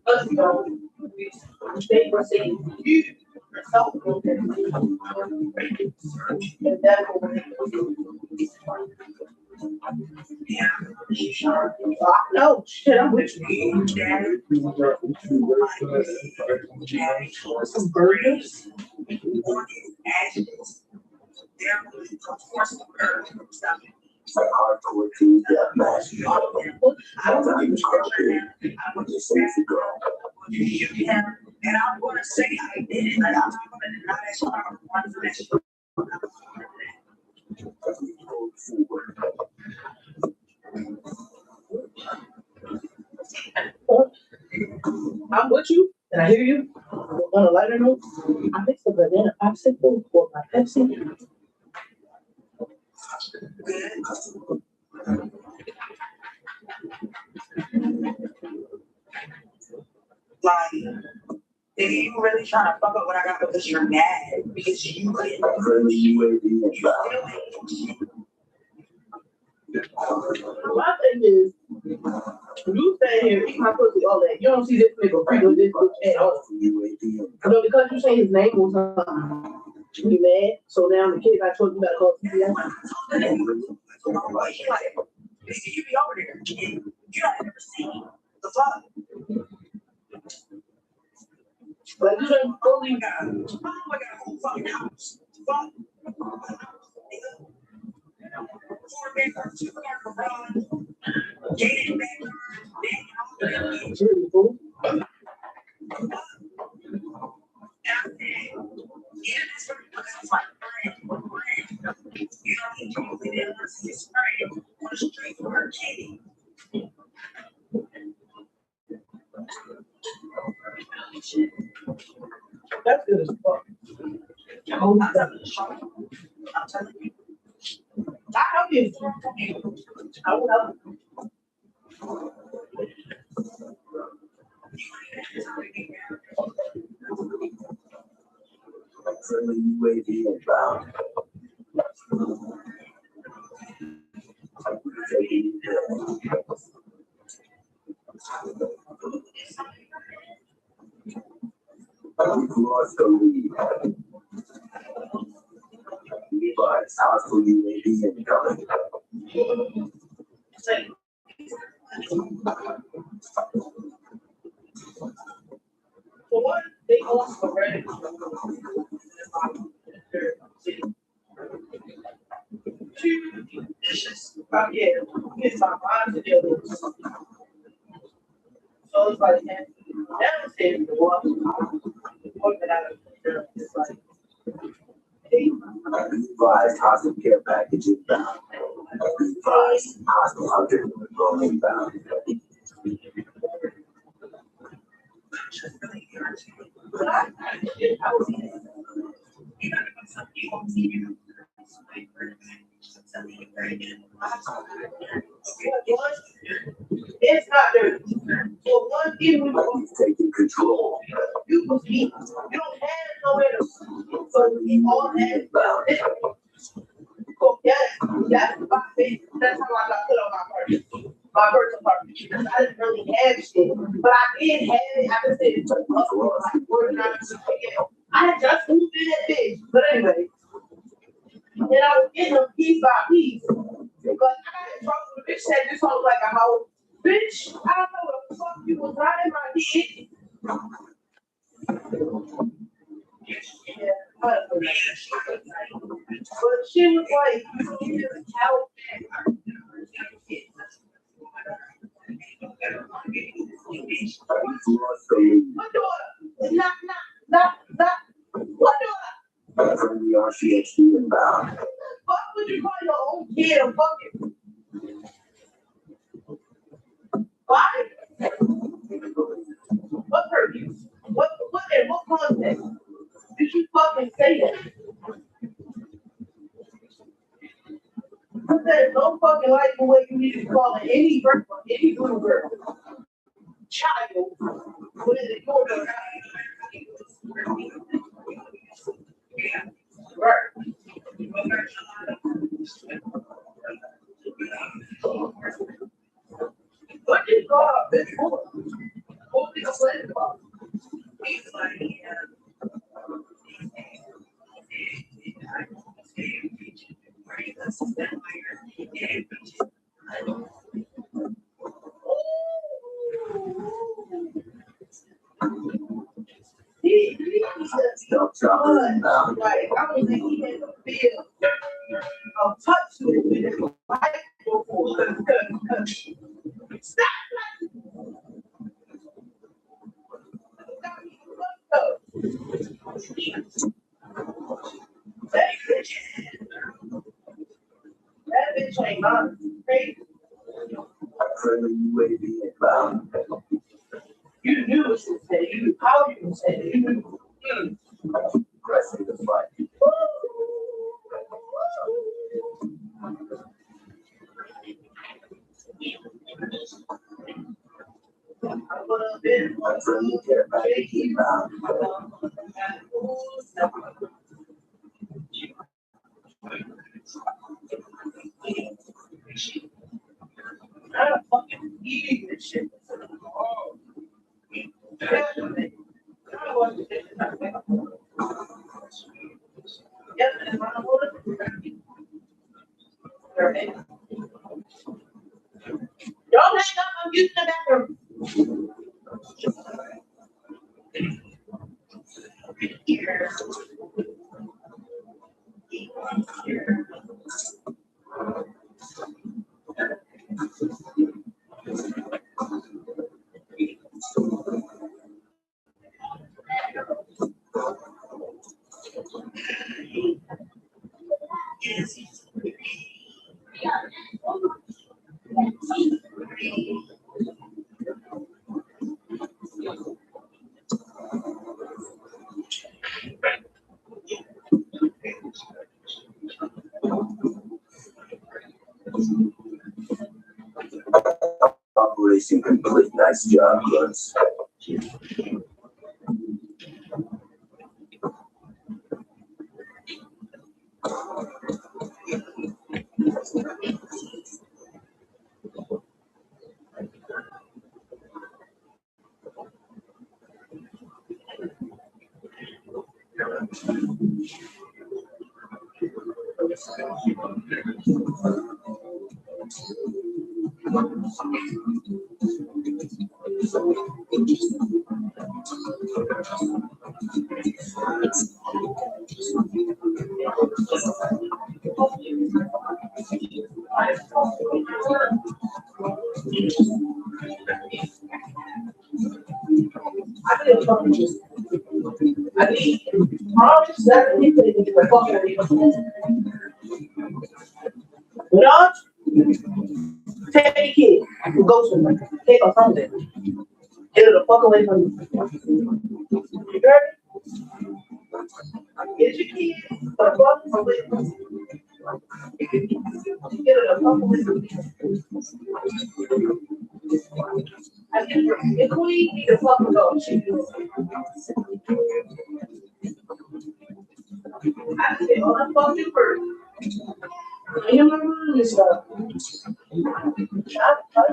Us go, they were saying you No, shit, I'm with you. Some burgers. Hardcore team deathmatch. I'm just safe to go. And I'm gonna say I did it. Like I'm not gonna deny that one flesh. I'm with you, and I hear you. But on a lighter note, I mixed a banana popsicle for my Pepsi. Like, if you really trying to fuck up what I got because you're mad because you couldn't My thing is, you stay here, eat my pussy all day. You don't see this nigga free with this bitch at all. No, because you say his name or something. You mad? So now the kid I told you about call CPS. You be over there. You don't ever see the fuck. Like you don't fully Oh my god, whole fucking house. Fuck. 4-bedroom, 2-car garage, gated backyard, really cool. and I said, yeah, that's very because it's my friend. You know, he told me that was his friend on the street for her kitty. That's good as fuck. I'm telling you. I help you. I will help you. Friendly UAV inbound. We've lost the lead. Levi's hostile UAV incoming. For one, they also already. Two, it's just, yeah, it's my mind to deal with. So it's like, man, that was it. The one that I it's like, hey, Levi's hostile care package inbound. Levi's hostile hunter drone inbound. It's not there. For one, even He's taking control. you can see, you don't have nowhere to. So we all have about it. So that's my thing. That's how I got put on my personal property. Because I didn't really have shit, but I did have it. I just didn't put up like organized. I had just moved in that bitch, but anyway. And I was getting them piece by piece. But I got in trouble with the bitch said this whole like a whole bitch. I don't know what the fuck you was riding my head. Yeah, but she was like, you just how what daughter? Not what daughter? Friendly RCXD inbound. Fuck would you call your own kid a fucking why? What purpose? What in what context did you fucking say that? There's no fucking like the way you need to call it any person, any little girl, child, what is it, your daughter? Right. What did God bitch for? What did he say about? He's like, yeah. He said so much. Like, I don't think he had a feel of touch with his wife before. Stop! That bitch ain't mine. Crazy. You knew what she said. You knew how you said it. You knew. I don't fucking eating this shit. Don't hang up, I'm using the bathroom. Operation complete. Nice job, Lutz. I need promise that we can do a fucking not take a kid and go somewhere. Take her from there. Get her the fuck away from you. You heard me? Get your kid the fuck away from you. Get her the fuck away from you. I get her. The queen need to fucking go. I said on the fucking bird. You remember this stuff? I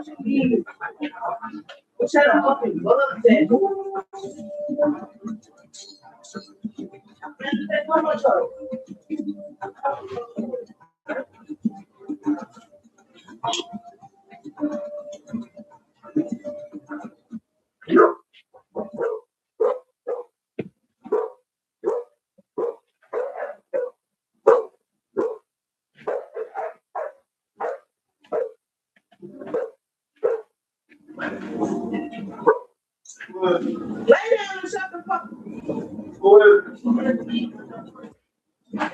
should be trying to fucking go up there. Man, how much are lay down and shut the fuck up.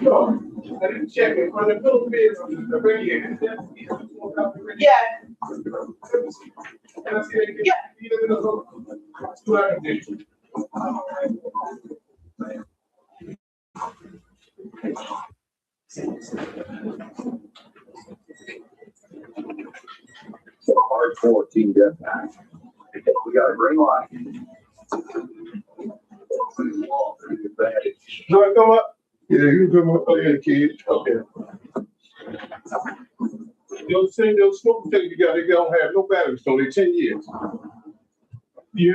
No, I didn't check it from the Philippines. The radio. Yeah. And I said, Yeah. you live in a little. Two hours a day. Hardcore team deathmatch. We got a green light. Do I come up? Yeah, you come up. Oh, yeah, kid. Okay. Those same those smoke things you got, they don't have no batteries, so they 10 years. Yeah?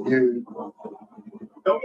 Yeah. Don't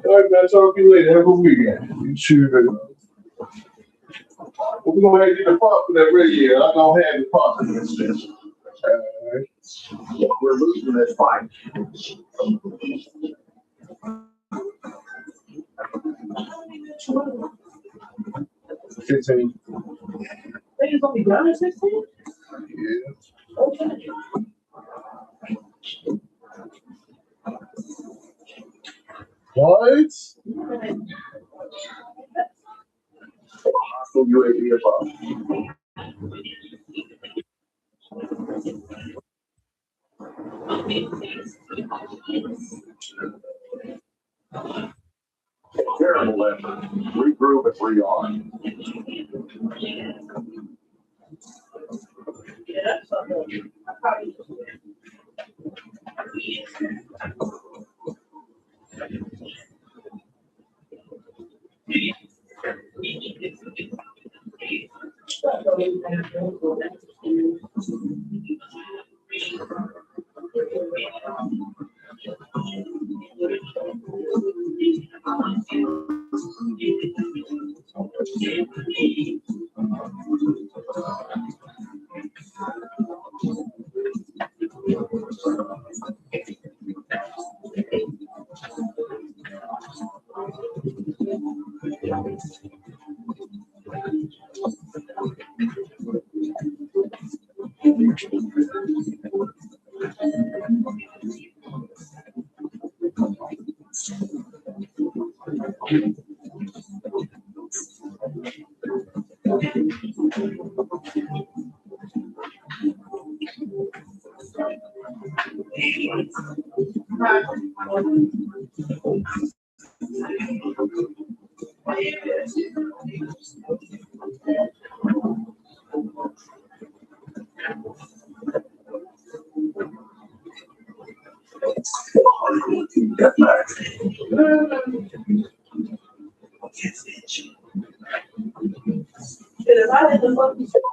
All right, man. Talk to you later. Have a weekend. You too. We're gonna have you the part for that radio. I don't have the part for this session. We're losing this fight. 15. They're gonna be done at 16? Yeah. Okay. What? Hostile UAV above. Terrible effort. Regroup and rearm. Yeah, that's something.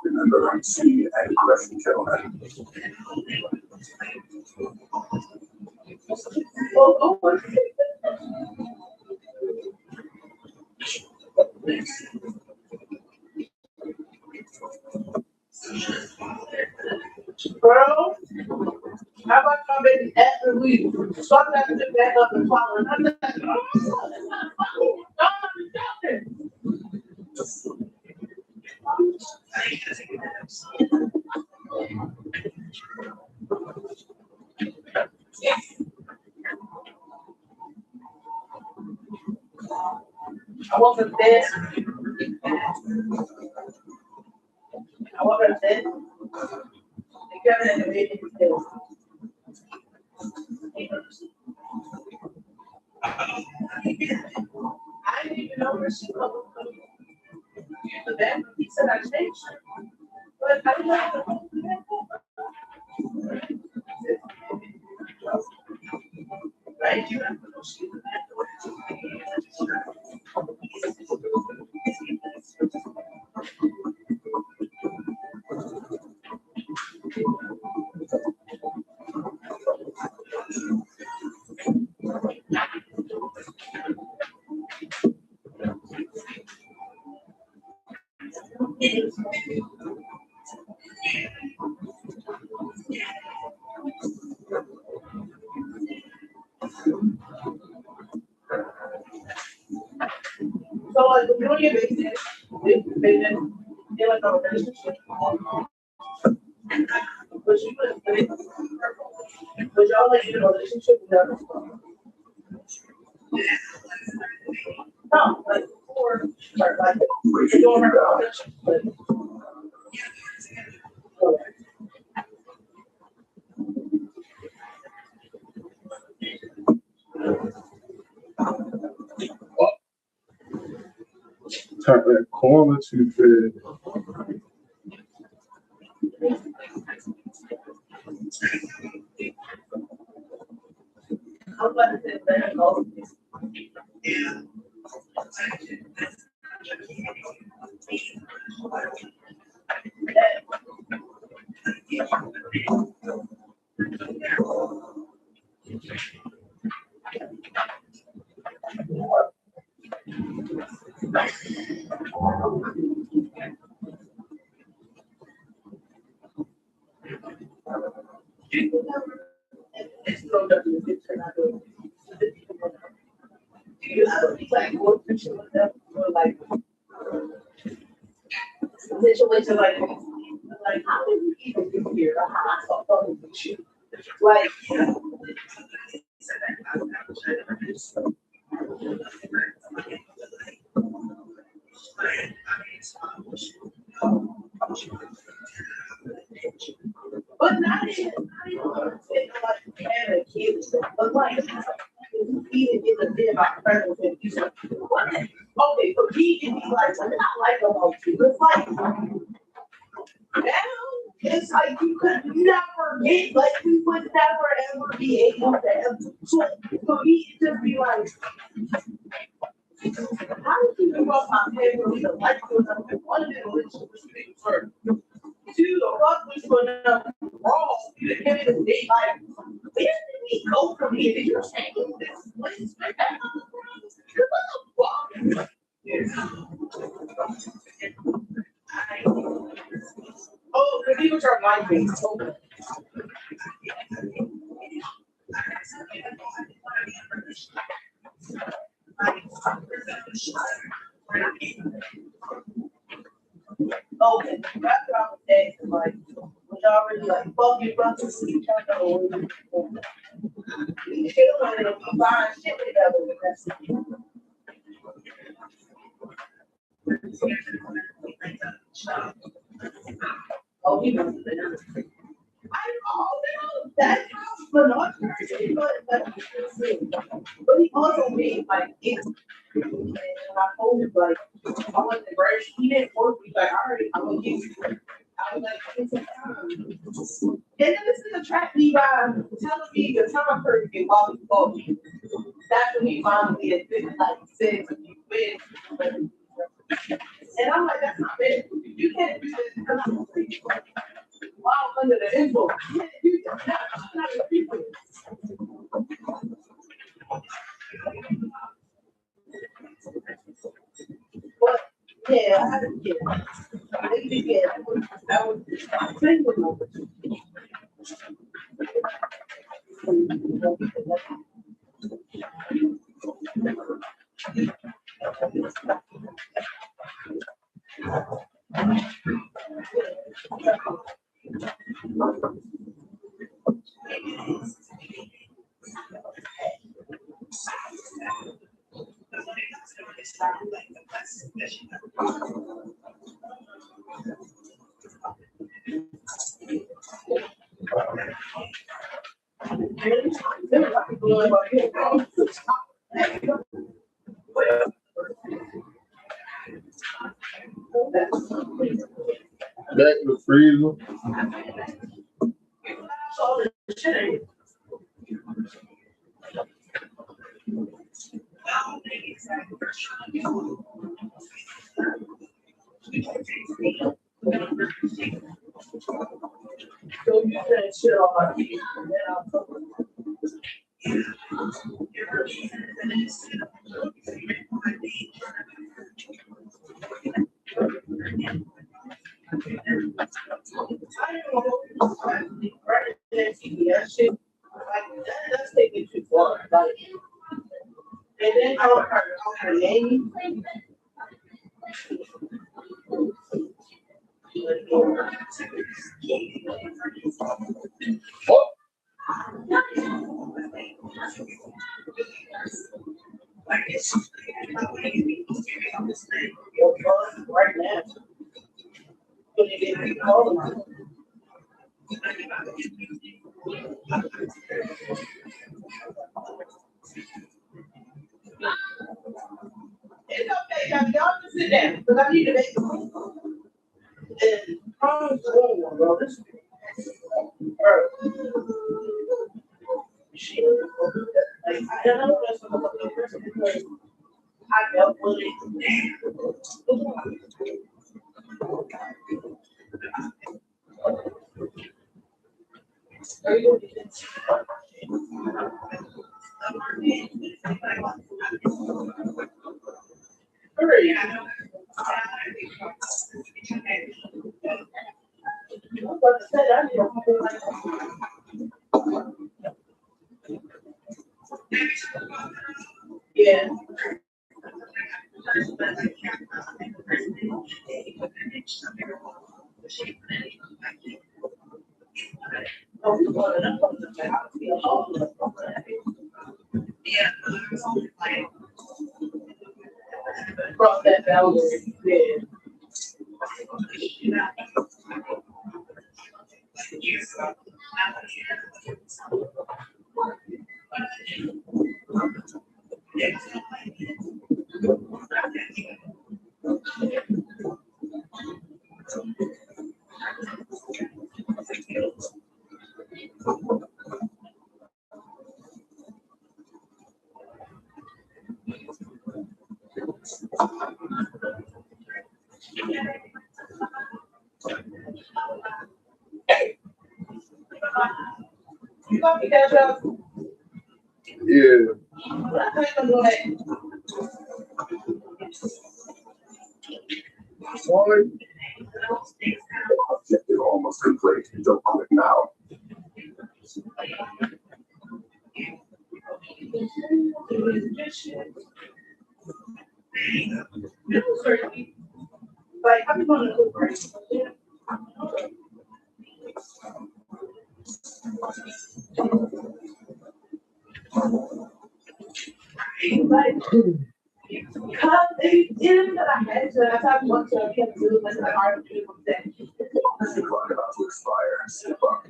Remember, I'm seeing a Griffin gentleman. Bro, how about y'all baby after we start that shit back up and following? I'm like, oh, that's not funny. No, I'm joking. I wasn't there. I wasn't there. Kevin and the baby was there. I didn't even know where she was. Use the bathroom. He said I changed her. But I didn't know. Right? You have to know she was so like the million they like a relationship. But she was but y'all like in a relationship together. No, like before or like you don't have a relationship, but Turn that corner too big. I'm glad that they're both. It's no different. It's not good. Do you ever be like going through shit like that? Or like situation like how did you even get here? Or how I saw something with you? Like but not even like having a kid, but like even get the bit about presence and you say, what? Okay, so he can be like, I'm not like about you. It's like now it's like you could never get, like we would never ever be able to have so he just be like, how did you give up my family to like you? One of the relationships for two, the fuck was for them wrong. You didn't give it a date like, where did we go from here? Did you change this place? What the fuck? Oh, the people are mind based. Okay. Okay, that's what I was asking. Like, was y'all really like fuck your brothers and each other? You still want to combine shit together with that. Oh, he was there. I know that's how but But he also made like it. And I told him like I want the brush. He didn't work. He's like, all right, I'm gonna give you. I was like, it's a time. And then this nigga tracked me by telling me the time period while he called me. That's when he finally admitted, like said to me, when. And I'm like, that's not fair. You can't do this because I'm free. While I'm under the influence. You can't do that. That's not a free. But yeah, I had to get it. I didn't get it. That was single. Back in the freezer. So you said shit on my feet, and then I'll cover it. I don't know, right next to me, that shit, like, that's taking too far, like, and then I'll her name. Oh, Your phone right now. When you get me call them. It's okay, y'all just sit down, because I need to make some. And problems going, bro. This bro. Shit. Like, I don't know that's what the person because I dealt with it. Are you doing it? Hurry. Yeah. Cross that boundary. Yeah. You got me that job? yeah. I think I'm gonna. One. Objective almost complete. Don't quit now. Like, I'm gonna go crazy. Like, because they didn't that I had to, that's how I want to keep doing this, like, hard to do that. The clock about to expire. Step up.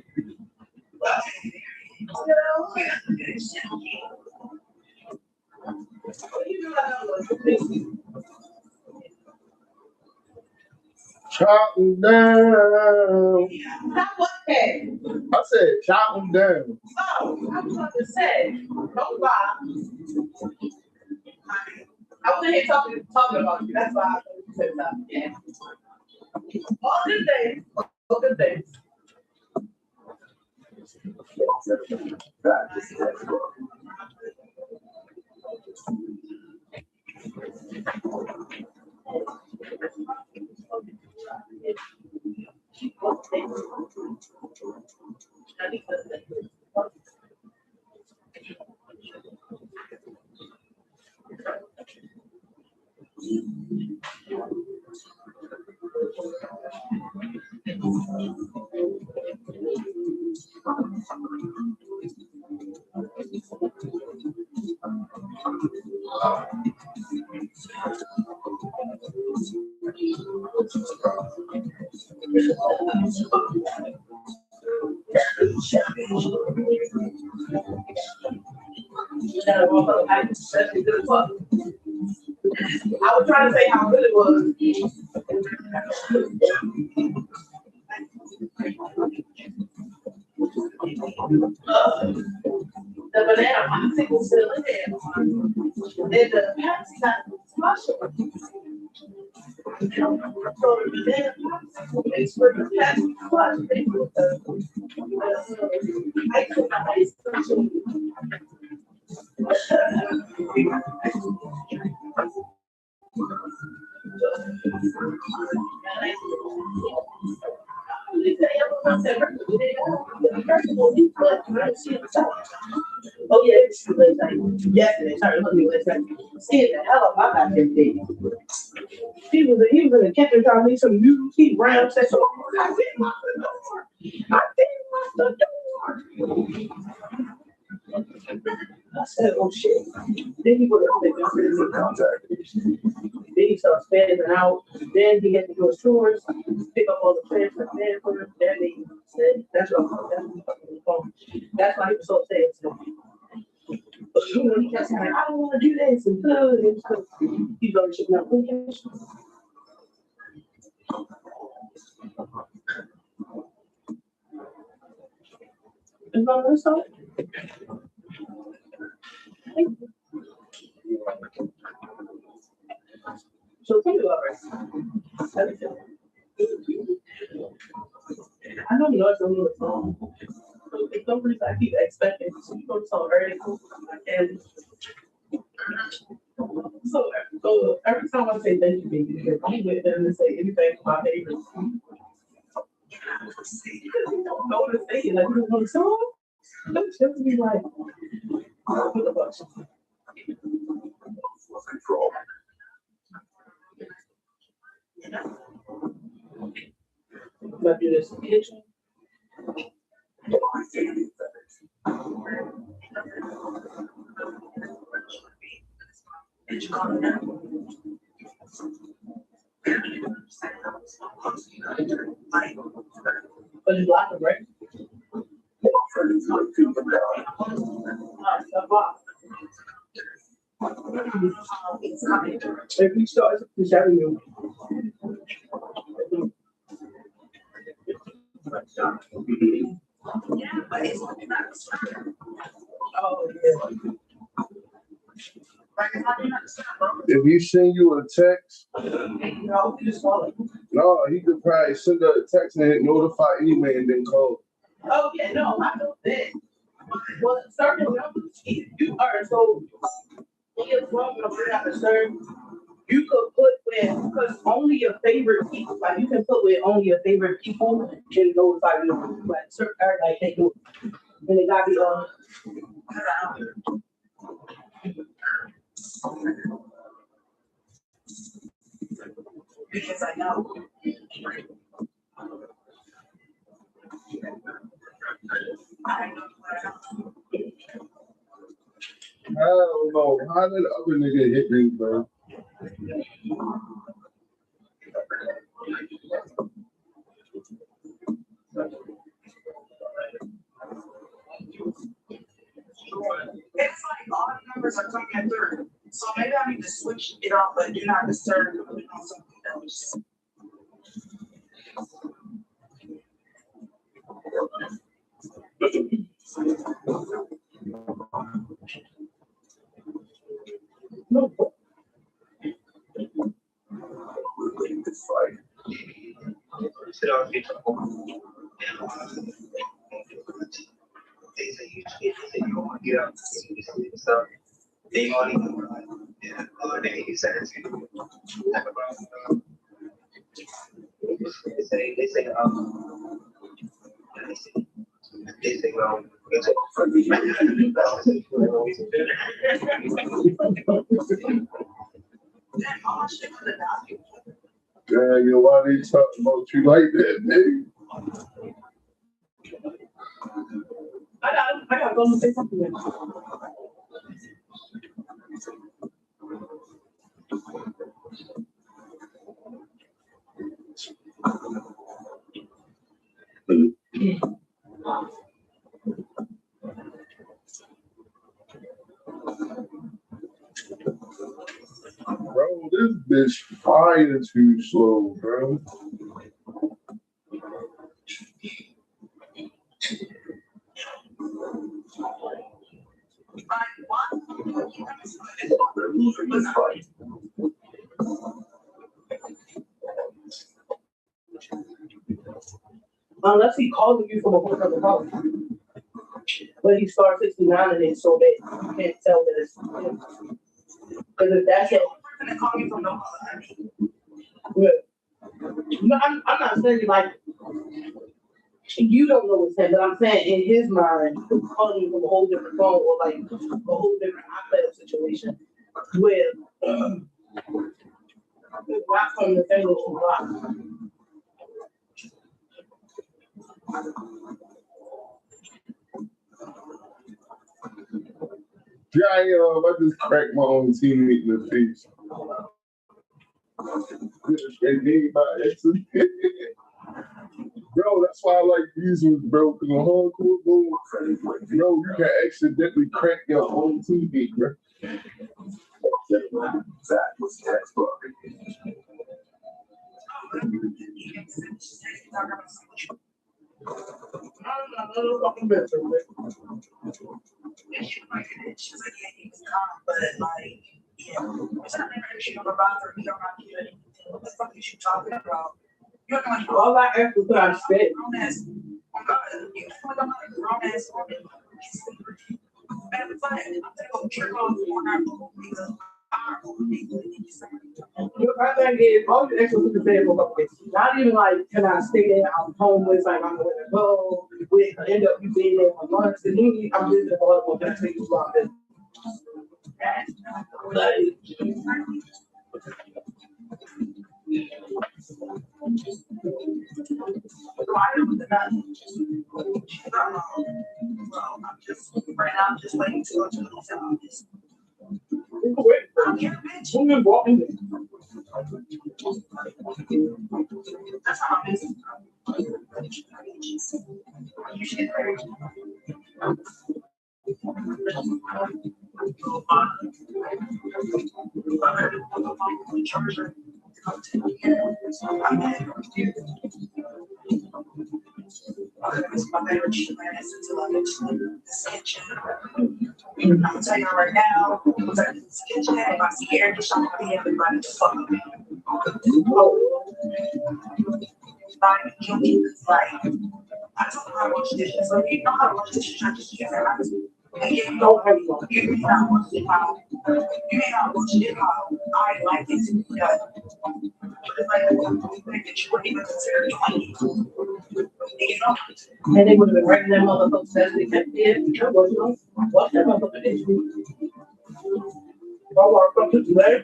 Chop them down. Not what that. I said chop them down. Oh, I was about to say, don't lie. I was in here talking about you. That's why I said that. Yeah. All good things. All good things. I was trying to say how good it was. The banana popsicle still in there. And the Pepsi got slushy. So the banana popsicle makes for the Pepsi slush. They put the ice cream. Oh yeah, yesterday, sorry, let me listen. Scared the hell of my goddamn day. He was in the kitchen trying to make some noodles. He ran upstairs. So I didn't lock the door. I didn't lock the door. I said, oh shit. Then he put it on the contact. Then he started spazzing out. Then he had to do his chores, pick up all the trash from the bed for him. Then he said, that's what that's why he was so upset. But when he kept saying, I don't want to do this and stuff, he's already shipping out food cash. Is my list on? So think about it. I know you know it's a little song. So it's no reason I keep expecting to go to song early. And so every time I say thank you, baby, I'm with them to say anything for my favorite. Because you don't know what to say. Like, you don't know the song. Don't just be like, what the fuck? Control. Might do this in the kitchen. But you block it, right? If you start to shout you. Yeah, but it's not oh yeah. If you send you a text, No, you just call it. no, he could probably send a text and hit notify anyway and then call. Oh yeah, no, I know that. Well, certain numbers, if you are so if one comes out of certain, you could put with because only your favorite people, like you can put with only your favorite people can notify you. Like certain like they do, and it gotta be on. Because I know. I don't know. How did the other nigga hit me, bro? It's like all the numbers are coming in third. So maybe I need to switch it off, but do not disturb and put it on something else. No. Sit down, feet up. They say you don't want to get up to sleep and stuff. They only they said it's they say well it's Daniel, why they talking about you like that, nigga? I gotta go and say something. Then. Bro, this bitch fire too slow, bro. Unless he calling you from a whole other house. But he starts 69 and it's so that you can't tell that it's him. Because if that's it. They're calling from no No, I'm not saying like you don't know what's him, but I'm saying in his mind, he's calling you from a whole different phone or like a whole different iPad situation where not from the thing that you block. Yeah, I just cracked my own teammate in the face. They need my accident. Bro, that's why I like these ones, bro. Because on hardcore mode, bro, you can accidentally crack your own teammate, bro. That was textbook. She's like, yeah, he was calm, but like, yeah, it's not never issue of a bother. You don't have to do anything. What the fuck is you talking about? You're like, All I asked was what I said. grown ass. Oh God, you feel like I'm not a grown ass woman. And it's like, I'm gonna go jerk off on our nigga. My thing is, all you extra to say about this, not even like, can I stay there? I'm homeless, like I'm going to go. We end up you being there for months, and then I'm just the one who can take you about this. I'm just waiting to go to the office. I'm here, bitch. Who been walking? That's how I'm missing. You should hurry. Charger. My favorite shit is until I get to the sketch. I'm gonna tell you right now, if I see Eric, I'm gonna be everybody to fuck with me. Like, I don't know how to wash dishes. So you know how to wash dishes, I just use that. And you know how you may not wash it how you may not wash it how I like it to be done. But it's like that you wouldn't even consider doing it. You know? And they would have been writing that motherfucker says they kept it. What's that motherfucker did? I want to come to the letter.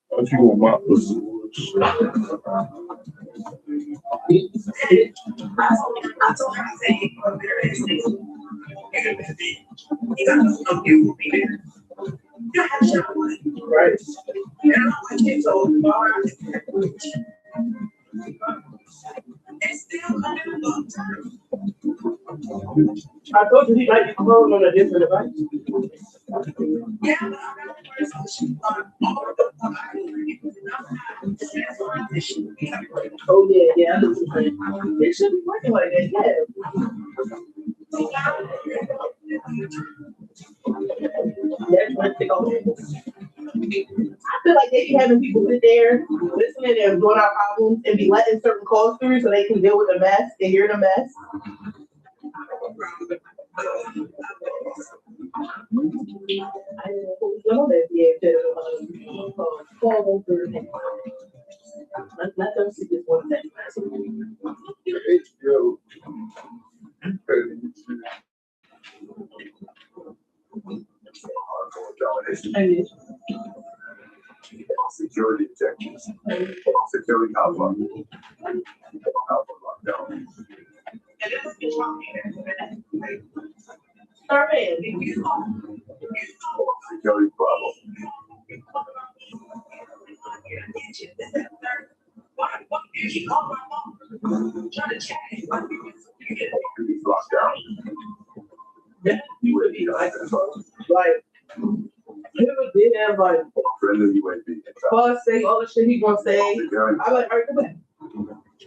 What you gonna mop this? I told her, I said, you go there and say, you gotta know you will be there. You have to show one. Right. And I'm like, you told me, all right. It's still under the long term. I told you he might be cloned on a different device. Yeah, but I'm not the person she thought all the Oh yeah, I know what you're saying. It should be working like that, yeah. That's one thing on it. I feel like they be having people sit there listening and doing our problems and be letting certain calls through so they can deal with the mess and hear the mess. I didn't know that the call over. Let them see this one thing. Yo. Security objectives. Security alpha. Alpha lockdown. Starman. Security Bravo. He's locked down. Yeah, You would be like he did have like friendly UAV. pause, say all the shit he gonna say. Security. I'm like, all right, come back.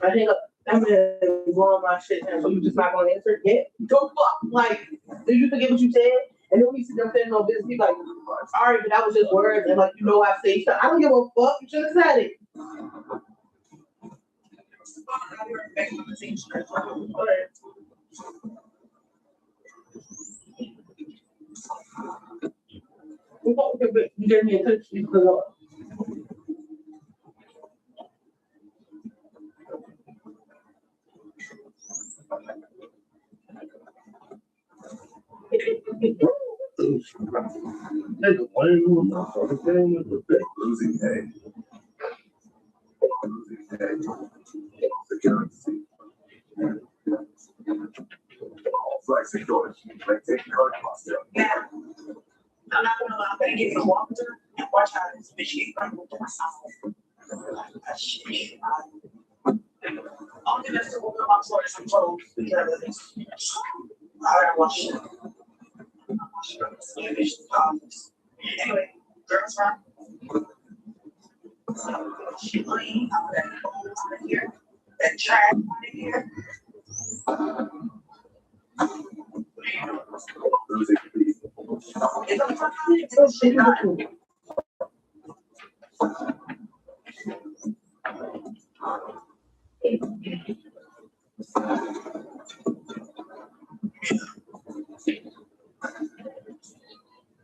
I hang up. I'm gonna blow my shit down. So you just not gonna answer? Yeah. Go fuck. Like, did you forget what you said? And then when you see them saying no business, he's like, all right, but that was just words. And like, you know, I say stuff. I don't give a fuck. You should have said it. All right. You gave me a touch. You put it up. Losing A. Losing A. Security C. All flag security. Maintain current posture. Yeah. I'm not gonna lie, I'm gonna get some water and watch how this bitch get crumbled to myself. That shit. I'll give this to one of my floors and clothes because of this. I gotta wash it. Anyway, girls run. She clean out that hole out of here, that trash out of here. Losing B. It's a fucking shit.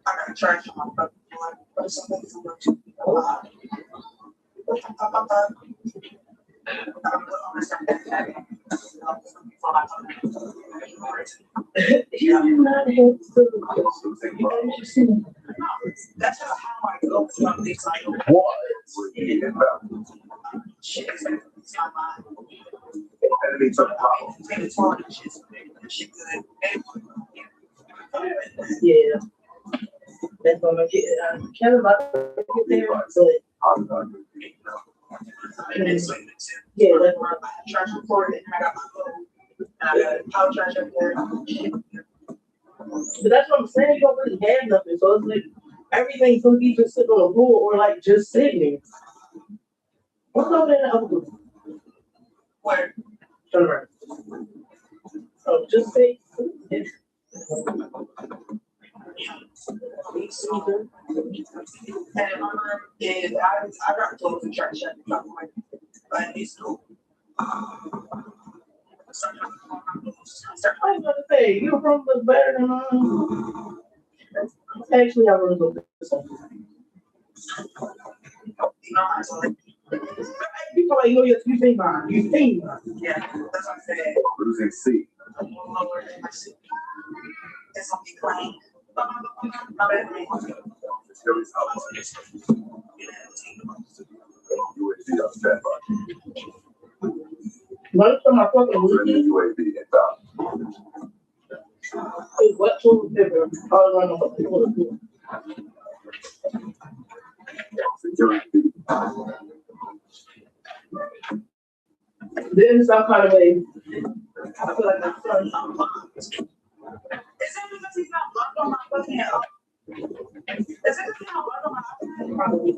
I got trash on my fucking floor. But something too much. That's just how I go from these like What? shit. It's not mine. Enemy took Bravo. Take the 12 inches. Shit good. Yeah. That's gonna make it. Kevin about to get there, but yeah, that's I have trash report and I got my phone. And I got a power trash report. but that's what I'm saying. You don't really have nothing, so it's like everything's gonna be just sitting on the floor or like just sitting there. What's over there in the other room? Where? Turn around. Oh, just say. And my mom is, I got told to trash at the top of my, but it's cool. I was gonna say, your room looks better than mine. Actually, I really look this one. You know, I was like, You probably know you seen mine. You seen mine. yeah, that's what I said. Losing C. I'm lower than my shit. It's gonna be clean. My bad, man. Security alpha. UAV be upset by. Lunch for my fucking Friendly weekend UAV inbound. is what food paper all around the fucking world. Security. Then some kind of way, I feel like I'm sorry. Is that because he's not blocked on my fucking Is that because he's not blocked on my iPad? Probably.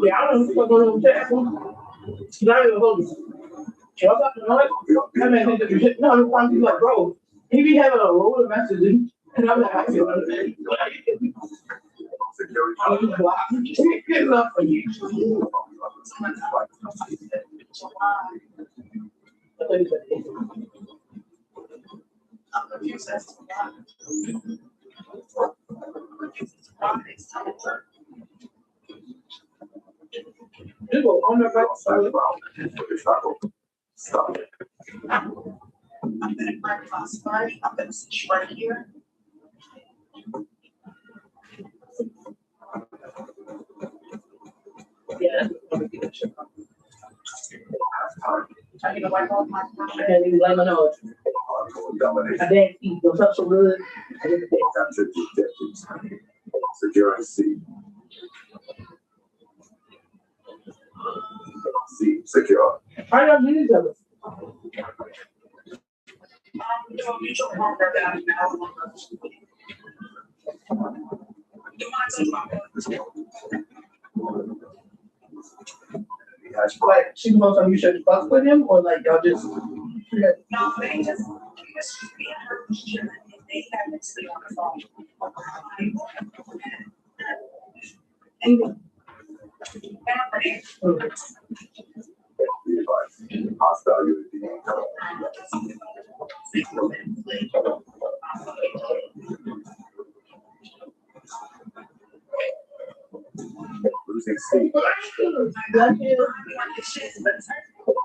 Yeah, I don't know what's going on with that. She's not even holding. Y'all got the noise? That man hit the shit. No, I'm like, bro, he be having a roll of messages, and I'm like, I feel like, Security. I'm blocked. It's enough for you. I'm confused as to why. You go on the right side. Stop it. I'm gonna grab my spine. I'm gonna sit right here. Yeah, that's gonna be good shit. I need to wipe off my I can't even blame my nose. Hardcore domination. I didn't eat those up so good. I didn't think. Captured detectives. Securing C. C. Secure. I don't need each other. do a mutual partner that now. Do want to talk about Like, she knows you should fuck with him, or like y'all just. no, they just be in her relationship and they haven't sleep on the phone. And Hostile losing C.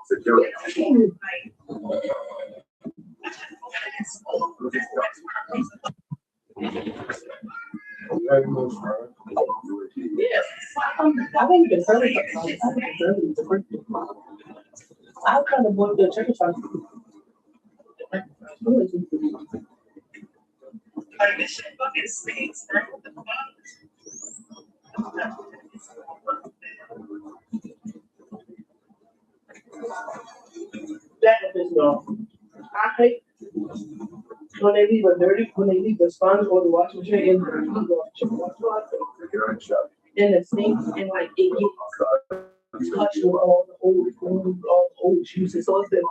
Security. Yes. I think it's early. I kind of want the chicken fries. like this shit fucking stinks, bro. What the fuck? That is no. I hate when they leave the sponge or the washing machine in the sink and like it gets touched with all the old food, all the old juices. So it's been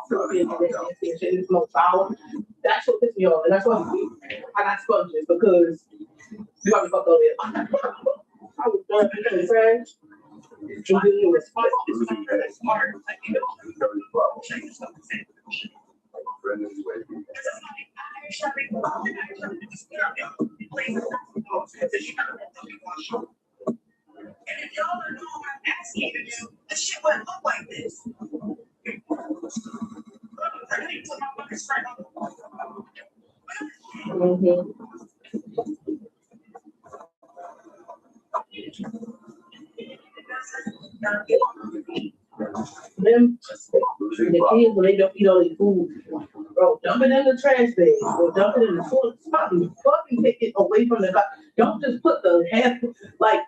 it's no sour. That's what pisses me off, and that's why I got sponges because you got me fucked up there. I was done in the trash. And then it was Smart, like you know, change stuff. And if y'all are doing what I'm asking you to do, the shit wouldn't look like this. I need to put my fucking straight on. Them the kids when they don't eat all their food, bro, dump it in the trash bag or dump it in the toilet. Somebody fucking take it away from the guy. Don't just put the half like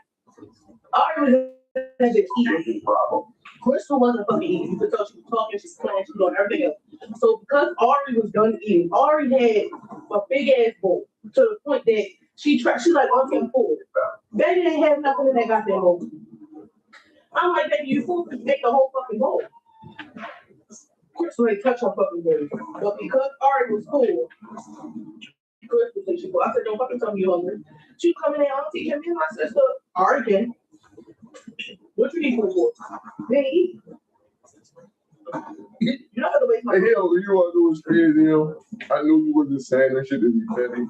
Ari was eating. Crystal wasn't fucking eating because she was talking, she's playing, she's doing everything else. So because Ari was done eating, Ari had a big ass bowl to the point that she's like, I'm full. They didn't have nothing in that goddamn bowl. I'm like, baby, you fool, you take the whole fucking bowl. Crystal ain't touch her fucking bowl. But because Ari was full, Crystal said she full. I said, don't fucking tell me you're hungry. She come in there, I'm teaching me and my sister, Ari again. What you need food for? They eat. You're not gonna waste my Hey, hell, you want to do is crazy, yo. I knew you wasn't saying that shit to be petty.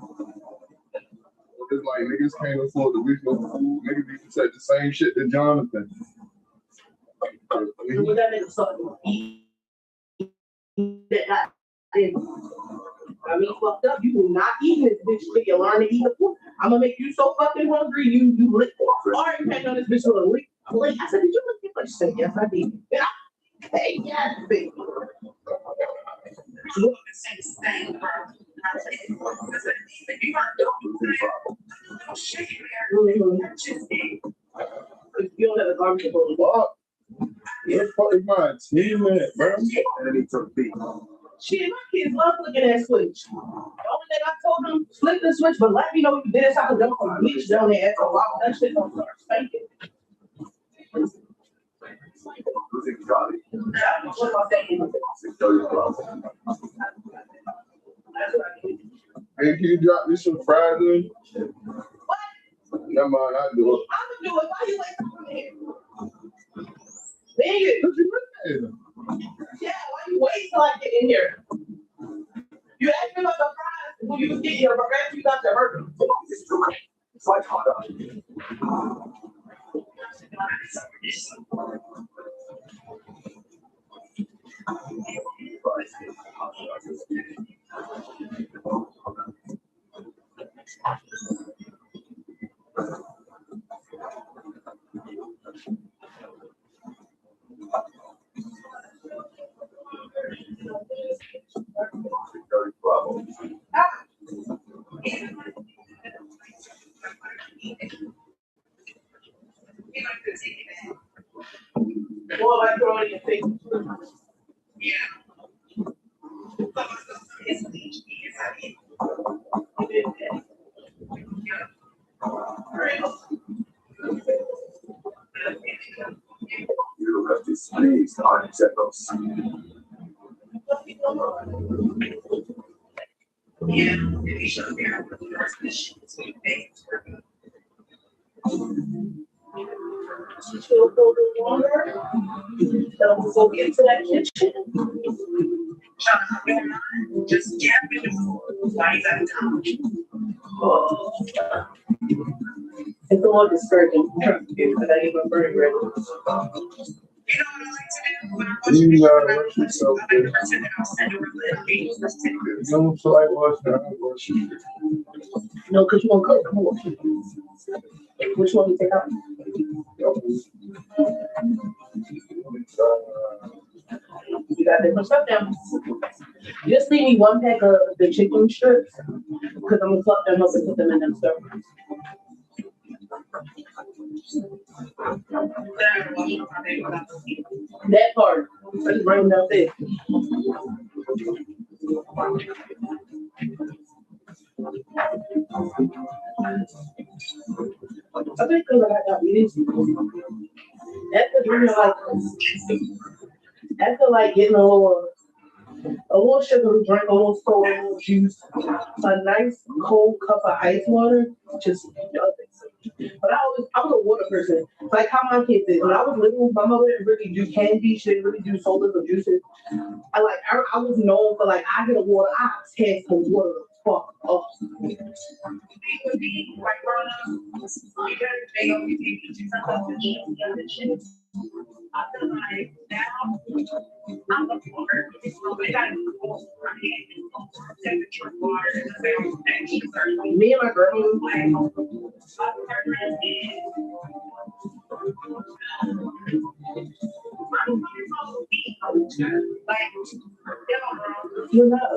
It's like niggas can't afford to waste no food. Niggas need to say the same shit to Jonathan. What that nigga sucking? That I mean, fucked up. You will not eat this bitch till you learn to eat the food. I'm gonna make you so fucking hungry, you lick. Already packed on this bitch with a lick. I said, did you lick your butt? She said, yes, I did. Yeah. Hey, yes, baby. You don't have a garbage to go. Fuck. Where the fuck is my team at, bro? Shit, my kids love looking at Switch. The only thing I told them, flip the switch, but let me know you did it so I can dump on bleach down there after a while. That shit don't start spanking. That's what I'm saying. Hey, can you drop me some fries in? What? Never mind, I'll do it. I'm gonna do it. Why you wait till I'm here? Nigga. What you looking Yeah, why you wait till I get in here? You asked me about the fries when you was getting your burger, you got the burger. It's like hot dog. Well, I throw it in your face. You have displeased our examples. She'll go to water. They'll go get to that kitchen. Just get rid of why you got time. Oh. It's a little discouraging because I even burn bread. You know what I like to do? When I'm watching You videos, gotta watch yourself, I like to pretend that I'll send over the videos. You don't feel like watching it, I'll watch it. No, because you won't cook. Come on. Which one you take out? You got different stuff now. Just leave me one pack of the chicken strips because I'm gonna fluff them up and put them in them stuff. That part. I just bring them downstairs. I think because I got these. After drinking after getting a little sugary drink, a little soda, a little juice, a nice cold cup of ice water, just does it. But I was a water person. Like how my kids did. When I was living with my mother, didn't really do candy, she didn't really do sodas or juices. I was known for I get a water, I test the water the fuck up. I feel like now I'm the water. I got temperature water and Me and my grandma, you're not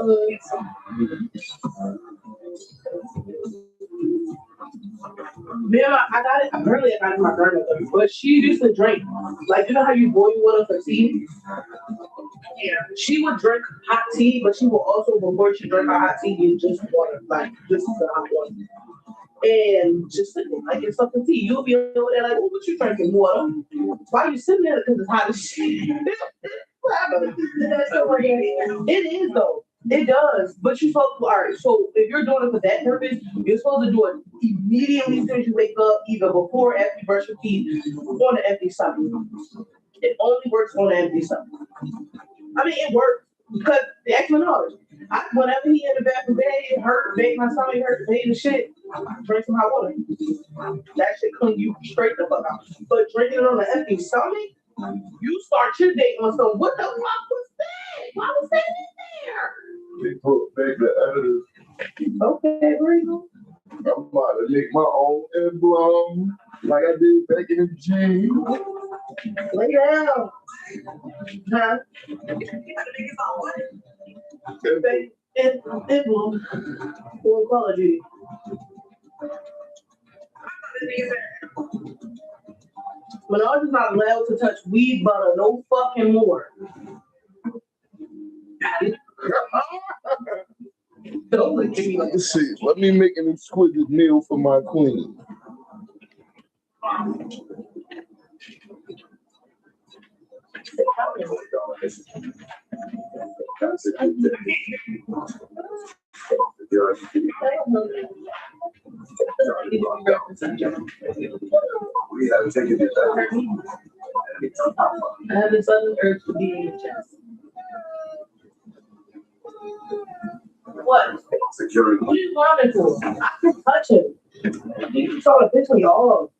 I got it. Apparently, I got it from my grandmother, but she used to drink. You know how you boil water for tea? Yeah, she would drink hot tea, but she would also, before she drank her hot tea, use just water, just the hot water. And just sitting it's fucking tea. You'll be over there well, what you drinking, water? Why are you sitting there? Because it's hot as shit. It is though. It does. But you're supposed to, all right, so if you're doing it for that purpose, you're supposed to do it immediately as soon as you wake up, either before or after you brush your teeth, on an empty stomach. It only works on an empty stomach. I mean, it works because the X-Men knows. Whenever he in the bathroom, it hurt, my stomach hurt, the shit, drink some hot water. That shit clean you straight the fuck out. But drinking it on an empty stomach, You start your date on some. What the fuck was that? Why was that in there? They put back the editors. Okay, Regal. I'm about to lick my own emblem like I did back in the gym. Lay down. Huh? Emblem. Full quality. Menage is not allowed to touch weed butter no fucking more. Don't look at me like Let's see. Let me make an exquisite meal for my queen. We have taken it back. I have this sudden urge to be in your chest. What? Security. What are you running for? I can touch him. You saw the picture of y'all.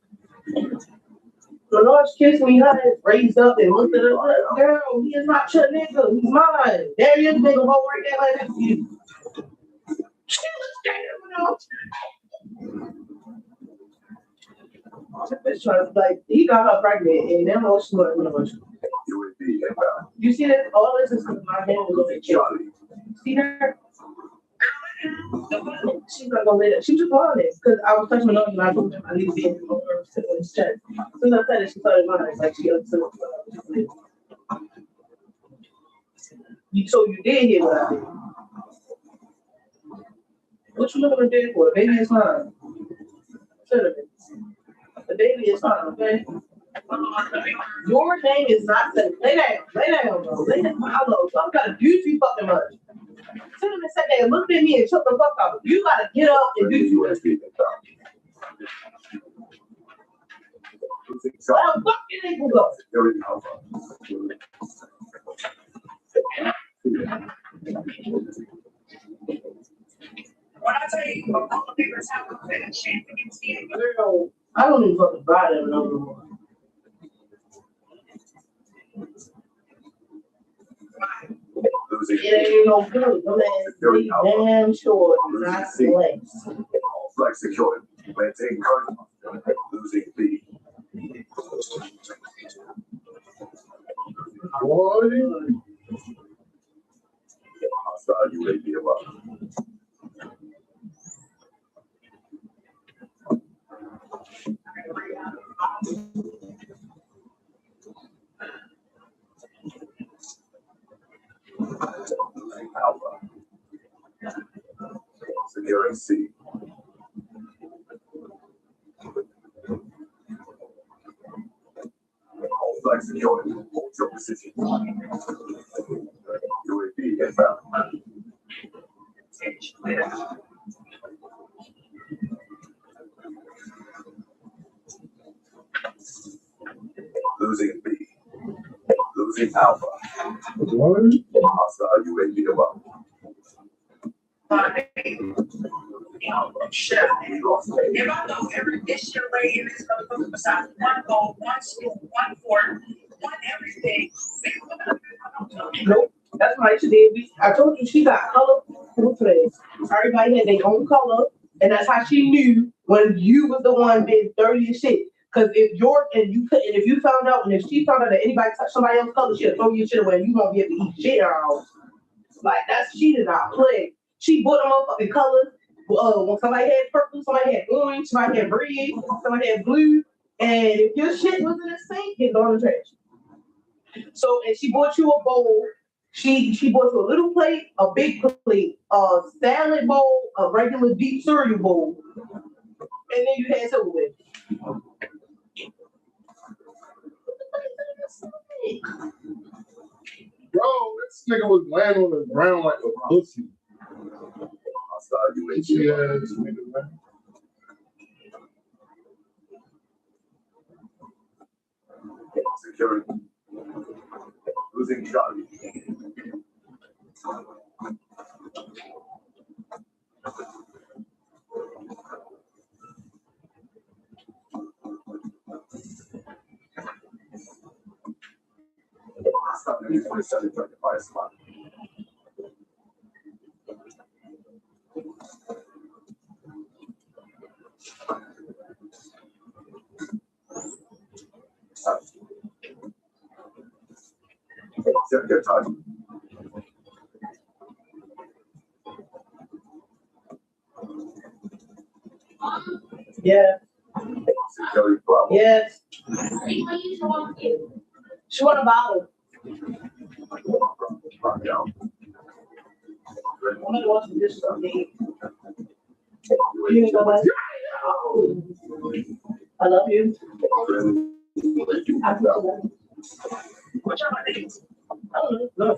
Menage kissed me, had it raised up and looked at it. Girl, he is not your nigga. He's mine. There he is, nigga. Go right there like next to you. She was scared, Menage. Bitch trying to, like, he got her pregnant and then all she wanted Menage. You see that? All this is because my hand was over Charlie. See her? She's not gonna let it. She just wanted it because I was touching my nose and I told him I need to be in her sitting on his chest. As soon as I said it, she started mine. It's like she upset. So you did hear what I did. What you looking at the for? The baby is mine. Cinnamon. The baby is fine, okay? Your name is not Cinnamon. Lay down, bro. Lay down. Hello, some kind of beauty fucking much. Cinnamon sat there and looked at me and took the fuck out. You gotta get up and do you. Well, fuck your nigga go. When I tell you, all the papers have a chance to get skin. Girl, I don't even fucking buy them no more. It ain't no good. No man, be damn sure it's not flex. Flex security. Maintain current. Losing B. Boy. Hostile UAV above. Alpha. Securing C. All flags secured. Hold your position. UAV inbound. Losing B. Losing Alpha. What? Hostile UAV above. Shit. If I know every dish your way in this motherfucker besides one bowl, one scoop, one fork, one everything. Nope. That's why she did. I told you she got colorful threads. Everybody had their own color, and that's how she knew when you was the one being dirty as shit. Because if you found out, and if she found out that anybody touched somebody else's color, she'll throw your shit away, and you won't be able to eat shit out. Like she did not play. She bought them motherfucking colors. When somebody had purple, somebody had orange, somebody had red, somebody had blue, and if your shit was in the sink, it's on the trash. So, and she bought you a bowl. She bought you a little plate, a big plate, a salad bowl, a regular deep cereal bowl, and then you had silverware. Bro, this nigga was laying on the ground like a pussy. Hostile UAV. Pussy ass nigga, man. Security. Losing Charlie. He's going to send it to the fire spot. Get time. Yeah. Security problem. Yes. She want a bottle. One of the ones who just from me. You need to go back. I love you. I love you. What y'all think? I don't know.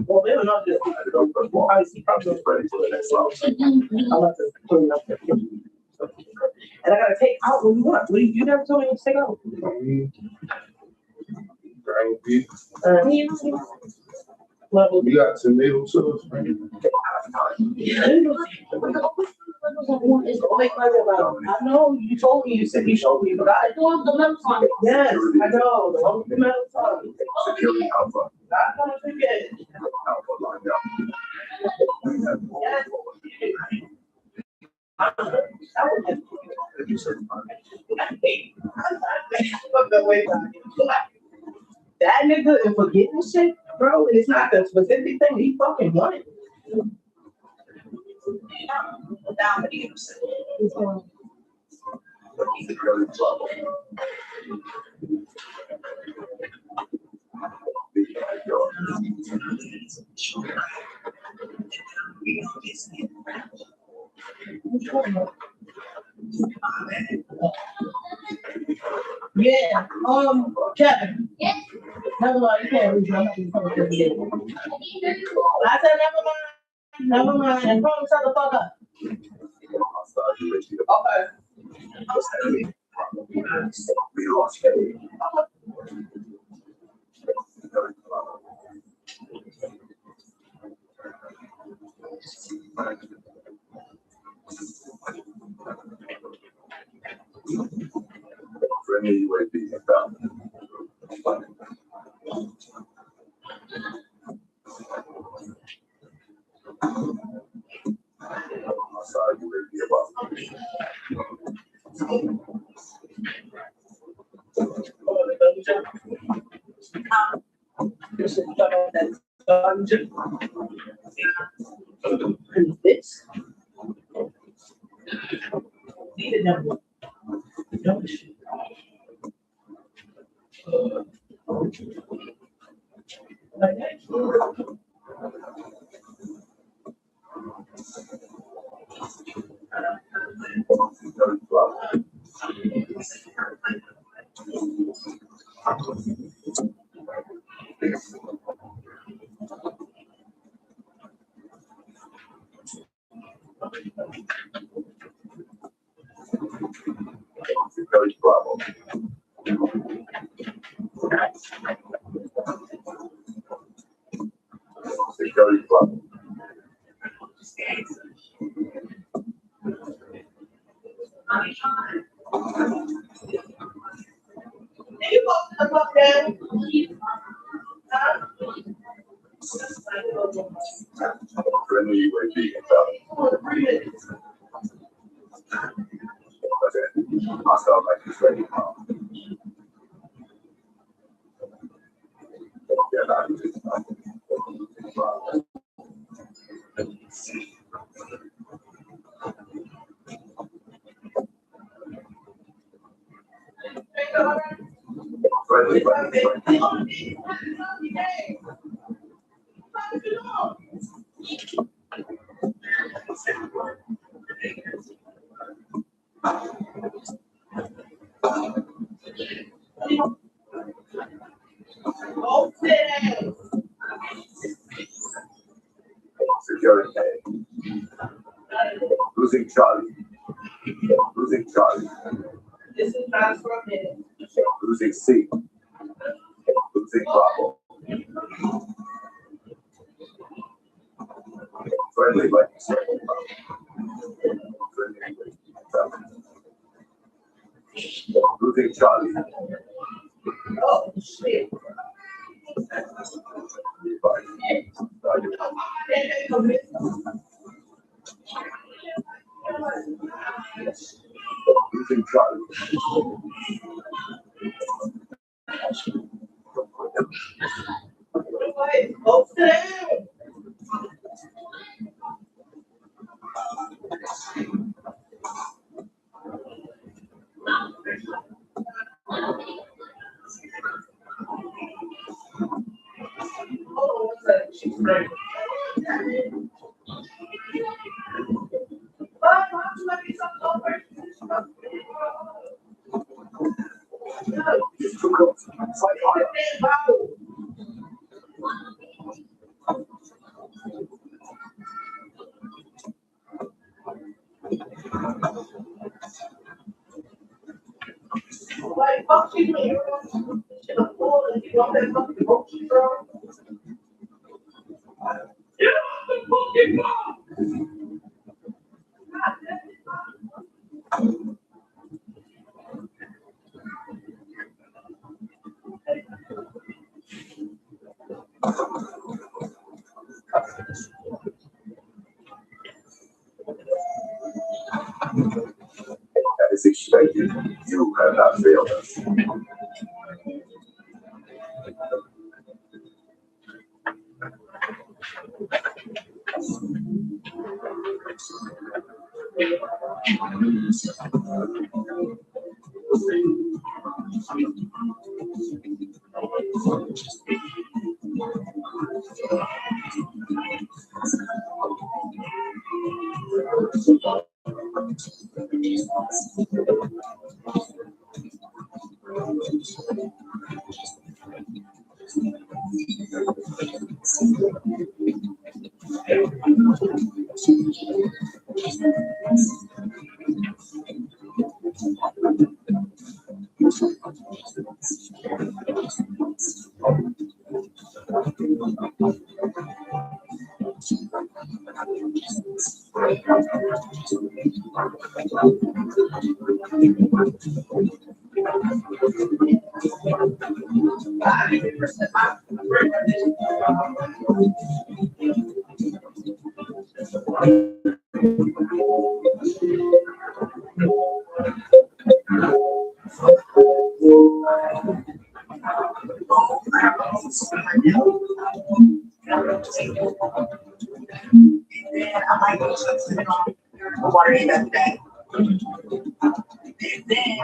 Well, they were not just. I see probably ready for the next level. I like to clean up. And I gotta take out what we want. What you never told me to take out. Ground beef. Level. We got tomato sauce, right? Don't make fun about it. I know you told me, you said you showed me, but I don't the metal time. Yes, I know. The one with the metal time. Security Alpha. Not gonna forget. Alpha lined up. Yes. That nigga and forgetting shit, bro, and it's not the specific thing he fucking wanted. Down with you. Security trouble. Yeah, Kevin. Yes. Never mind, you can't read. I'm not gonna come to you. I said never mind. Never mind. And probably shut the fuck up. Okay. We lost Kate. Friendly UAV inbound. Sorry, UAV above. This. Need it number. Don't shoot. Like that. Security problem. Security problem. You walk the fuck down. Friendly UAV inbound. Okay. Hostile like this ready. Yeah, not easy. Friendly, Security. Losing Charlie. Losing Charlie. This is not for a minute. Losing C. Losing Bravo. Friendly like you said. Losing Charlie. Oh, shit. You can try. Go sit down. Hold on one second. She's ready. Why don't you let me something over? It's too close. It's like hard. Like, fuck you, man. Shit, I'm full, and you want that fucking bullshit, bro? Get off the fucking phone! As expected, you have not failed us. Then I might go sit on water in that bag. Then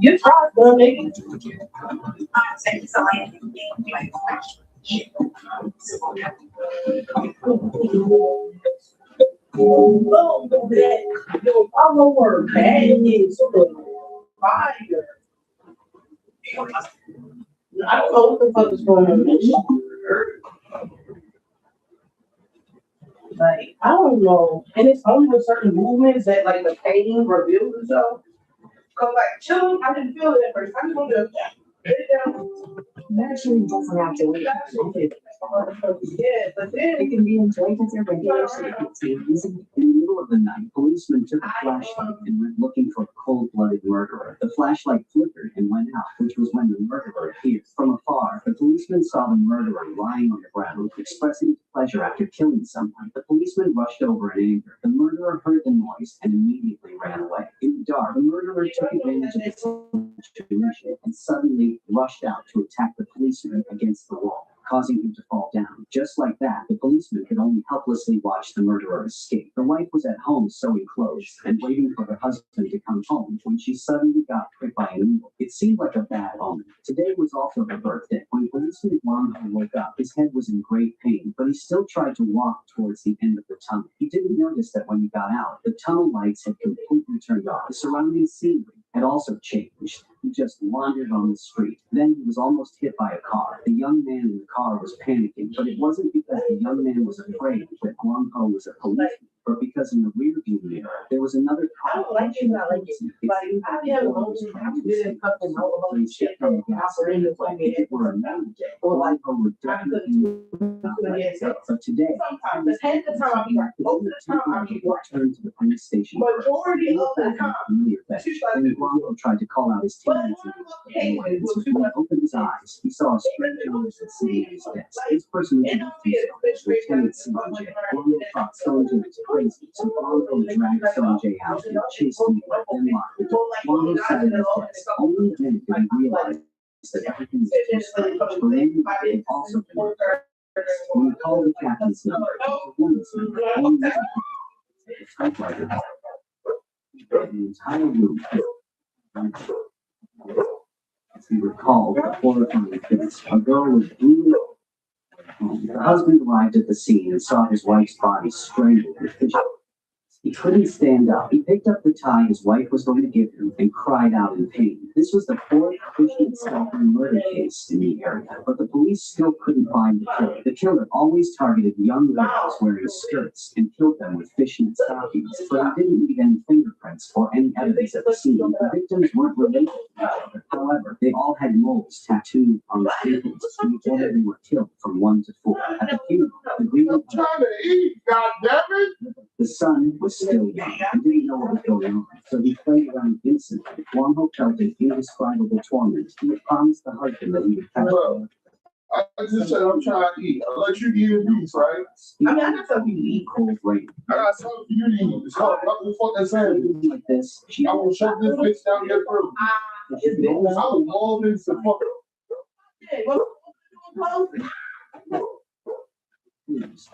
You tried, girl, nigga. I say something like shit. Oh, that, yo, follow word, bad is fire. I don't know what the fuck is going on with this shit. Like, I don't know. And it's only with certain movements that like the pain reveals itself. Cause like chilling, I didn't feel it at first. I just want to get it down. Naturally doesn't have to wait. Yeah, but then It can be enjoyed as a regular safety using. In the middle of the night, policemen took a flashlight and went looking for a cold-blooded murderer. The flashlight flickered and went out, which was when the murderer appeared. From afar, the policeman saw the murderer lying on the ground, expressing pleasure after killing someone. The policeman rushed over in anger. The murderer heard the noise and immediately ran away. In the dark, the murderer took advantage of the situation and suddenly rushed out to attack the policeman against the wall, causing him to fall down. Just like that, the policeman could only helplessly watch the murderer escape. The wife was at home sewing clothes and waiting for her husband to come home when she suddenly got pricked by an eagle. It seemed like a bad omen. Today was also her birthday. When policeman Wang woke up, his head was in great pain, but he still tried to walk towards the end of the tunnel. He didn't notice that when he got out, the tunnel lights had completely turned off. The surrounding scenery had also changed. He just wandered on the street. Then he was almost hit by a car. The young man in the car was panicking, but it wasn't because the young man was afraid that Guang Ho was a policeman, but because in the rearview mirror, there was another I car. don't like it, I like it. Like, I be having moments where I'm good fucking holy shit from operating when If it were a man, Guang Ho would definitely not let it go. But today, sometimes, but half the time I be right, most of the time I be right. returned to the police station. Majority of the time, When Guang Ho tried to call out his team, minutes ago, when he opened his eyes, he saw a strange person sitting at his desk. This person was Lieutenant Sanjay. Guangho thought Sanjay was crazy, so Guangho dragged Sanjay out and chased him away, then locked the door. Guangho sat at his desk. Only then did he realize that everything was too strange. The lady had also been murdered. When he called the captain's number, the woman's number, only the typewriter. The entire room. As he recalled the horrifying events, a girl was brutally. The husband arrived at the scene and saw his wife's body strangled with fish. He couldn't stand up. He picked up the tie his wife was going to give him and cried out in pain. This was the fourth Christian stalking murder case in the area, but the police still couldn't find the killer. The killer always targeted young girls wearing skirts and killed them with fishnet stockings, but he didn't leave any fingerprints or any evidence at the scene. The victims weren't related to each other. However, they all had moles tattooed on their ankles, and they were killed from 1 to 4. At the funeral, the green I'm trying to eat, goddammit! the son was still young and didn't know what was going on, so he played around innocently. Guangho felt an indescribable torment. He had promised the husband that he would catch him. I just said I'm trying to eat. I let you eat in peace, right? I got something to eat cold rain. I got something for you to eat. It's called fucking fucking sandwich. Like this, she I will shove this bitch down your throat. I will maul this the fuck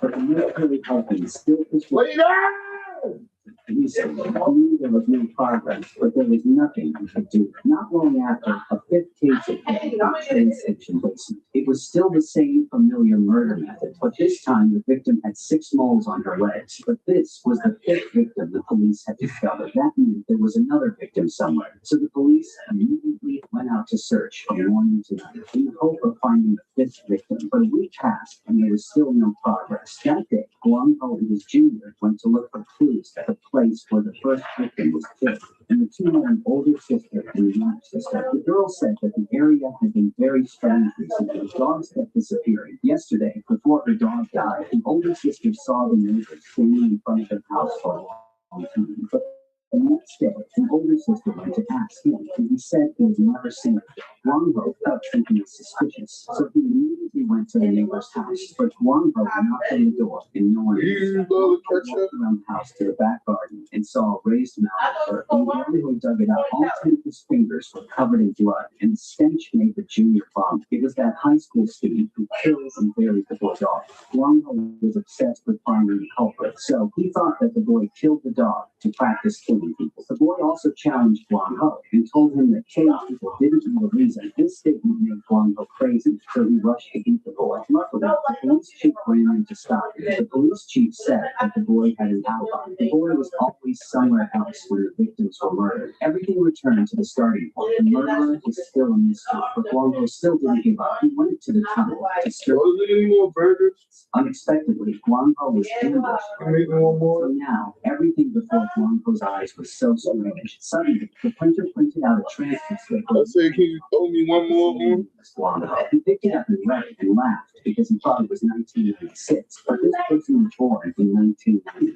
but the military husband still pursued. Lay down! He said he knew there was no progress, but there was nothing he could do. Not long after, a fifth case of train station basement. It was still the same familiar murder method, but this time the victim had 6 moles on her legs. But this was the 5th victim the police had discovered. That meant there was another victim somewhere. So the police immediately went out to search from morning to night in the hope of finding the 5th victim. But a week passed and there was still no progress. That day, Guangho and his junior went to look for clues at the place where the first victim was killed, and the two had an older sister and a younger sister. The girl said that the area had been very strange recently. Dogs kept disappearing. Yesterday, before her dog died, the older sister saw the neighbors standing in front of her house for a long time. But the next day, the older sister went to ask him, and he said he had never seen her. Guangho felt something was suspicious, so he immediately went to the neighbor's house. But Guangho knocked on the door, and no one answered. Guangho walked around the house to the back garden and saw a raised mound of earth. And when he dug it out, all 10 of his fingers were covered in blood, and the stench made the junior vomit. It was that high school student who killed and buried the poor dog. Guangho was obsessed with finding the culprit, so he thought that the boy killed the dog to practice killing people. The boy also challenged Guangho and told him that killing people didn't have a reason. This statement made Guangho crazy, so he rushed to eat the boy. Luckily, the police chief ran in to stop him. The police chief said that the boy had an alibi. The boy was always somewhere else when the victims were murdered. Everything returned to the starting point. The murderer was still a mystery, but Guangho still didn't give up. He went to the tunnel to search. Was there any more burgers? Unexpectedly, Guangho was ambushed. Can we make one So more? now, everything before Guangho's eyes was so strange. Suddenly, the printer printed out a transfer slip. I said, can you throw me one more one? Guangho. He picked it up and read it and laughed because he thought it was 1996, but this person was born in 1998.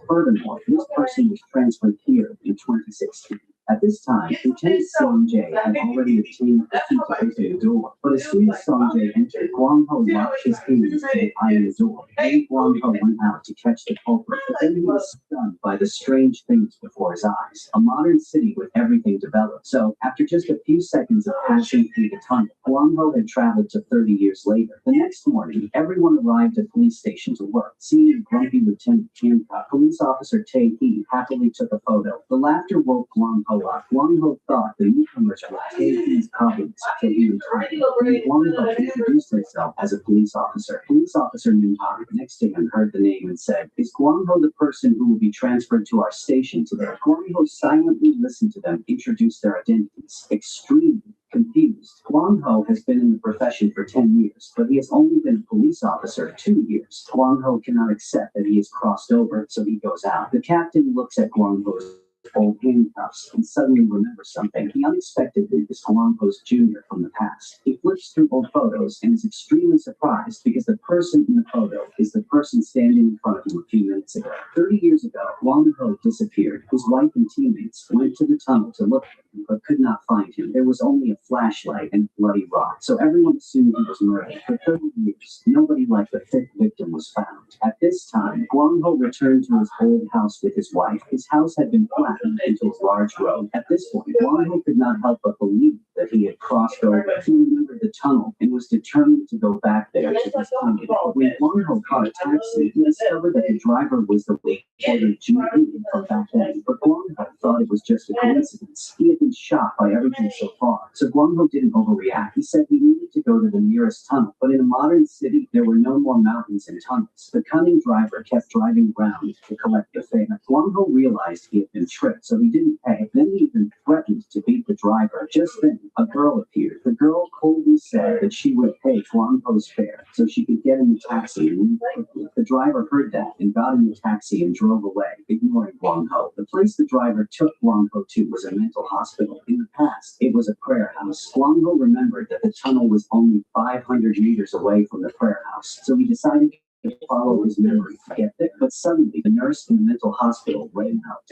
Furthermore, this person was transferred here in 2016. At this time, Lieutenant Sanjay had already obtained the key to open the door, but as soon as Sanjay entered, Guangho locked his hands behind the door. Then Guangho went out to catch the culprit, but then he was stunned by the strange things before his eyes. A modern city with everything developed. So, after just a few seconds of passing through the tunnel, Guangho had traveled to 30 years later. The next morning, everyone arrived at the police station to work. Seeing grumpy Lieutenant Hancock, police officer Tae Hee happily took a photo. The laughter woke Guangho up. Guangho thought the newcomers were Tae Hee's colleagues, so he retired. Guangho introduced himself as a police officer. Police officer Minhan next to him heard the name and said, "Is Guangho the person who will be transferred to our station today?" Guangho silently listened to them introduce their identities. Extremely confused. Guangho has been in the profession for 10 years, but he has only been a police officer 2 years. Guangho cannot accept that he has crossed over, so he goes out. The captain looks at Guangho's old handcuffs and suddenly remembers something. He unexpectedly is Guangho's junior from the past. He flips through old photos and is extremely surprised because the person in the photo is the person standing in front of him a few minutes ago. 30 years ago, Guangho disappeared. His wife and teammates went to the tunnel to look for him. but could not find him. There was only a flashlight and bloody rock, so everyone assumed he was murdered. For 30 years, nobody like the fifth victim was found. At this time, Guang Ho returned to his old house with his wife. His house had been flattened into a large road. At this point, Guang Ho could not help but believe that he had crossed over. He remembered the tunnel and was determined to go back there to his tunnel. When Guang Ho caught a taxi, he discovered that the driver was the late reporter Jin Lee from back then. But Guang Ho thought it was just a coincidence. He had been shocked by everything so far, so Guang Ho didn't overreact. He said he needed to go to the nearest tunnel, but in a modern city, there were no more mountains and tunnels. The cunning driver kept driving around to collect the fare. Guang Ho realized he had been tricked, so he didn't pay. Then he even threatened to beat the driver. Just then, a girl appeared. The girl coldly said that she would pay Guang Ho's fare so she could get in the taxi and leave quickly. The driver heard that and got in the taxi and drove away, ignoring Guang Ho. The place the driver took Guang Ho to was a mental hospital. In the past, it was a prayer house. Guang Ho remembered that the tunnel was only 500 meters away from the prayer house, so he decided to follow his memory to get there. But suddenly, the nurse in the mental hospital ran out.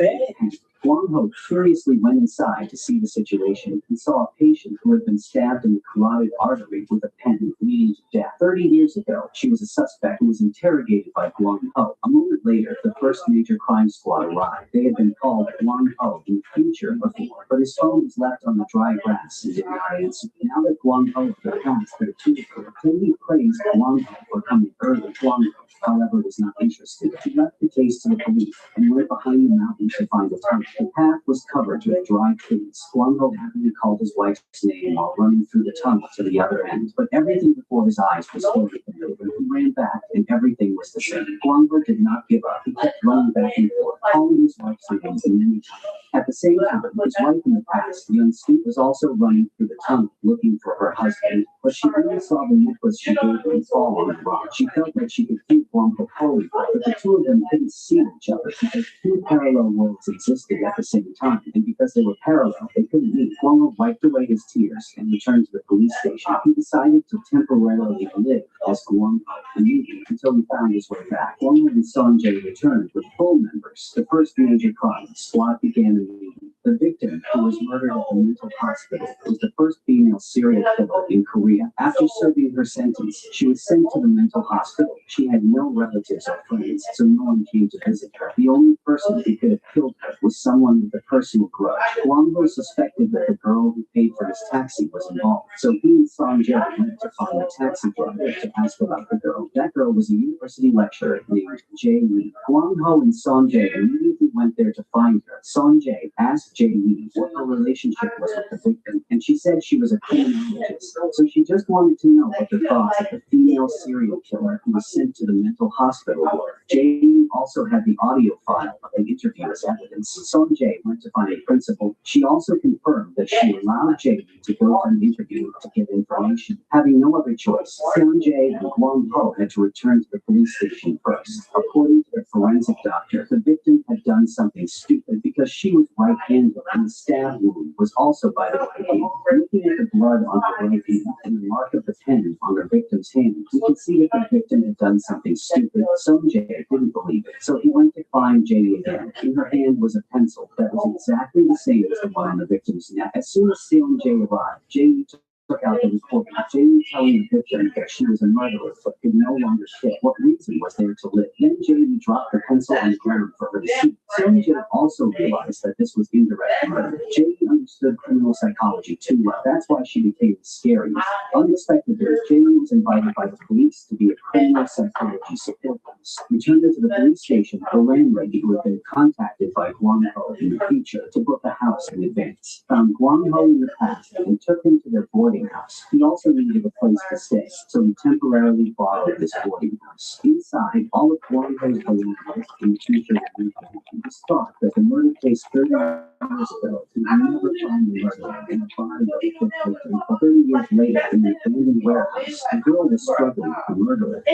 Guang Ho curiously went inside to see the situation and saw a patient who had been stabbed in the carotid artery with a pen, leading to death. 30 years ago, she was a suspect who was interrogated by Guang Ho. A moment later, the first major crime squad arrived. They had been called Guang Ho in the future before, but his phone was left on the dry grass and did not answer. Now that Guang Ho had passed their tutor, Tony praised Guang Ho for coming early. Guang Ho, however, was not interested. He left the case to the police and went behind the mountains to find a tunnel. The path was covered with dry trees. Guang Ho happily called his wife's name while running through the tunnel to the other end, but everything before his eyes was slowly familiar. He ran back, and everything was the same. Guang Ho did not give up. He kept running back and forth, calling his wife's name many times. At the same time, his wife in the past, the young Scoop, was also running through the tunnel looking for her husband, but she only saw the necklace she gave him fall on the rock. She felt like she could keep Guang Ho holy, but the two of them couldn't see each other because two parallel worlds existed at the same time, and because they were parallel, they couldn't meet. Guang Ho wiped away his tears and returned to the police station. He decided to temporarily live as Guang Ho immediately until he found his way back. Guang Ho and Sanjay returned with full members. The first major crime squad began immediately. The victim, who was murdered at the mental hospital, was the first female serial killer in Korea. After serving her sentence, she was sent to the mental hospital. She had no relatives or friends, so no one came to visit her. The only person who could have killed her was someone with a personal grudge. Guang Ho suspected that the girl who paid for his taxi was involved, so he and Sanjay went to find a taxi driver to ask about the girl. That girl was a university lecturer named Jay Lee. Guang Ho and Sanjay immediately went there to find her. Sanjay asked Jay Lee what her relationship was with the victim, and she said she was a criminologist, so she just wanted to know what the thoughts of the female serial killer who was sent to the mental hospital were. Jay Lee also had the audio file of the interview as evidence. Sanjay went to find a principal. She also confirmed that she allowed Jay Lee to go for an interview to get information. Having no other choice, Sanjay and Guang Ho had to return to the police station first. According to their forensic doctor, the victim had done something stupid because she was right-handed, and the stab wound was also by the right hand. Looking at the blood on her right hand and the mark of the pen on the victim's hand, we could see that the victim had done something stupid. Sanjay didn't believe it, so he went to find Jay Lee again. In her hand was a pencil that was exactly the same as the one on the victim's neck. As soon as Sanjay arrived, Jay Lee took out the recording. Jay Lee telling the victim that she was a murderer but could no longer say what reason was there to live. Then Jay Lee dropped the pencil on the ground for her to see. Sanjay also realized that this was indirect murder. Jay Lee understood criminal psychology too well. That's why she became the scariest. Unexpectedly, Jay Lee was invited by the police to be a criminal psychology support police. Returned to the police station, the landlady who had been contacted by Guang Ho in the future to book a house in advance found Guang Ho in the past and took him to their boarding house. He also needed a place to stay, so he temporarily borrowed this boarding house. Inside, all of Guang Ho's belongings in the future were moved. He was thought that the murder case 30 years ago would never find the murderer in the body of the fifth victim. 30 years later, in the abandoned warehouse, the girl was struggling with the murderer.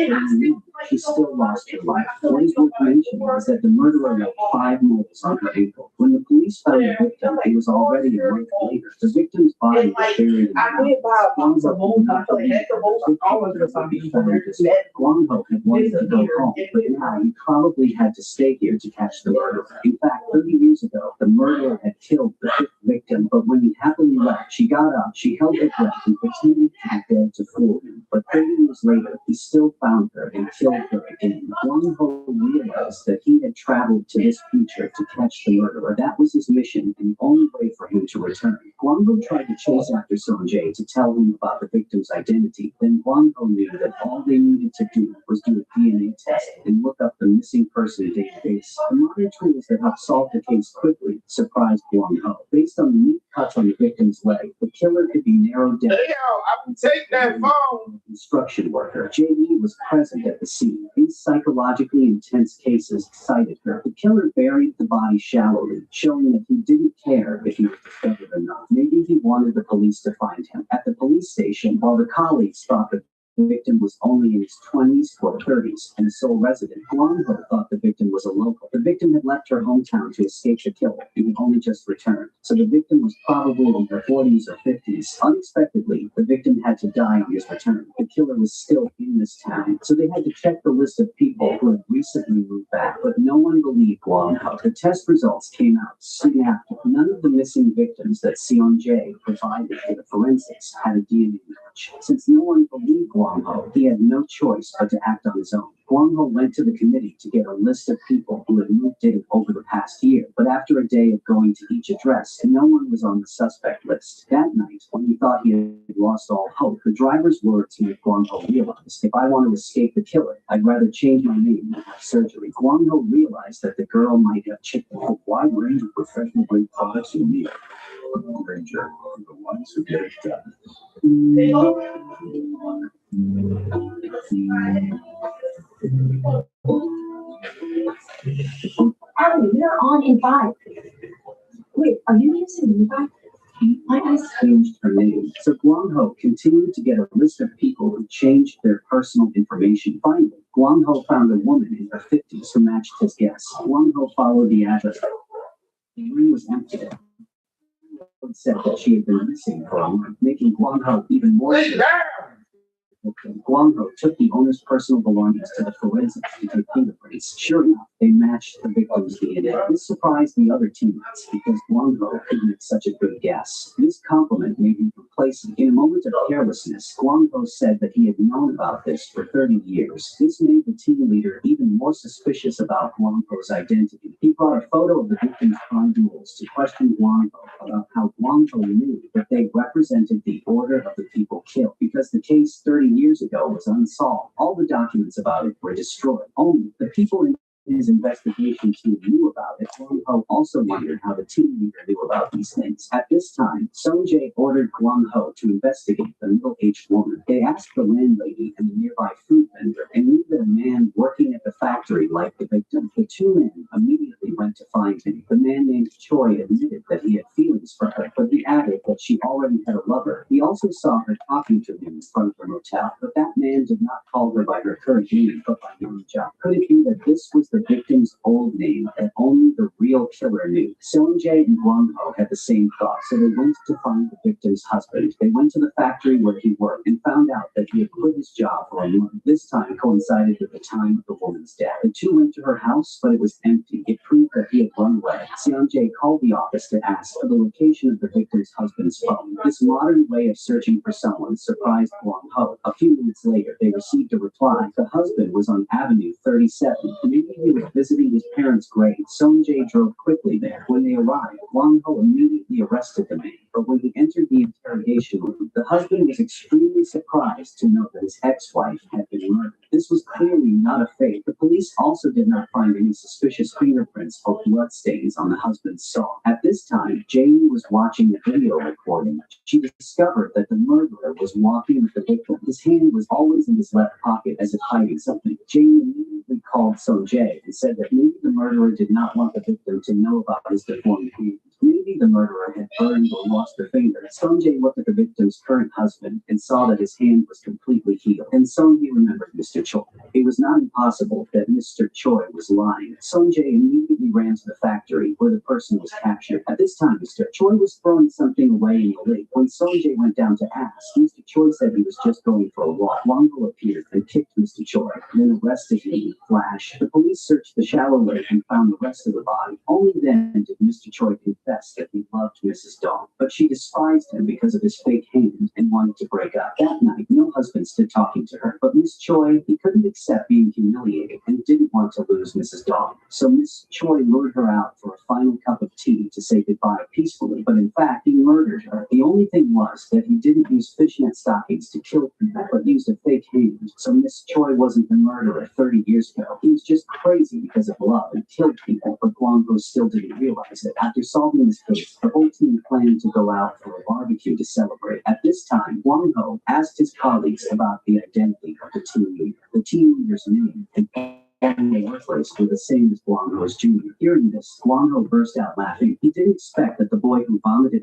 She still lost lost her life. What is worth mentioning is that the murderer left 5 moles on her ankle. When the police found the victim, it was already a month later. The victim's body And was like, buried in I read about the mold, I feel like the mold, all of the something, so they're just that. Guangho had wanted to go home, but now he probably had to stay here to catch the murderer. In fact, 30 years ago, the murderer had killed the 5th victim, but when he happily left, she got up, she held her breath, and pretended to be dead to fool him. But 30 years later, he still found her and killed her again. Guangho realized that he had traveled to this future to catch the murderer. That was his mission and the only way for him to return. Guangho tried to chase after Sonjay to tell him about the victim's identity. Then Guangho knew that all they needed to do was do a DNA test and look up the missing person database. The modern tools that help solve the case quickly surprised Guangho. Based on the neat cuts on the victim's leg, the killer could be narrowed down. Hey, yo, I can take that phone. Construction worker. Jamie was present at the scene. These psychologically intense cases excited her. The killer buried the body shallowly, showing that he didn't care if he was discovered or not. Maybe he wanted the police to find him. At the police station, while the colleagues thought the victim was only in his 20s or 30s and a sole resident, Guangho thought the victim was a local. The victim had left her hometown to escape the killer and had only just returned. So the victim was probably in her 40s or 50s. Unexpectedly, the victim had to die on his return. The killer was still in this town. So they had to check the list of people who had recently moved back, but no one believed Guangho. The test results came out soon after. None of the missing victims that Seon-jae provided for the forensics had a DNA match. Since no one believed Guangho, he had no choice but to act on his own. Guangho went to the committee to get a list of people who had moved in over the past year, but after a day of going to each address, no one was on the suspect list. That night, when he thought he had lost all hope, the driver's words made Guangho realize, if I want to escape the killer, I'd rather change my name than have surgery. Guangho realized that the girl might have checked a wide range of professional grade products you need. Ranger are the ones who get it done. Ellie, we're on in 5. Wait, are you using me 5? My eyes Changed her name. So Guangho continued to get a list of people who changed their personal information. Finally, Guangho found a woman in her 50s who matched his guess. Guangho followed the address. The room was empty. It said that she had been missing for a month, making Guangho even more Lay sure. down. Guangho took the owner's personal belongings to the forensics to take fingerprints. Sure enough, they matched the victim's DNA. This surprised the other teammates because Guangho could make such a good guess. This compliment made him complacent. In a moment of carelessness, Guangho said that he had known about this for 30 years. This made the team leader even more suspicious about Guangho's identity. He brought a photo of the victim's crime duels to question Guangho about how Guangho knew that they represented the order of the people killed. Because the case 30 years ago was unsolved, all the documents about it were destroyed. Only the people in his investigation team knew about it. Guangho also wondered how the team leader knew about these things. At this time, Sonjay ordered Guangho to investigate the middle-aged woman. They asked the landlady and the nearby food vendor and knew that a man working at the factory liked the victim. The two men immediately went to find him. The man named Choi admitted that he had feelings for her, but he added that she already had a lover. He also saw her talking to him in front of her motel, but that man did not call her by her current name, but by Yongja. Could it be that this was the victim's old name that only the real killer knew? Sonjay and Guangho had the same thought, so they went to find the victim's husband. They went to the factory where he worked and found out that he had quit his job for a month. This time coincided with the time of the woman's death. The two went to her house, but it was empty. It proved that he had run away. Sonjay called the office to ask for the location of the victim's husband's phone. This modern way of searching for someone surprised Guangho. A few minutes later, they received a reply. The husband was on Avenue 37. Maybe he was visiting his parents' grave. Sonjay drove quickly there. When they arrived, Guangho immediately arrested the man. But when he entered the interrogation room, the husband was extremely surprised to know that his ex-wife had been murdered. This was clearly not a fake. The police also did not find any suspicious fingerprints or bloodstains on the husband's saw. At this time, Jamie was watching the video recording. She discovered that the murderer was walking with the victim. His hand was always in his left pocket as if hiding something. Jamie immediately called Sonjay and said that maybe the murderer did not want the victim to know about his deformed hand. Maybe the murderer had burned or lost her finger. Sonjay looked at the victim's current husband and saw that his hand was completely healed. And Sonjay remembered Mr. Choi. It was not impossible that Mr. Choi was lying. Sonjay immediately ran to the factory where the person was captured. At this time, Mr. Choi was throwing something away in the lake. When Sonjay went down to ask, Mr. Choi said he was just going for a walk. Wang-ho appeared and kicked Mr. Choi, then arrested him in a flash. The police searched the shallow lake and found the rest of the body. Only then did Mr. Choi confess that he loved Mrs. Dong, but she despised him because of his fake hand and wanted to break up. That night, no husband stood talking to her, but Miss Choi, he couldn't accept being humiliated and didn't want to lose Mrs. Dong. So Miss Choi lured her out for a final cup of tea to say goodbye peacefully, but in fact, he murdered her. The only thing was that he didn't use fishnet stockings to kill people, but used a fake hand. So Miss Choi wasn't the murderer 30 years ago. He was just crazy because of love and killed people, but Guangho still didn't realize it. After solving this case, the whole team planned to go out for a barbecue to celebrate. At this time, Guangho asked his colleagues about the identity of the team leader. The team leader's name and the workplace were the same as Guangho's junior. Hearing this, Guangho burst out laughing. He didn't expect that the boy who vomited